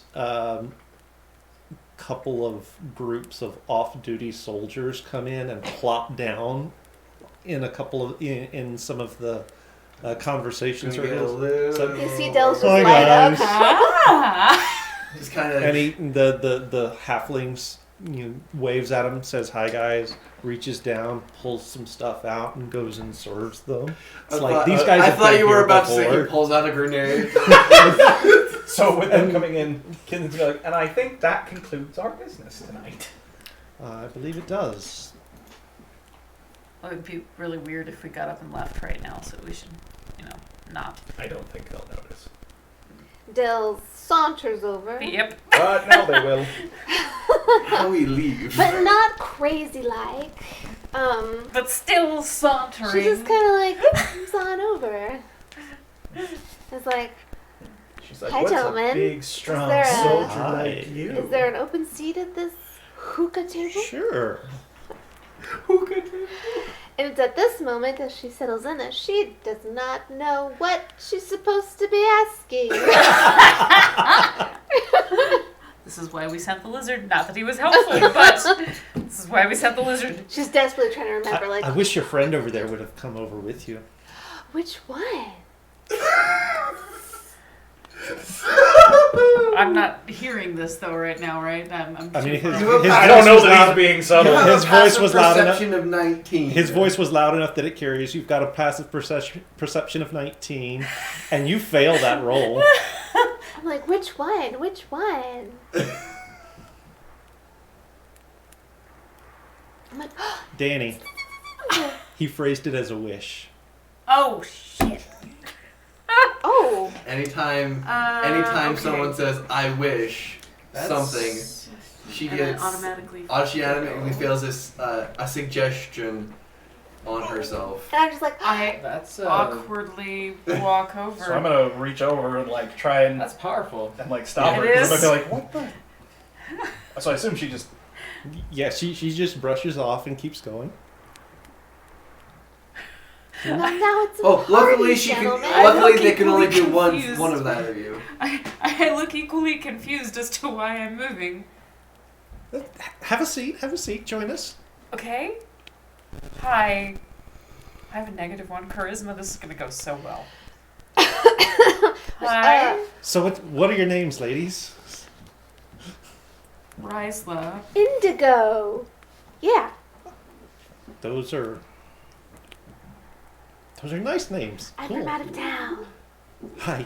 couple of groups of off-duty soldiers come in and plop down in a couple of in some of the conversation circles. So- You see Dell's just Hi, light up. guys. Ah. Just kind of. And the halflings, waves at him, says hi guys, reaches down, pulls some stuff out, and goes and serves them. It's these guys. I have thought been you were here about to before. say he pulls out a grenade. So with them coming in, Killian's gonna be like, and I think that concludes our business tonight. I believe it does. Well, it'd be really weird if we got up and left right now, so we should, not. I don't think they'll notice. Dell saunters over, Yep. But now they will. How we leave? but not crazy like. But still sauntering. She just kind of like comes on over. It's like, She's like, Hi, what's gentlemen. a big, strong there a- soldier Hi. like you? is there an open seat at this hookah table? Sure. Who could do? And it's at this moment that she settles in that she does not know what she's supposed to be asking. This is why we sent the lizard. Not that he was helpful, but this is why we sent the lizard. She's desperately trying to remember, like, I wish your friend over there would have come over with you. which one? I'm not hearing this though right now, right? I'm I mean, too his, far. his I don't voice know was that loud- he's being You subtle. have His a voice passive was loud enough- perception of 19. His voice was loud enough that it carries. You've got a passive perception of 19, and you fail that roll. I'm like, which one? Which one? I'm like, Danny, he phrased it as a wish. Oh shit. oh, Anytime Okay. someone says "I wish" something, she And then gets automatically. she automatically feels this a suggestion on herself. and I'm just like, I That's awkwardly walk over. So I'm gonna reach over and like try and That's powerful. like stop Yeah, her. it 'Cause is. I'm gonna be like, what the? So I assume she just. Yeah, she just brushes off and keeps going. well, now it's a Oh, party, luckily she can. gentlemen. Luckily look they can only do equally one confused. of that of you. I look equally confused as to why I'm moving. Have a seat. Have a seat. Join us. Okay. Hi. I have a -1 charisma. This is gonna go so well. Hi. So what are your names, ladies? Rysla. Indigo. Yeah. Those are nice names. I'm Cool. from out of town. Hi.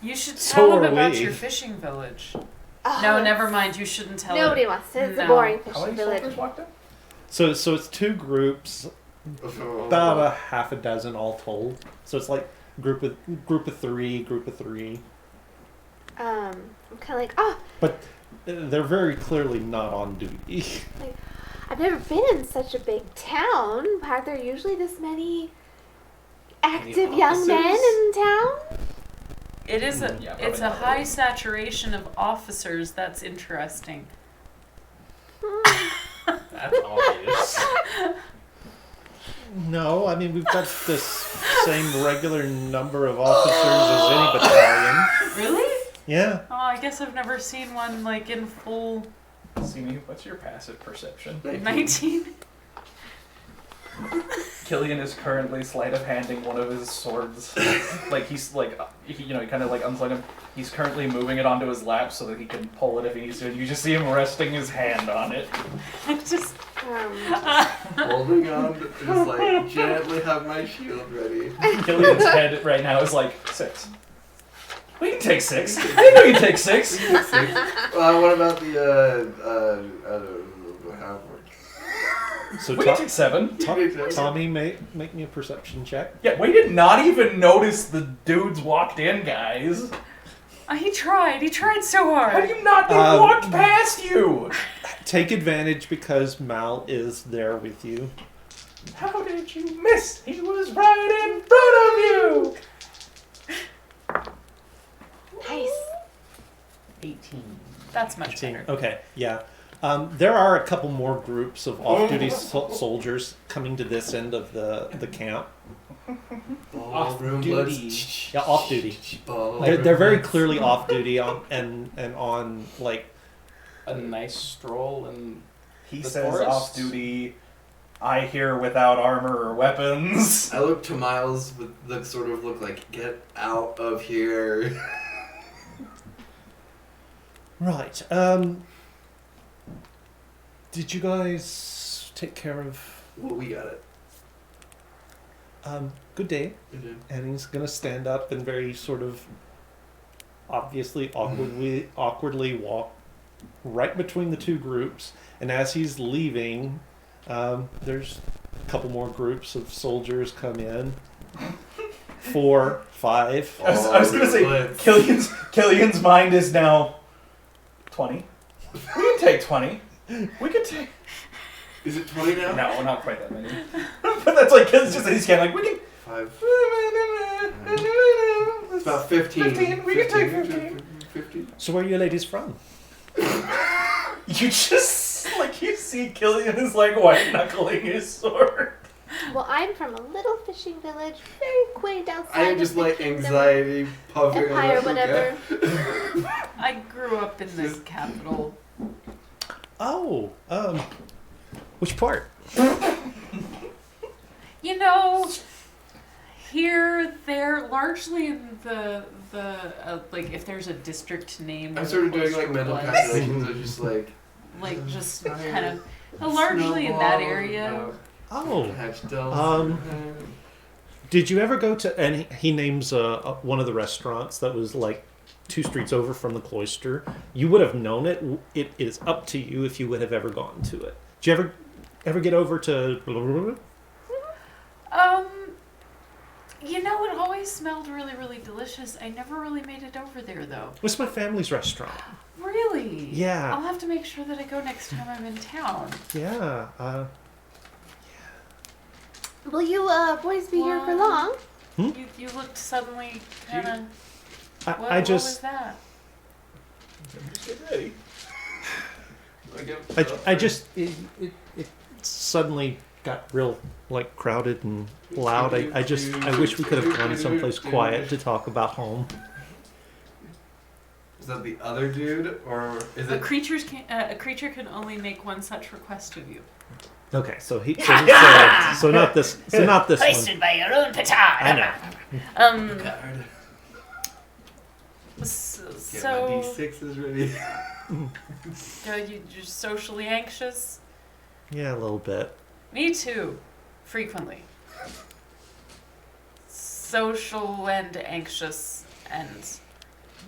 You should So tell them are about we. your fishing village. Oh, No, never mind. You shouldn't tell Nobody it. wants to. It's a No. boring How fishing many village. soldiers walked in? So it's two groups, about a half a dozen all told. So it's like group of three. I'm kind of like, oh, But they're very clearly not on duty. I've never been in such a big town. Are there usually this many active young men in town? It is a. Yeah, probably it's a not high really. saturation of officers. That's interesting. That's obvious. No, I mean we've got this same regular number of officers as any battalion. Really? Yeah. Oh, I guess I've never seen one like in full See me. What's your passive perception? 19. Killian is currently sleight of handing one of his swords. Like he's like, he kind of like unslung him. He's currently moving it onto his lap so that he can pull it if he needs to. And you just see him resting his hand on it. Just Holding on to just like gently have my shield ready. Killian's head right now is like 6. We can take 6. I think we can take 6. What about the how So We can take 7. Tommy, make me a perception check. Yeah, we did not even notice the dudes walked in, guys. he tried. He tried so How hard. do you not? They walked past you. Take advantage because Mal is there with you. How did you miss? He was right in front of you. nice. 18. That's much 18. better. Okay, yeah. There are a couple more groups of off-duty soldiers coming to this end of the camp. Ballroom duty. blitz. Yeah, off-duty. Ballroom They're very blitz. clearly off-duty and on like. A nice stroll and He The says forest? off duty. I hear without armor or weapons. I look to Miles with the sort of look like, get out of here. Right. Did you guys take care of? Well, we got it. Good day. We did. And he's gonna stand up and very sort of obviously awkwardly walk right between the two groups. And as he's leaving, there's a couple more groups of soldiers come in. 4, 5. I was gonna say Blitz. Killian's mind is now 20. We can take 20. We could take. Is it 20 now? no, not quite that many. But that's like it's just he's kind of like we can. 5. It's about 15. 15, we can take 15. 15. So where are you ladies from? You just like you see Killian is like white knuckling his sword. Well, I'm from a little fishing village, very quaint outside. I of just the like kingdom. anxiety puffing Empire, on my whatever. I grew up in the capital. Oh, which part? You know, here, they're largely in the like if there's a district name. I as started doing like opposed to mental was, calculations of just like just kind of largely in that area. Oh, Hatchdale. did you ever go to? And he names one of the restaurants that was like 2 streets over from the cloister. You would have known it. It is up to you if you would have ever gone to it. Did you ever get over to? You know, it always smelled really, really delicious. I never really made it over there though. What's my family's restaurant? Really? Yeah. I'll have to make sure that I go next time I'm in town. Yeah. Will you boys be here for long? You looked suddenly kind of. What I was just that? Just get ready. I just it suddenly got real like crowded and loud. I wish we could have gone someplace quiet to talk about home. Is that the other dude, or is A it? creature can only make one such request of you. Okay, so so not this one. Hoisted by your own petard. I know. God. Get So, my D6s ready. you're socially anxious? Yeah, a little bit. Me too, frequently. Social and anxious, and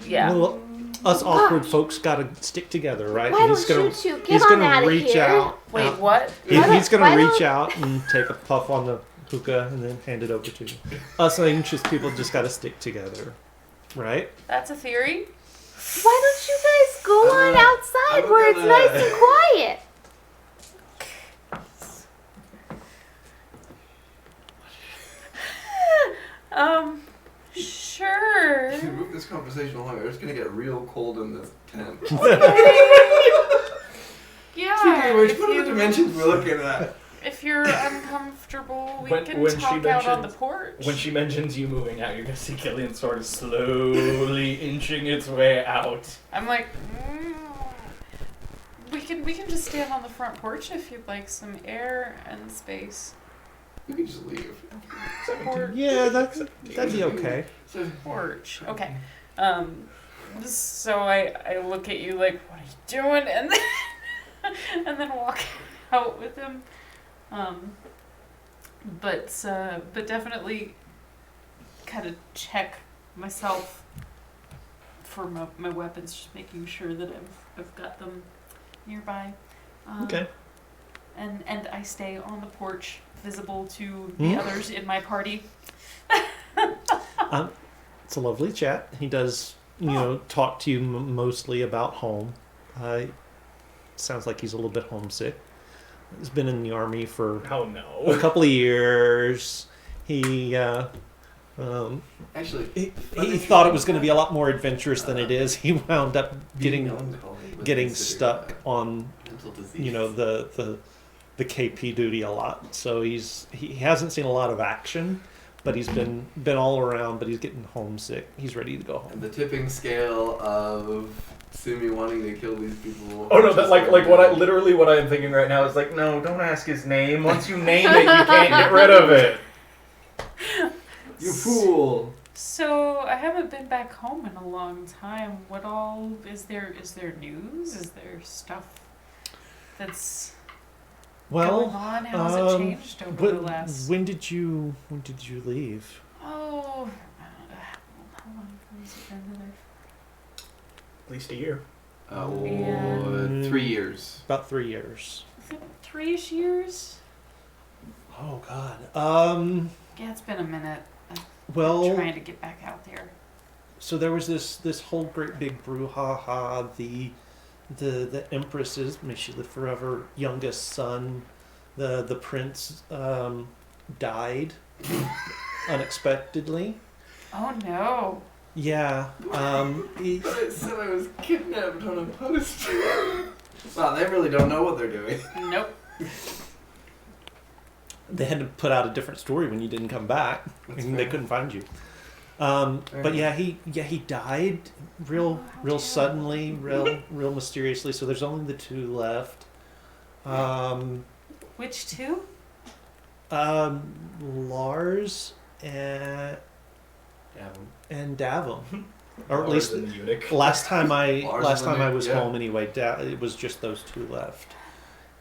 yeah. Well, us awkward folks got to stick together, right? Why he's don't gonna you two get he's on gonna out of reach here? out. Wait, what? He's gonna why reach don't- out and take a puff on the hookah and then hand it over to you. Us anxious people just got to stick together, right? That's a theory. Why don't you guys go on outside I'm where it's gonna- nice and quiet? Sure. If you move this conversation along, it's gonna get real cold in this tent. Yeah. Anyways, if what are you- the dimensions we're looking at? If you're uncomfortable, we When- can when she talk out on the mentions- porch. When she mentions you moving out, you're gonna see Killian sort of slowly inching its way out. I'm like, we can just stand on the front porch if you'd like some air and space. We can just leave. Porch. Yeah, that'd be okay. So, Porch. Okay. So I look at you like, what are you doing? And then and then walk out with him. But definitely kind of check myself for my weapons, just making sure that I've got them nearby. Okay. And I stay on the porch, visible to the others in my party. It's a lovely chat. He does, talk to you mostly about home. Sounds like he's a little bit homesick. He's been in the army for Oh a no. couple of years. He actually, he thought it was going to be a lot more adventurous than it is. He wound up getting would getting consider stuck that on mental disease. you know the KP duty a lot. So he hasn't seen a lot of action, but he's been all around. But he's getting homesick. He's ready to go And home. the tipping scale of Sumi wanting to kill these people. Oh no, that like what I am thinking right now is like, no, don't ask his name. Once you name it, you can't get rid of it. You fool! So I haven't been back home in a long time. What all is there? Is there news? Is there stuff that's going Well, on? How's it changed over the last? when did you leave? Oh, how long has it been that I've? At least a year. Yeah. 3 years. About 3 years. Is it 3-ish years? Oh God. Yeah, it's been a minute. Well, Trying to get back out there. so there was this whole great big brouhaha. The Empress's, may she live forever, youngest son, the prince, died unexpectedly. Oh no. Yeah. He, But it said I was kidnapped on a post. Wow, they really don't know what they're doing. Nope. they had to put out a different story when you didn't come back, That's and they fair. couldn't find you. Fair But enough. he died real Oh, how real terrible. suddenly, real mysteriously. So there's only the two left. Which two? Lars and Davum, or at least Lars and the eunuch. last time I Lars and the was yeah. home anyway. It was just those two left,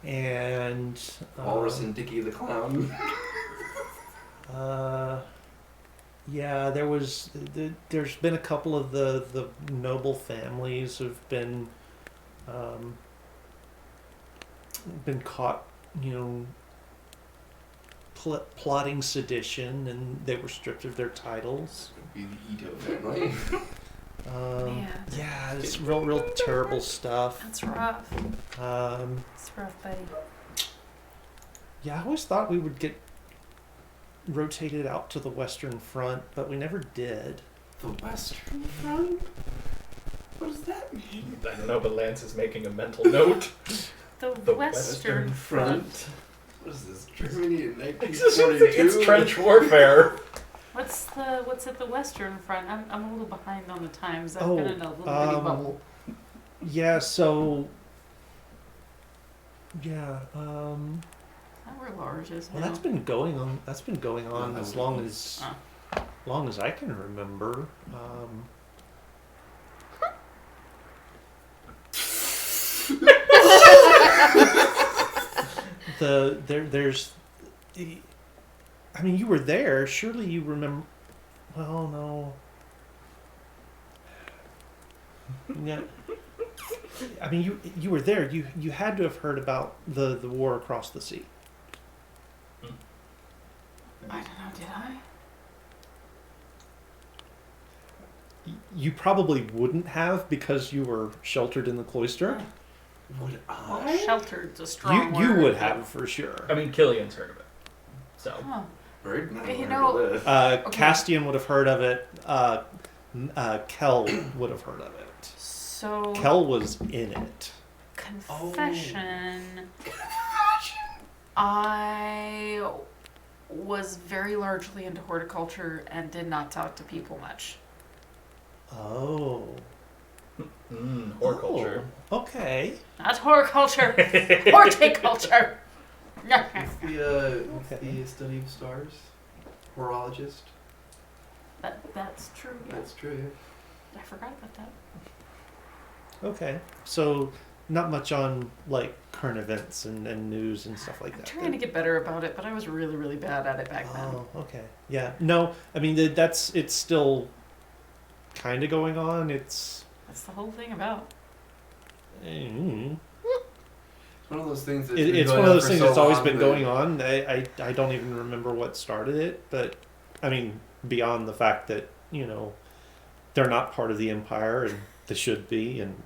and Walrus and Dickie the Clown. yeah, there's been a couple of the noble families have been caught, plotting sedition, and they were stripped of their titles. Be the Ito family. Man. Yeah, it's real terrible stuff. That's rough. Um, That's rough, buddy. yeah, I always thought we would get rotated out to the Western Front, but we never did. The Western Front? What does that mean? I don't know, but Lance is making a mental note. The, The Western Front. What is this? Germany in It's 1942? trench warfare. What's at the Western Front? I'm a little behind on the times. I've Oh, been in a little bitty bubble. Yeah, so yeah, Not where Lars is well, now. that's been going on. That's been going on that as would long be- as Oh. long as I can remember. There's, I mean, you were there. Surely you remember. Well, no. Yeah. I mean, you were there. You had to have heard about the war across the sea. I don't know, did I? You probably wouldn't have because you were sheltered in the cloister. Would Well, I? sheltered's a strong You word. would have for sure. I mean, Killian's heard of it. So. Huh. Right now, You I know- remember this. Okay. Castian would have heard of it. Kel would have heard of it. So, Kel was in it. confession. I was very largely into horticulture and did not talk to people much. Oh. Horticulture. Oh, okay. Not horticulture, horticulture. What's the Okay. study of stars? Horologist? That's true. Yeah. That's true, yeah. I forgot about that. Okay. So not much on like current events and news and stuff like I'm that. trying to get better about it, but I was really, really bad at it back then. Oh, okay. Yeah. No, I mean it's still kind of going on. It's That's the whole thing about. mm, It's one of those things that's it's one of those things that's always been going on. I don't even remember what started it, but I mean beyond the fact that they're not part of the empire and they should be, and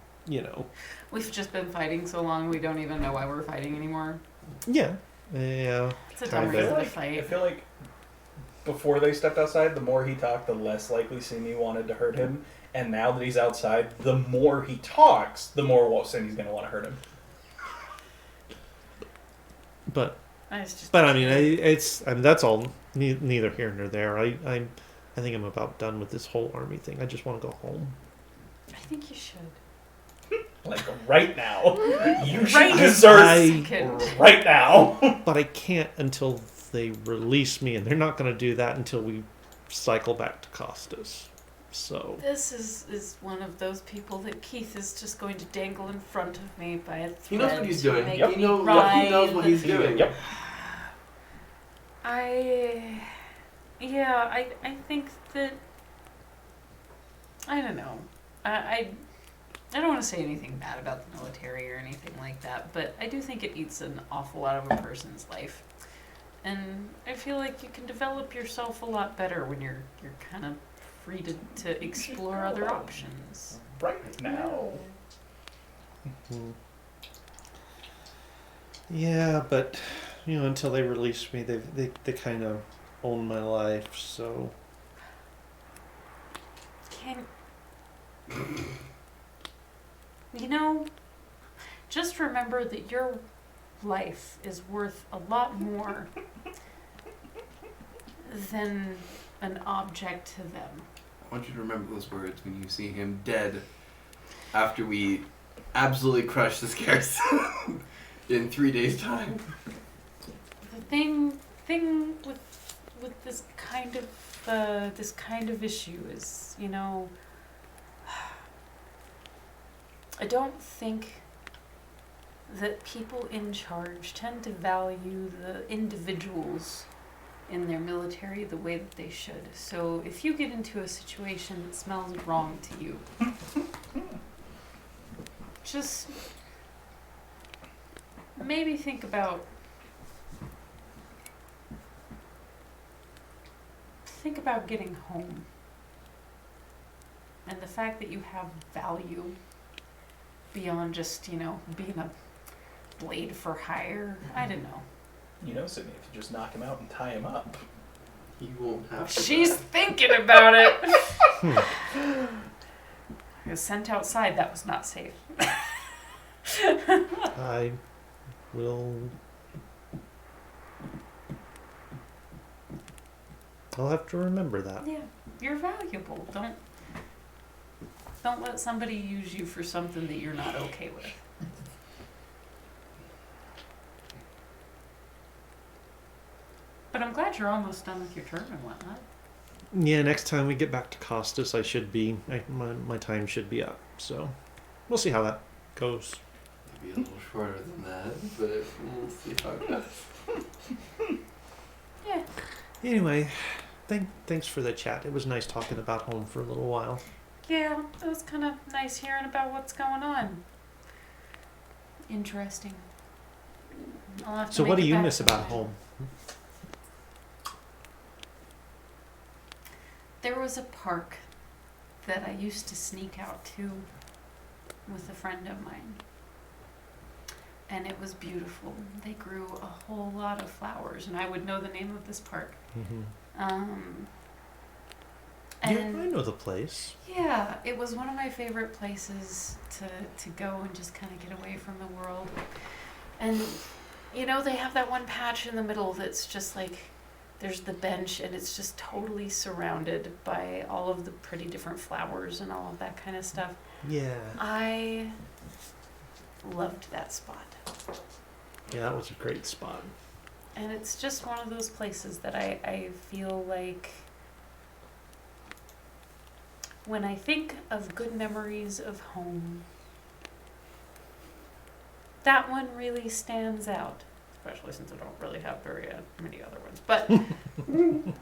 We've just been fighting so long we don't even know why we're fighting anymore. yeah. It's a dumb Kinda. reason to I fight. feel like before they stepped outside, the more he talked, the less likely Simi wanted to hurt him. And now that he's outside, the more he talks, the more Cindy's going to want to hurt him. But It's just I mean, that's all neither here nor there. I think I'm about done with this whole army thing. I just want to go home. I think you should. Like, right now. You should Right deserve second. right now. But I can't until they release me, and they're not going to do that until we cycle back to Costas. So This is one of those people that Keith is just going to dangle in front of me by a thread. He knows what he's doing. to make Yep. me He knows writhe. what he's doing. Yep. I think that I don't know. I don't want to say anything bad about the military or anything like that, but I do think it eats an awful lot of a person's life. And I feel like you can develop yourself a lot better when you're kind of free to explore other options. Right now. yeah, but until they release me, they kind of own my life. So Can just remember that your life is worth a lot more than an object to them. I want you to remember those words when you see him dead after we absolutely crush this garrison in 3 days' time. The thing with this kind of issue is, I don't think that people in charge tend to value the individuals in their military the way that they should. So if you get into a situation that smells wrong to you, just maybe think about getting home and the fact that you have value beyond just, being a blade for hire. I don't know. Sydney, if you just knock him out and tie him up. He won't have to. She's thinking about it. I was sent outside. That was not safe. I will. I'll have to remember that. Yeah, you're valuable. Don't let somebody use you for something that you're not okay with. But I'm glad you're almost done with your term and whatnot. Yeah, next time we get back to Costas, I should be. My time should be up. So we'll see how that goes. Maybe a little shorter than that, but we'll see how it goes. Yeah. Anyway, thanks for the chat. It was nice talking about home for a little while. Yeah, it was kind of nice hearing about what's going on. Interesting. I'll have to So what make do it you back miss to about that. home? There was a park that I used to sneak out to with a friend of mine. And it was beautiful. They grew a whole lot of flowers, and I would know the name of this park. Mm-hmm. Yeah, I And know the place. yeah, it was one of my favorite places to go and just kind of get away from the world. And they have that one patch in the middle that's just like, there's the bench, and it's just totally surrounded by all of the pretty different flowers and all of that kind of stuff. Yeah. I loved that spot. Yeah, that was a great spot. And it's just one of those places that I feel like when I think of good memories of home, that one really stands out. Especially since I don't really have very many other ones. But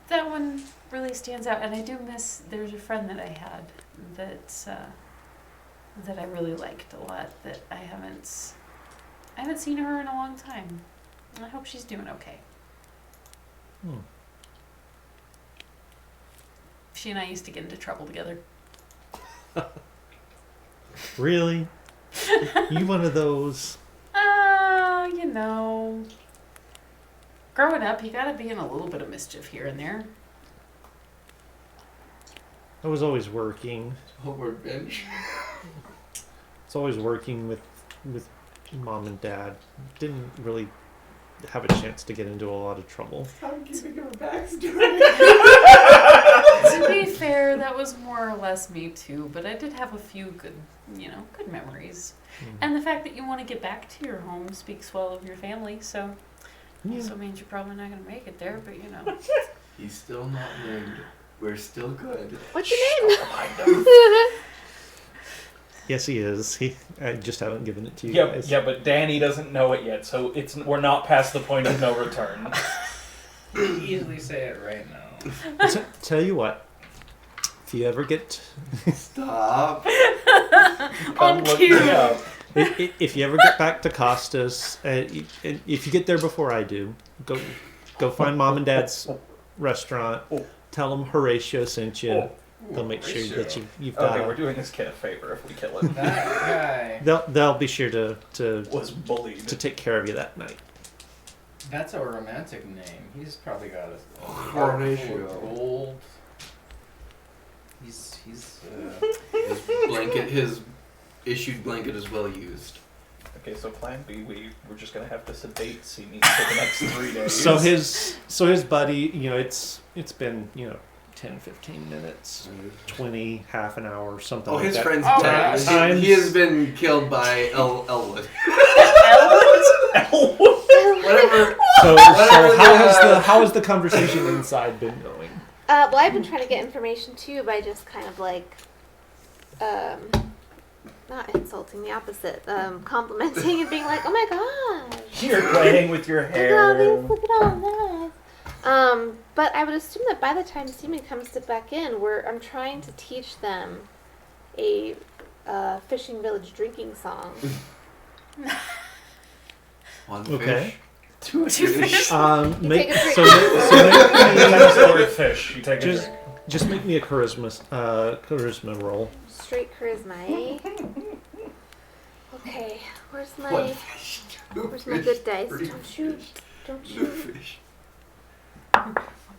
that one really stands out. And I do miss, there's a friend that I had that I really liked a lot, that I haven't seen her in a long time. I hope she's doing okay. She and I used to get into trouble together. Really? You one of those? Growing up, you gotta be in a little bit of mischief here and there. I was always working. Homework bench. It's always working with mom and dad. Didn't really have a chance to get into a lot of trouble. I'm keeping her backstory. To be fair, that was more or less me too, but I did have a few good, good memories. And the fact that you want to get back to your home speaks well of your family, so also means you're probably not going to make it there, but He's still not named. We're still good. What's your name? Yes, he is. I just haven't given it to you Yeah, guys. yeah, but Danny doesn't know it yet, so we're not past the point of no return. You can easily say it right now. Tell you what, if you ever get Stop. On Look cue. me up. if you ever get back to Costas, if you get there before I do, go find mom and dad's restaurant. Tell them Horatio sent you. They'll make sure that you've got. Okay, we're doing this kid a favor if we kill him. That guy. They'll be sure to Was bullied. take care of you that night. That's a romantic name. He's probably got a Horatio. gold. He's His blanket, his issued blanket is well used. Okay, so plan B, we're just gonna have to sedate Simi for the next 3 days. So his buddy, it's been 10, 15 minutes, 20, half an hour, something Oh, like his that. friend's Oh, dead. times- He has been killed by Elwood. Elwood? Whatever. So how has the conversation inside been going? Well, I've been trying to get information too by just kind of like, not insulting, the opposite, complimenting and being like, oh my gosh, You're playing with your look at all hair. this, look at all this. But I would assume that by the time Seaman comes back in, I'm trying to teach them a fishing village drinking song. One Okay. fish. Two fish. Make take a drink. so make, Next door fish. You take a just drink. just make me a charisma roll. Straight charisma, eh? Okay, where's One my fish. Two where's my fish. good dice? Three Don't shoot, fish. don't Two shoot. fish.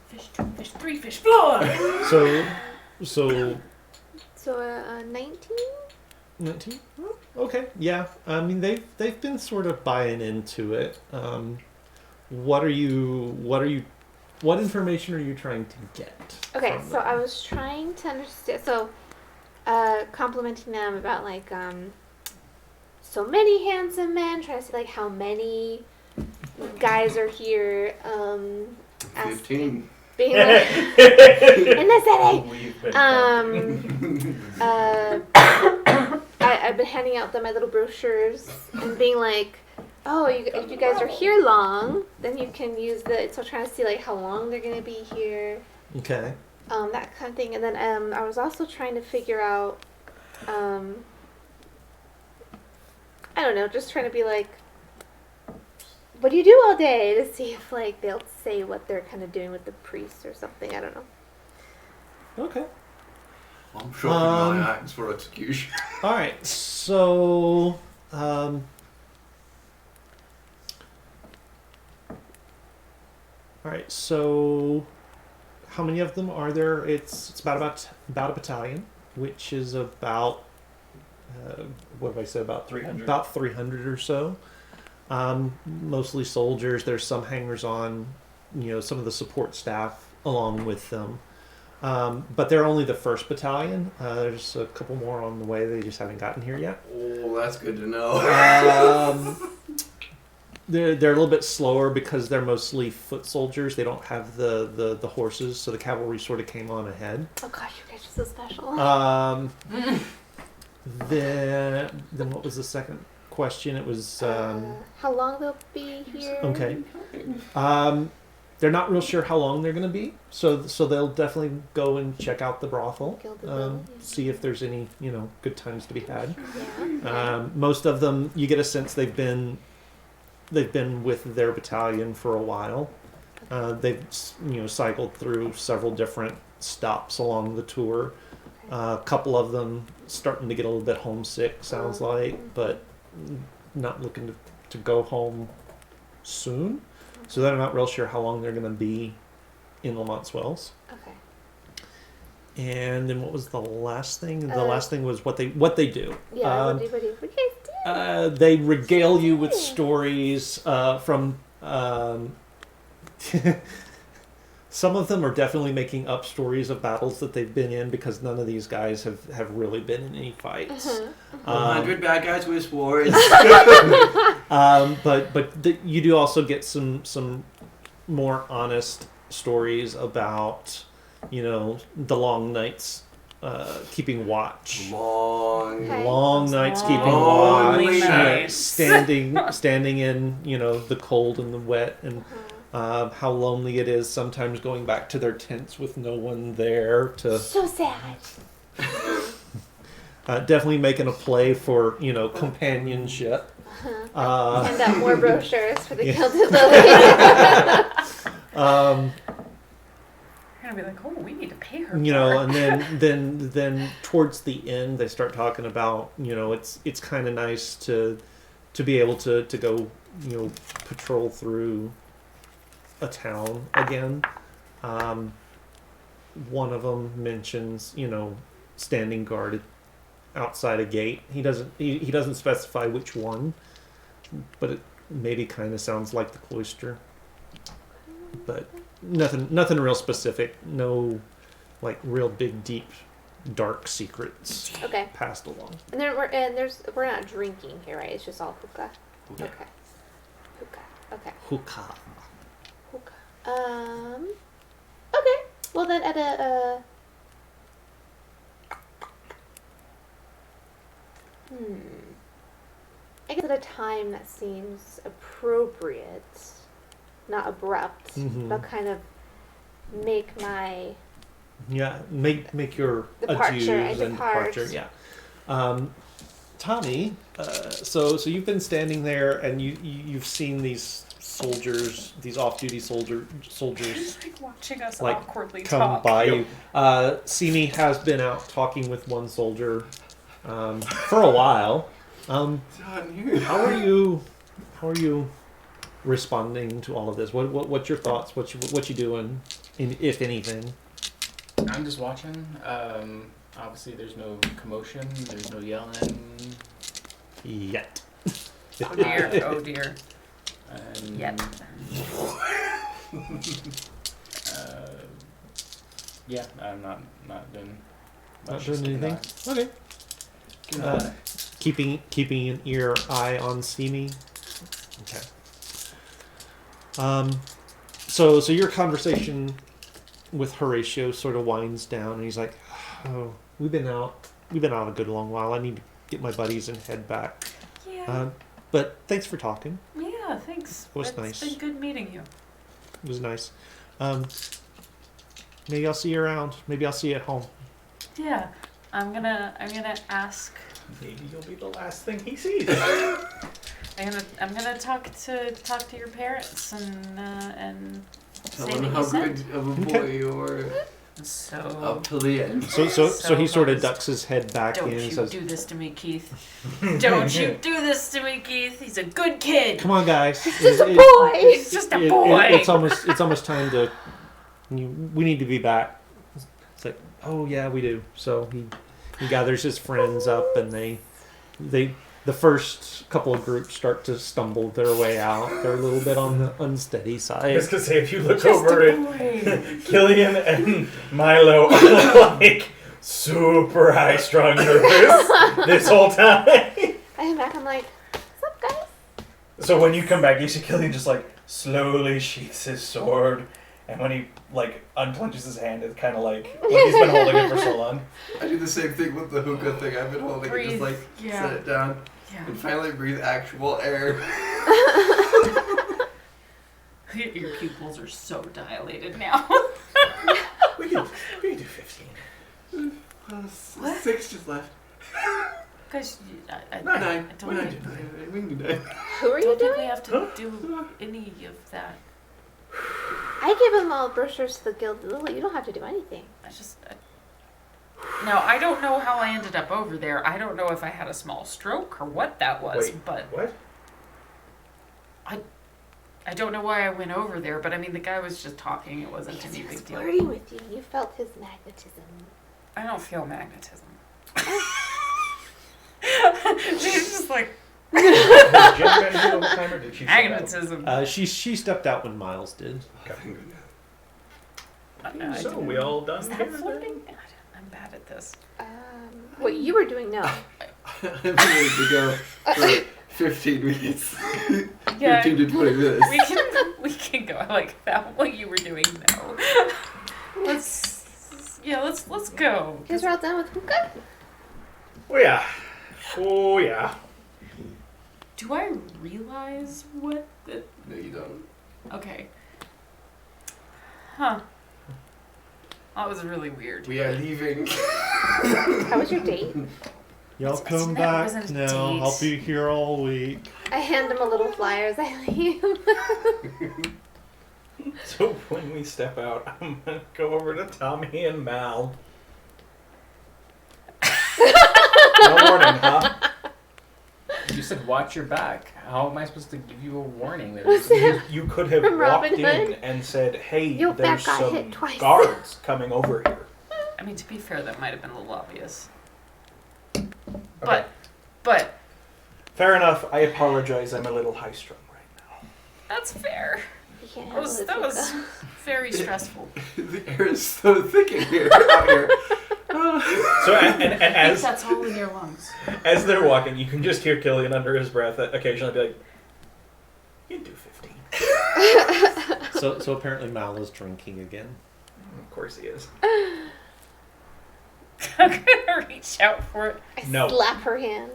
Fish, two fish, three fish, floor. So So 19. 19. Okay, yeah. I mean they've been sort of buying into it. What information are you trying to get? Okay, from so them? I was trying to understand. So, complimenting them about like so many handsome men. Trying to see like how many guys are here. Asking, 15. being like in the city. We've been I've been handing out them my little brochures and being like, oh, if you guys are here long, then you can use so trying to see like how long they're gonna be here. Okay. That kind of thing. And then I was also trying to figure out, I don't know, just trying to be like, what do you do all day? To see if like they'll say what they're kind of doing with the priests or something. I don't know. Okay. I'm sure my axe for execution. All right. So all right. So how many of them are there? It's about a battalion, which is about what have I said, about 300. About 300 or so. Mostly soldiers. There's some hangers-on, some of the support staff along with them. But they're only the first battalion. There's a couple more on the way. They just haven't gotten here yet. Oh, that's good to know. They're a little bit slower because they're mostly foot soldiers. They don't have the horses, so the cavalry sort of came on ahead. Oh gosh, you guys are so special. Then what was the second question? It was How long they'll be here? okay. They're not real sure how long they're going to be, so they'll definitely go and check out the brothel, Gilded Lily. see if there's any good times to be had. Yeah. Most of them, you get a sense they've been with their battalion for a while. They've cycled through several different stops along the tour. A couple of them starting to get a little bit homesick, sounds like, but not looking to go home soon. So they're not real sure how long they're going to be in Lamont's Wells. Okay. And then what was the last thing? The Uh, last thing was what they do. Yeah, Um, what do you guys do? they regale you with Yeah. stories from. Some of them are definitely making up stories of battles that they've been in because none of these guys have really been in any fights. Uh-huh. 100 bad guys with swords. You do also get some more honest stories about, the long nights keeping watch. Okay. Long Those nights long, keeping lonely watch, nights. standing in the cold and the wet, and how lonely it is sometimes going back to their tents with no one there to So sad. definitely making a play for companionship. Hand out more brochures for the yeah. Gilded Lily. You're gonna be like, oh, we need to pay her. And then towards the end they start talking about it's kind of nice to be able to go patrol through a town again. One of them mentions standing guard outside a gate. He doesn't specify which one, but it maybe kind of sounds like the cloister. But nothing real specific. No, like real big, deep, dark secrets Okay. passed along. And we're not drinking here, right? It's just all hookah. Yeah. Okay. Hookah. Okay. Hookah. Hookah. Okay. Well then, at I guess at a time that seems appropriate, not abrupt, Mhm. but kind of make my Yeah, make your Departure, adieus I and depart. departure. Yeah. Tommy, so you've been standing there and you've seen these soldiers, these off-duty soldiers Like watching us Like, awkwardly come talk. by you. Simi has been out talking with one soldier for a while. It's hot in here. How are you responding to all of this? What's your thoughts? What you doing, if anything? I'm just watching. Obviously, there's no commotion. There's no yelling. Yet. Oh dear. Oh dear. And, Yet. Yeah, I'm not doing Not much. doing just keeping an anything. Okay. eye. Keeping an eye on Simi. Okay. So your conversation with Horatio sort of winds down, and he's like, "Oh, we've been out a good long while. I need to get my buddies and head back. Yeah. But thanks for talking. Yeah. Thanks. was It's nice. been good meeting you. It was nice. Maybe I'll see you around. Maybe I'll see you at home." Yeah. I'm gonna ask. Maybe you'll be the last thing he sees. I'm gonna talk to your parents and Tell say him that how you said. good of a boy Okay. you are. So Up till the end. So he sort of nice. ducks his head back Don't in and you says, do this to me, Keith. Don't you do this to me, Keith. He's a good kid. "Come on, guys. He's just a boy. He's just a boy. It's almost time to. We need to be back." It's like, "Oh yeah, we do." So he gathers his friends up, and the first couple of groups start to stumble their way out. They're a little bit on the unsteady I side. was gonna say, if you look Just over a at boy. Killian and Milo are like super high strung nervous this whole time. I come back. I'm like, "What's up, guys?" So when you come back, you see Killian just like slowly sheaths his sword, and when he like unclenches his hand, it's kind of like he's been holding it for so long. I do the same thing with the hookah thing. I've been holding it, Breathe. just like Yeah. set it down Yeah. and finally breathe actual air. Your pupils are so dilated now. We can do 15. What? 6 just left. Guys, I 9. I don't, 9. think, We can do 9. Who are you don't think we doing? have to do any of that. I give them all brochures to the Gilded Lily. You don't have to do anything. Now, I don't know how I ended up over there. I don't know if I had a small stroke or what that was, Wait, but what? I don't know why I went over there, but I mean, the guy was just talking. It wasn't Because any he was big deal. flirting with you. You felt his magnetism. I don't feel magnetism. She's just like, Has Jen been here the whole time, or did she step out? magnetism. She stepped out when Miles did. I So didn't we know. all done Is here that then? flirting? I'm bad at this. What you were doing, no. I'm ready to go for 15 minutes. Yeah. 15 to 20 minutes. We can go. I like that. What you were doing, no. Let's go. You guys are all done with hookah? Oh yeah. Oh yeah. Do I realize what the? No, you don't. Okay. Huh. That was really weird. We are leaving. How was your date? Y'all It's come never back wasn't a now. date. I'll be here all week. I hand him a little flyer as I leave. So when we step out, I'm gonna go over to Tommy and Mal. No warning, huh? You said watch your back. How am I supposed to give you a warning? You could have From walked Robin in Hood? and said, "Hey, Your there's back got some hit twice." guards coming over here." I mean, to be fair, that might have been a little obvious. Okay. But Fair enough. I apologize. I'm a little high strung right now. that's fair. You can't That handle was, his that was hookah. very stressful. The air is so thick in here. Out here. So and I think as that's all in your lungs. as they're walking, you can just hear Killian under his breath occasionally be like, "You do 15." So apparently Mal is drinking again. Of course he is. I'm gonna reach out for it. I No. slap her hand.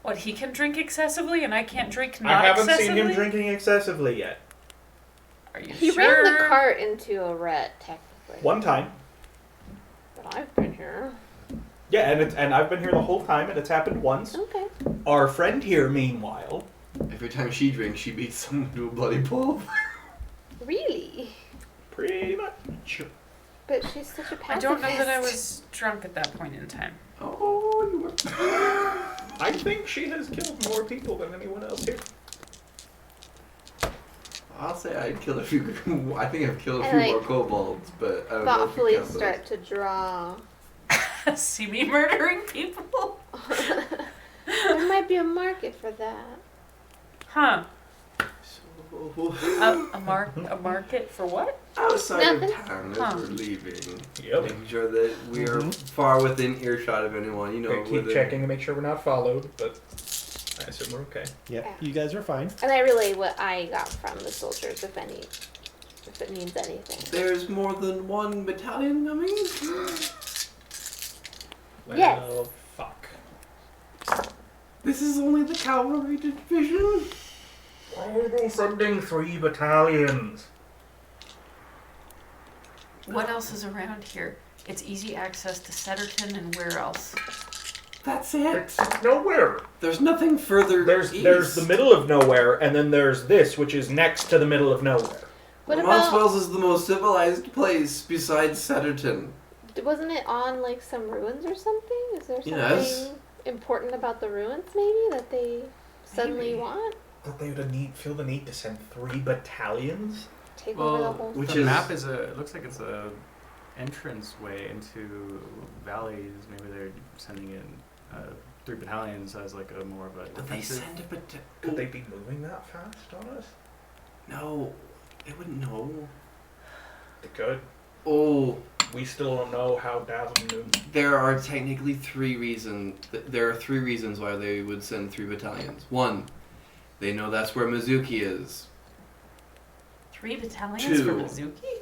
What, he can drink excessively and I can't drink not I haven't excessively? seen him drinking excessively yet. Are you He sure? ran the cart into a rut, technically. One time. But I've been here. Yeah, and I've been here the whole time, and it's happened once. Okay. Our friend here, meanwhile, Every time she drinks, she beats someone to a bloody pulp. Really? pretty much. But she's such a I pacifist. don't know that I was drunk at that point in time. Oh, you were. I think she has killed more people than anyone else here. I'll say I'd kill a few. I think I've killed a I few like more kobolds, but I don't know if thoughtfully you count those. start to draw. See me murdering people? There might be a market for that. Huh. So, A market for what? outside Nothing. of town as Huh. we're leaving, Yep. making sure that we are Mhm. far within earshot of anyone. You know, Okay, keep within- checking to make sure we're not followed, but I assume we're okay. Yep, Yeah. you guys are fine. And I relay what I got from the soldiers, if it means anything. There's more than one battalion coming. Well, Yes. fuck. This is only the cavalry division. Why are they sending 3 battalions? What else is around here? It's easy access to Setterton and where else? That's it. It's nowhere. There's nothing further There's east. the middle of nowhere, and then there's this, which is next to the middle of nowhere. What about, Montswells is the most civilized place besides Setterton. wasn't it on like some ruins or something? Is there something Yes. important about the ruins maybe that they suddenly Maybe. want? That they would feel the need to send 3 battalions? Take over the Well, whole which the is- map is it looks like it's a entrance way into valleys. Maybe they're sending in 3 battalions as like a more of a But they defensive. send a Could they be moving that fast on us? No, they wouldn't know. They could. Oh, We still don't know how Dazzle knew. there are technically 3 reasons. There are 3 reasons why they would send 3 battalions. 1, they know that's where Mizuki is. 3 battalions 2. for Mizuki?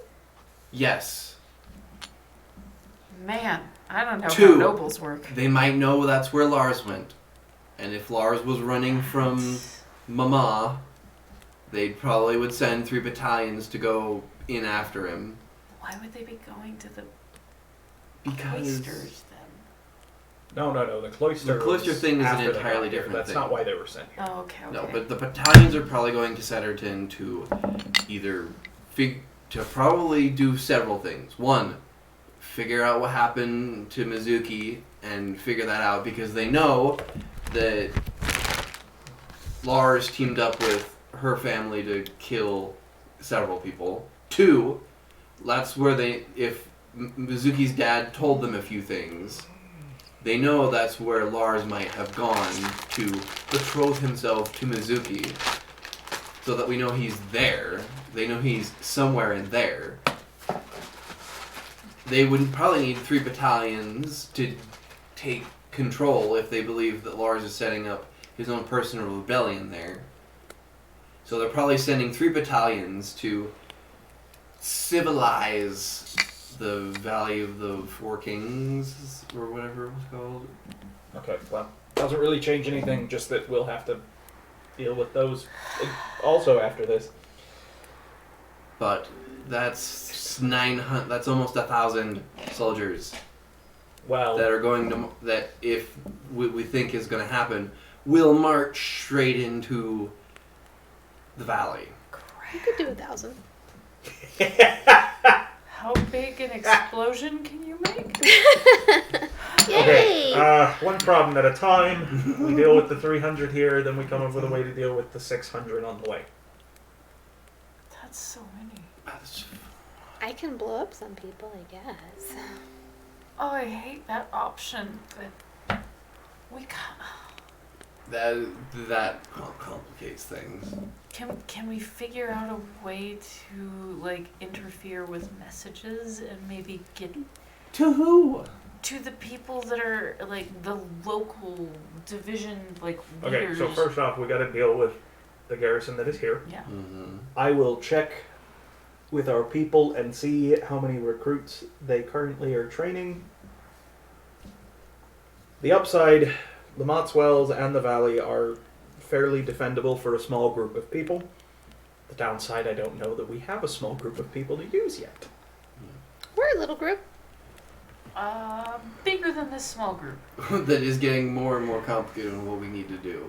Yes. Man, I don't know 2. how nobles work. They might know that's where Lars went. And if Lars was running from Mama, they probably would send 3 battalions to go in after him. Why would they be going to the Because cloisters then? No. The cloister. The cloister thing is an after they entirely got here. different That's thing. not why they were sent here. Oh, okay. No, but the battalions are probably going to Setterton to either to probably do several things. 1, figure out what happened to Mizuki and figure that out because they know that Lars teamed up with her family to kill several people. 2, that's where if Mizuki's dad told them a few things, they know that's where Lars might have gone to betroth himself to Mizuki, so that we know he's there. They know he's somewhere in there. They would probably need 3 battalions to take control if they believe that Lars is setting up his own personal rebellion there. So they're probably sending 3 battalions to civilize the Valley of the Four Kings, or whatever it was called. Okay, well, doesn't really change anything, just that we'll have to deal with those also after this. But that's 900. That's almost 1,000 soldiers Well, that are going to that if we think is going to happen will march straight into the valley. You could do 1,000. How big an explosion can you make? Yay! okay, one problem at a time. We deal with the 300 here, then we come up with a way to deal with the 600 on the way. That's so many. I can blow up some people, I guess. Oh, I hate that option, but we can't. That complicates things. Can we figure out a way to like interfere with messages and maybe get To who? to the people that are like the local division like Okay, leaders? so first off, we got to deal with the garrison that is here. Yeah. Mm-hmm. I will check with our people and see how many recruits they currently are training. The upside, the Motswells and the Valley are fairly defendable for a small group of people. The downside, I don't know that we have a small group of people to use yet. We're a little group. Bigger than this small group. That is getting more and more complicated on what we need to do.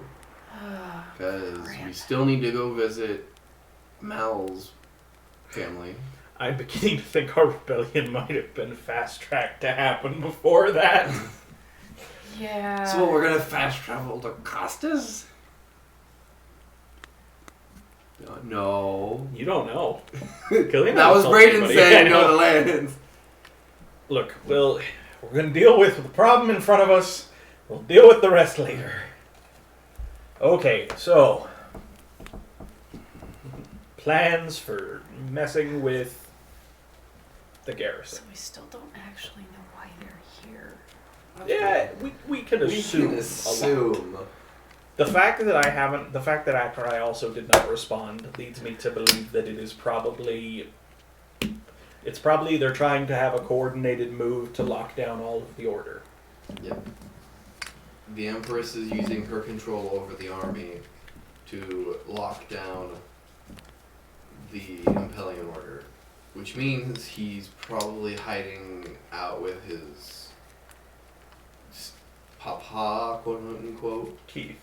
Because we Grant. still need to go visit Mal's family. I'm beginning to think our rebellion might have been fast-tracked to happen before that. Yeah. So we're gonna fast travel to Costas? No. You don't know. Killian That was told Brayden anybody. saying I no know. to lands. Look, we're going to deal with the problem in front of us. We'll deal with the rest later. Okay, so plans for messing with the So garrison. we still don't actually know why they're here. Yeah, we can We assume. can a lot. assume. The fact that after I also did not respond leads me to believe that it's probably they're trying to have a coordinated move to lock down all of the order. Yep. The Empress is using her control over the army to lock down the Impelian Order, which means he's probably hiding out with his papa, quote unquote. Keith.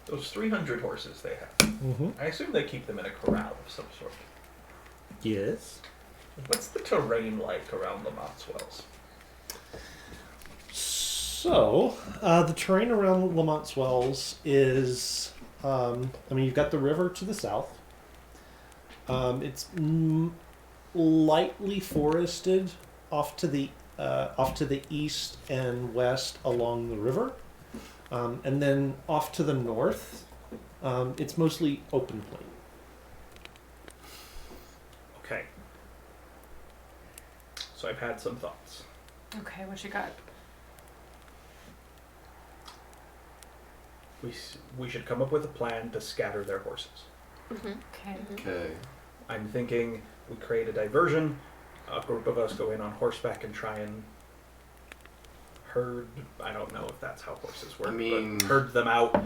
Those 300 horses they have. Mm-hmm. I assume they keep them in a corral of some sort. Yes. What's the terrain like around the Motswells? So, the terrain around Lamont's Wells is, you've got the river to the south. It's lightly forested off to the east and west along the river, and then off to the north, it's mostly open plain. Okay. So I've had some thoughts. Okay, what you got? We should come up with a plan to scatter their horses. Mm-hmm. Okay. Okay. I'm thinking we create a diversion. A group of us go in on horseback and try and herd. I don't know if that's how horses work. I mean- but herd them out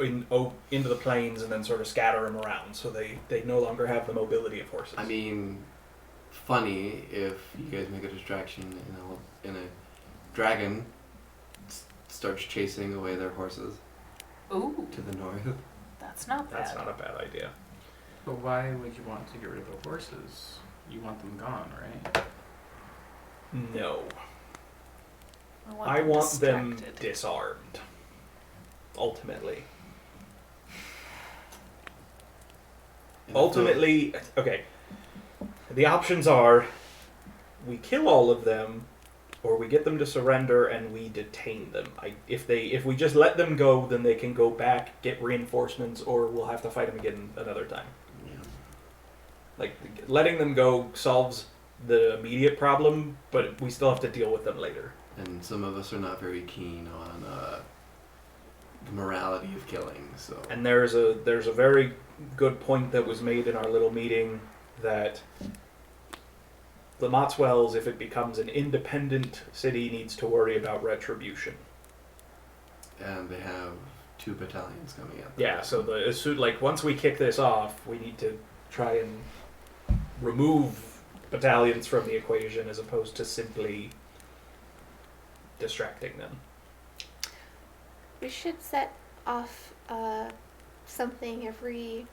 into the plains and then sort of scatter them around, so they no longer have the mobility of horses. I mean, funny if you guys make a distraction and a dragon starts chasing away their horses Ooh, to the north. that's not bad. That's not a bad idea. But why would you want to get rid of the horses? You want them gone, right? No. I I want them distracted. disarmed. Ultimately. ultimately, okay, the options are we kill all of them, or we get them to surrender and we detain them. If we just let them go, then they can go back, get reinforcements, or we'll have to fight them again another time. Yeah. Like, letting them go solves the immediate problem, but we still have to deal with them later. And some of us are not very keen on the morality of killing. So. And there's a very good point that was made in our little meeting that the Motswells, if it becomes an independent city, needs to worry about retribution. And they have 2 battalions coming at them. Yeah, so once we kick this off, we need to try and remove battalions from the equation as opposed to simply distracting them. We should set off something every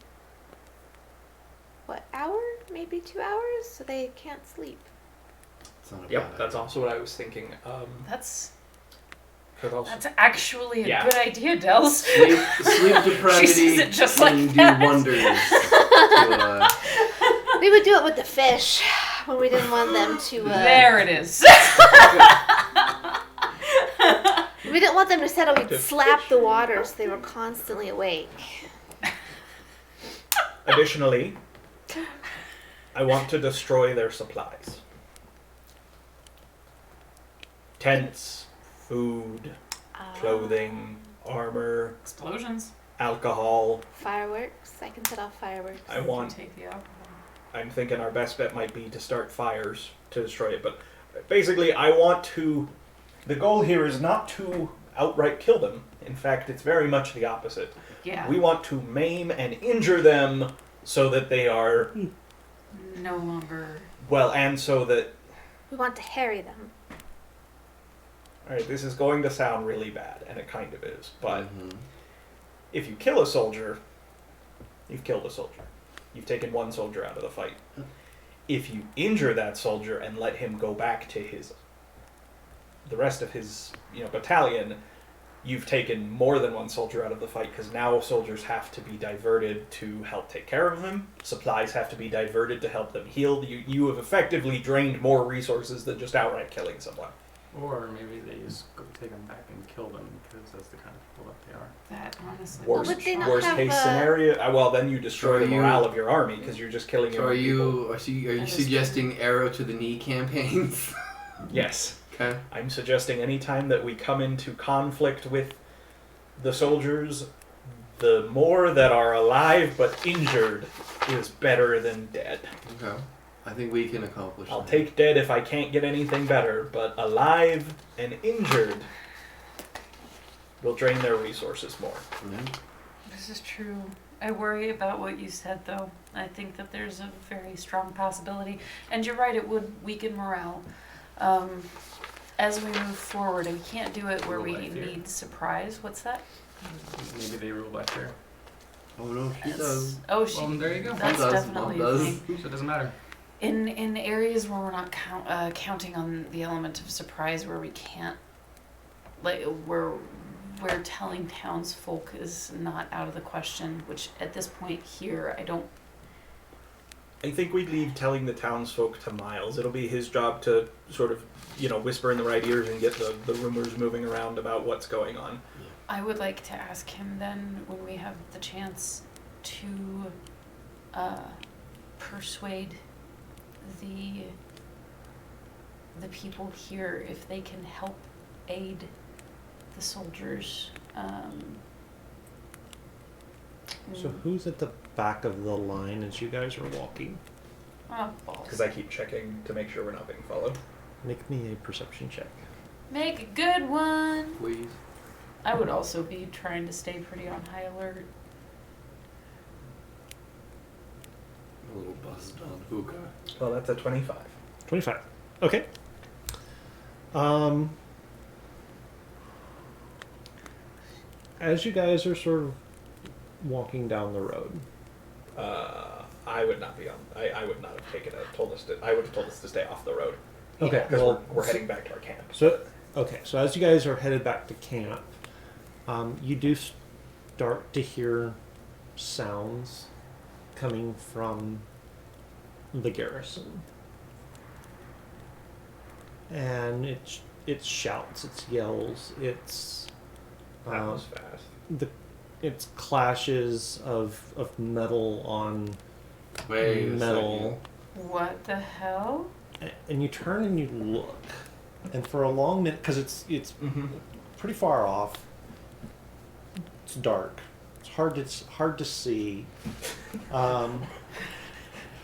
hour? Maybe 2 hours? So they can't sleep. It's not a Yep, bad that's idea. also what I was thinking. That's Also, actually a Yeah. good idea, Dels. Sleep depravity She says it just can like do that. wonders. To, We would do it with the fish when we didn't want them to. There it is. We didn't want them to settle. We'd The slap the water so they were constantly awake. additionally, I want to destroy their supplies. Tents, food, clothing, armor, Explosions. alcohol. Fireworks. I can set off fireworks. I want. Take the alcohol. I'm thinking our best bet might be to start fires to destroy it. But basically, I want to. The goal here is not to outright kill them. In fact, it's very much the opposite. Yeah. We want to maim and injure them so that they are. No longer. Well, and so that. We want to harry them. Alright, this is going to sound really bad, and it kind of is. But Mhm. if you kill a soldier, you've killed a soldier. You've taken one soldier out of the fight. If you injure that soldier and let him go back to the rest of his battalion, you've taken more than one soldier out of the fight, because now soldiers have to be diverted to help take care of them. Supplies have to be diverted to help them heal. You have effectively drained more resources than just outright killing someone. Or maybe they just go take them back and kill them because that's the kind of people that they are. That honestly. Well, would they not Worst have case a- scenario. Well, then you destroy So the you- morale of your army because you're just killing So your are own people. you suggesting arrow to the knee campaigns? Yes. Okay. I'm suggesting anytime that we come into conflict with the soldiers, the more that are alive but injured is better than dead. Okay. I think we can accomplish I'll that. take dead if I can't get anything better, but alive and injured will drain their resources more. Yeah. This is true. I worry about what you said, though. I think that there's a very strong possibility. And you're right, it would weaken morale. As we move forward, and we can't do it where Rule we by fear. need surprise. What's that? Maybe they rule by fear. Oh no, she does. Oh, she. Well, there you go. That's Mom does, definitely Mom a does. thing. So it doesn't matter. In areas where we're not counting on the element of surprise, where we can't, like where telling townsfolk is not out of the question. Which at this point here, I don't. I think we leave telling the townsfolk to Miles. It'll be his job to sort of, whisper in the right ears and get the rumors moving around about what's going on. I would like to ask him then, when we have the chance, to persuade the people here if they can help aid the soldiers. So who's at the back of the line as you guys are walking? Oh, balls. Because I keep checking to make sure we're not being followed. Make me a perception check. Make a good one. Please. I would also be trying to stay pretty on high alert. A little buzzed on hookah. Well, that's a 25. 25. Okay. As you guys are sort of walking down the road, I would not be on. I would not have taken it. I would have told us to stay off the road. Okay, Because well, we're heading back to our camp. so as you guys are headed back to camp, you do start to hear sounds coming from the garrison. And it shouts, it yells, it's That was fast. it's clashes of metal on Wait a metal. What the hell? And you turn and you look, and for a long minute, because it's Mm-hmm. pretty far off, it's dark. It's hard to see.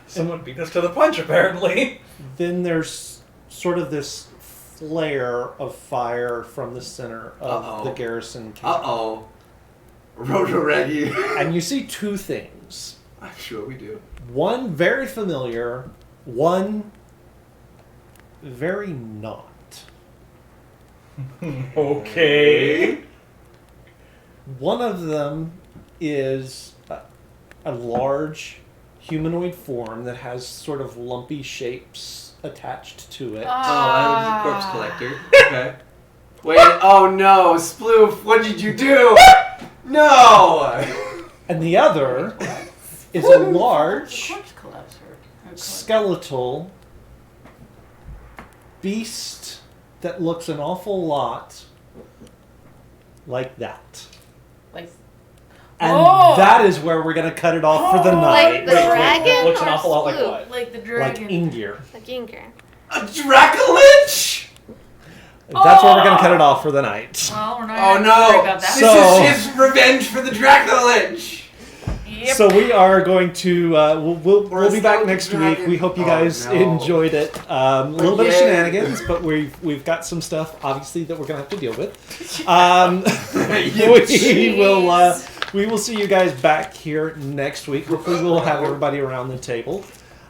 Someone beat us to the punch, apparently. Then there's sort of this flare of fire from the center of Uh-oh. the garrison camp. Uh-oh. Roto-Reggie. And you see two things. I'm sure we do. One very familiar, one very not. Okay. One of them is a large humanoid form that has sort of lumpy shapes attached to it. Oh, that was a corpse collector. Okay. Wait, oh no, Sploof, what did you do? No! And the other is a large Corpse collapser. skeletal beast that looks an awful lot like that. Like, And Oh! that is where we're going to cut it off for the Like night. the dragon That looks an or awful lot like Sploop? what? like the Like dragon. Ingir. Like Inger. A Dracolich? That's where we're going to cut it off for the night. Well, we're not Oh gonna worry no! about that. So- This is his revenge for the Dracolich! Yep. So we are going to we'll Or a be back skeleton next dragon. week. We hope you Oh, guys no. enjoyed it. A little bit of Yeah. shenanigans, but we've got some stuff obviously that we're gonna have to deal with. We will see you guys back here next week. Hopefully we'll have everybody around the table.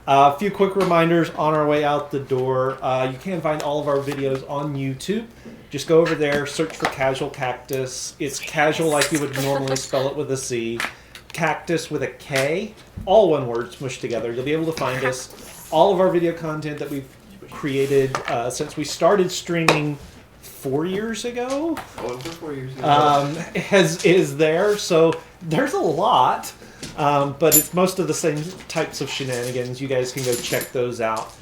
A few quick reminders on our way out the door. You can find all of our videos on YouTube. Just go over there, search for Casual Cactus. It's casual like you would normally spell it with a C. Cactus with a K. All one word smushed together. You'll be able to find us. All of our video content that we've created since we started streaming 4 years ago Oh, it was 4 years ago. is there. So there's a lot. But it's most of the same types of shenanigans. You guys can go check those out.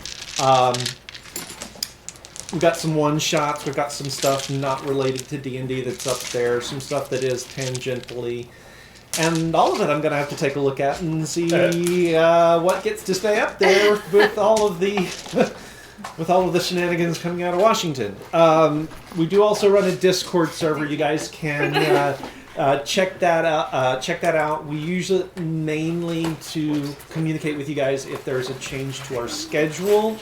We've got some one-shots. We've got some stuff not related to D&D that's up there. Some stuff that is tangentially. And all of it I'm going to have to take a look at and see what gets to stay up there with all of the... with all of the shenanigans coming out of Washington. We do also run a Discord server. You guys can check that out. We use it mainly to communicate with you guys if there's a change to our schedule.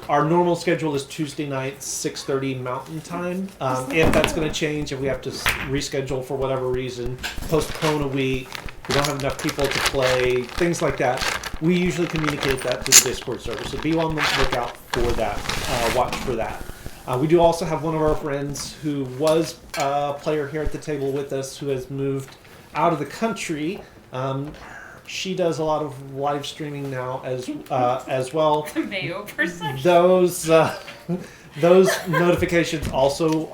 Our normal schedule is Tuesday nights, 6:30 Mountain Time. If that's going to change, if we have to reschedule for whatever reason, postpone a week, we don't have enough people to play, things like that, we usually communicate that to the Discord server. So be on the lookout for that. Watch for that. We do also have one of our friends who was a player here at the table with us who has moved out of the country. She does a lot of live streaming now as well. The Mayo person. Those notifications also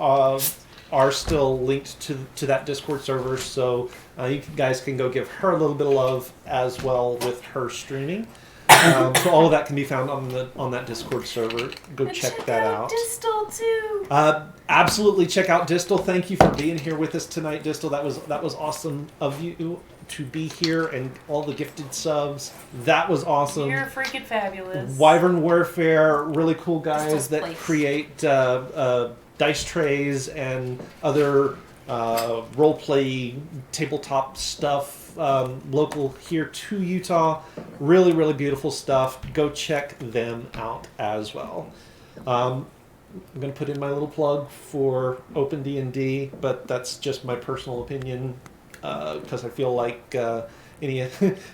are still linked to that Discord server, so you guys can go give her a little bit of love as well with her streaming. So all of that can be found on that Discord server. Go And check that out. Distal too. Absolutely check out Distal. Thank you for being here with us tonight, Distal. That was awesome of you to be here, and all the gifted subs. That was awesome. You're freaking fabulous. Wyvern Warfare, really cool guys Distal's that place. create dice trays and other roleplay tabletop stuff local here to Utah. Really, really beautiful stuff. Go check them out as well. I'm going to put in my little plug for Open D&D, but that's just my personal opinion because I feel like any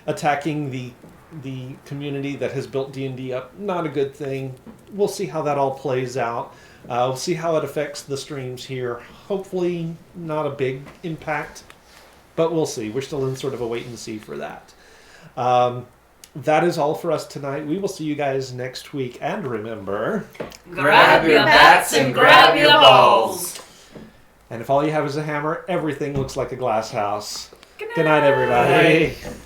attacking the community that has built D&D up, not a good thing. We'll see how that all plays out. We'll see how it affects the streams here. Hopefully not a big impact, but we'll see. We're still in sort of a wait and see for that. That is all for us tonight. We will see you guys next week. And remember... Grab your bats and grab your balls. And if all you have is a hammer, everything looks like a glass house. Good night, everybody. Bye.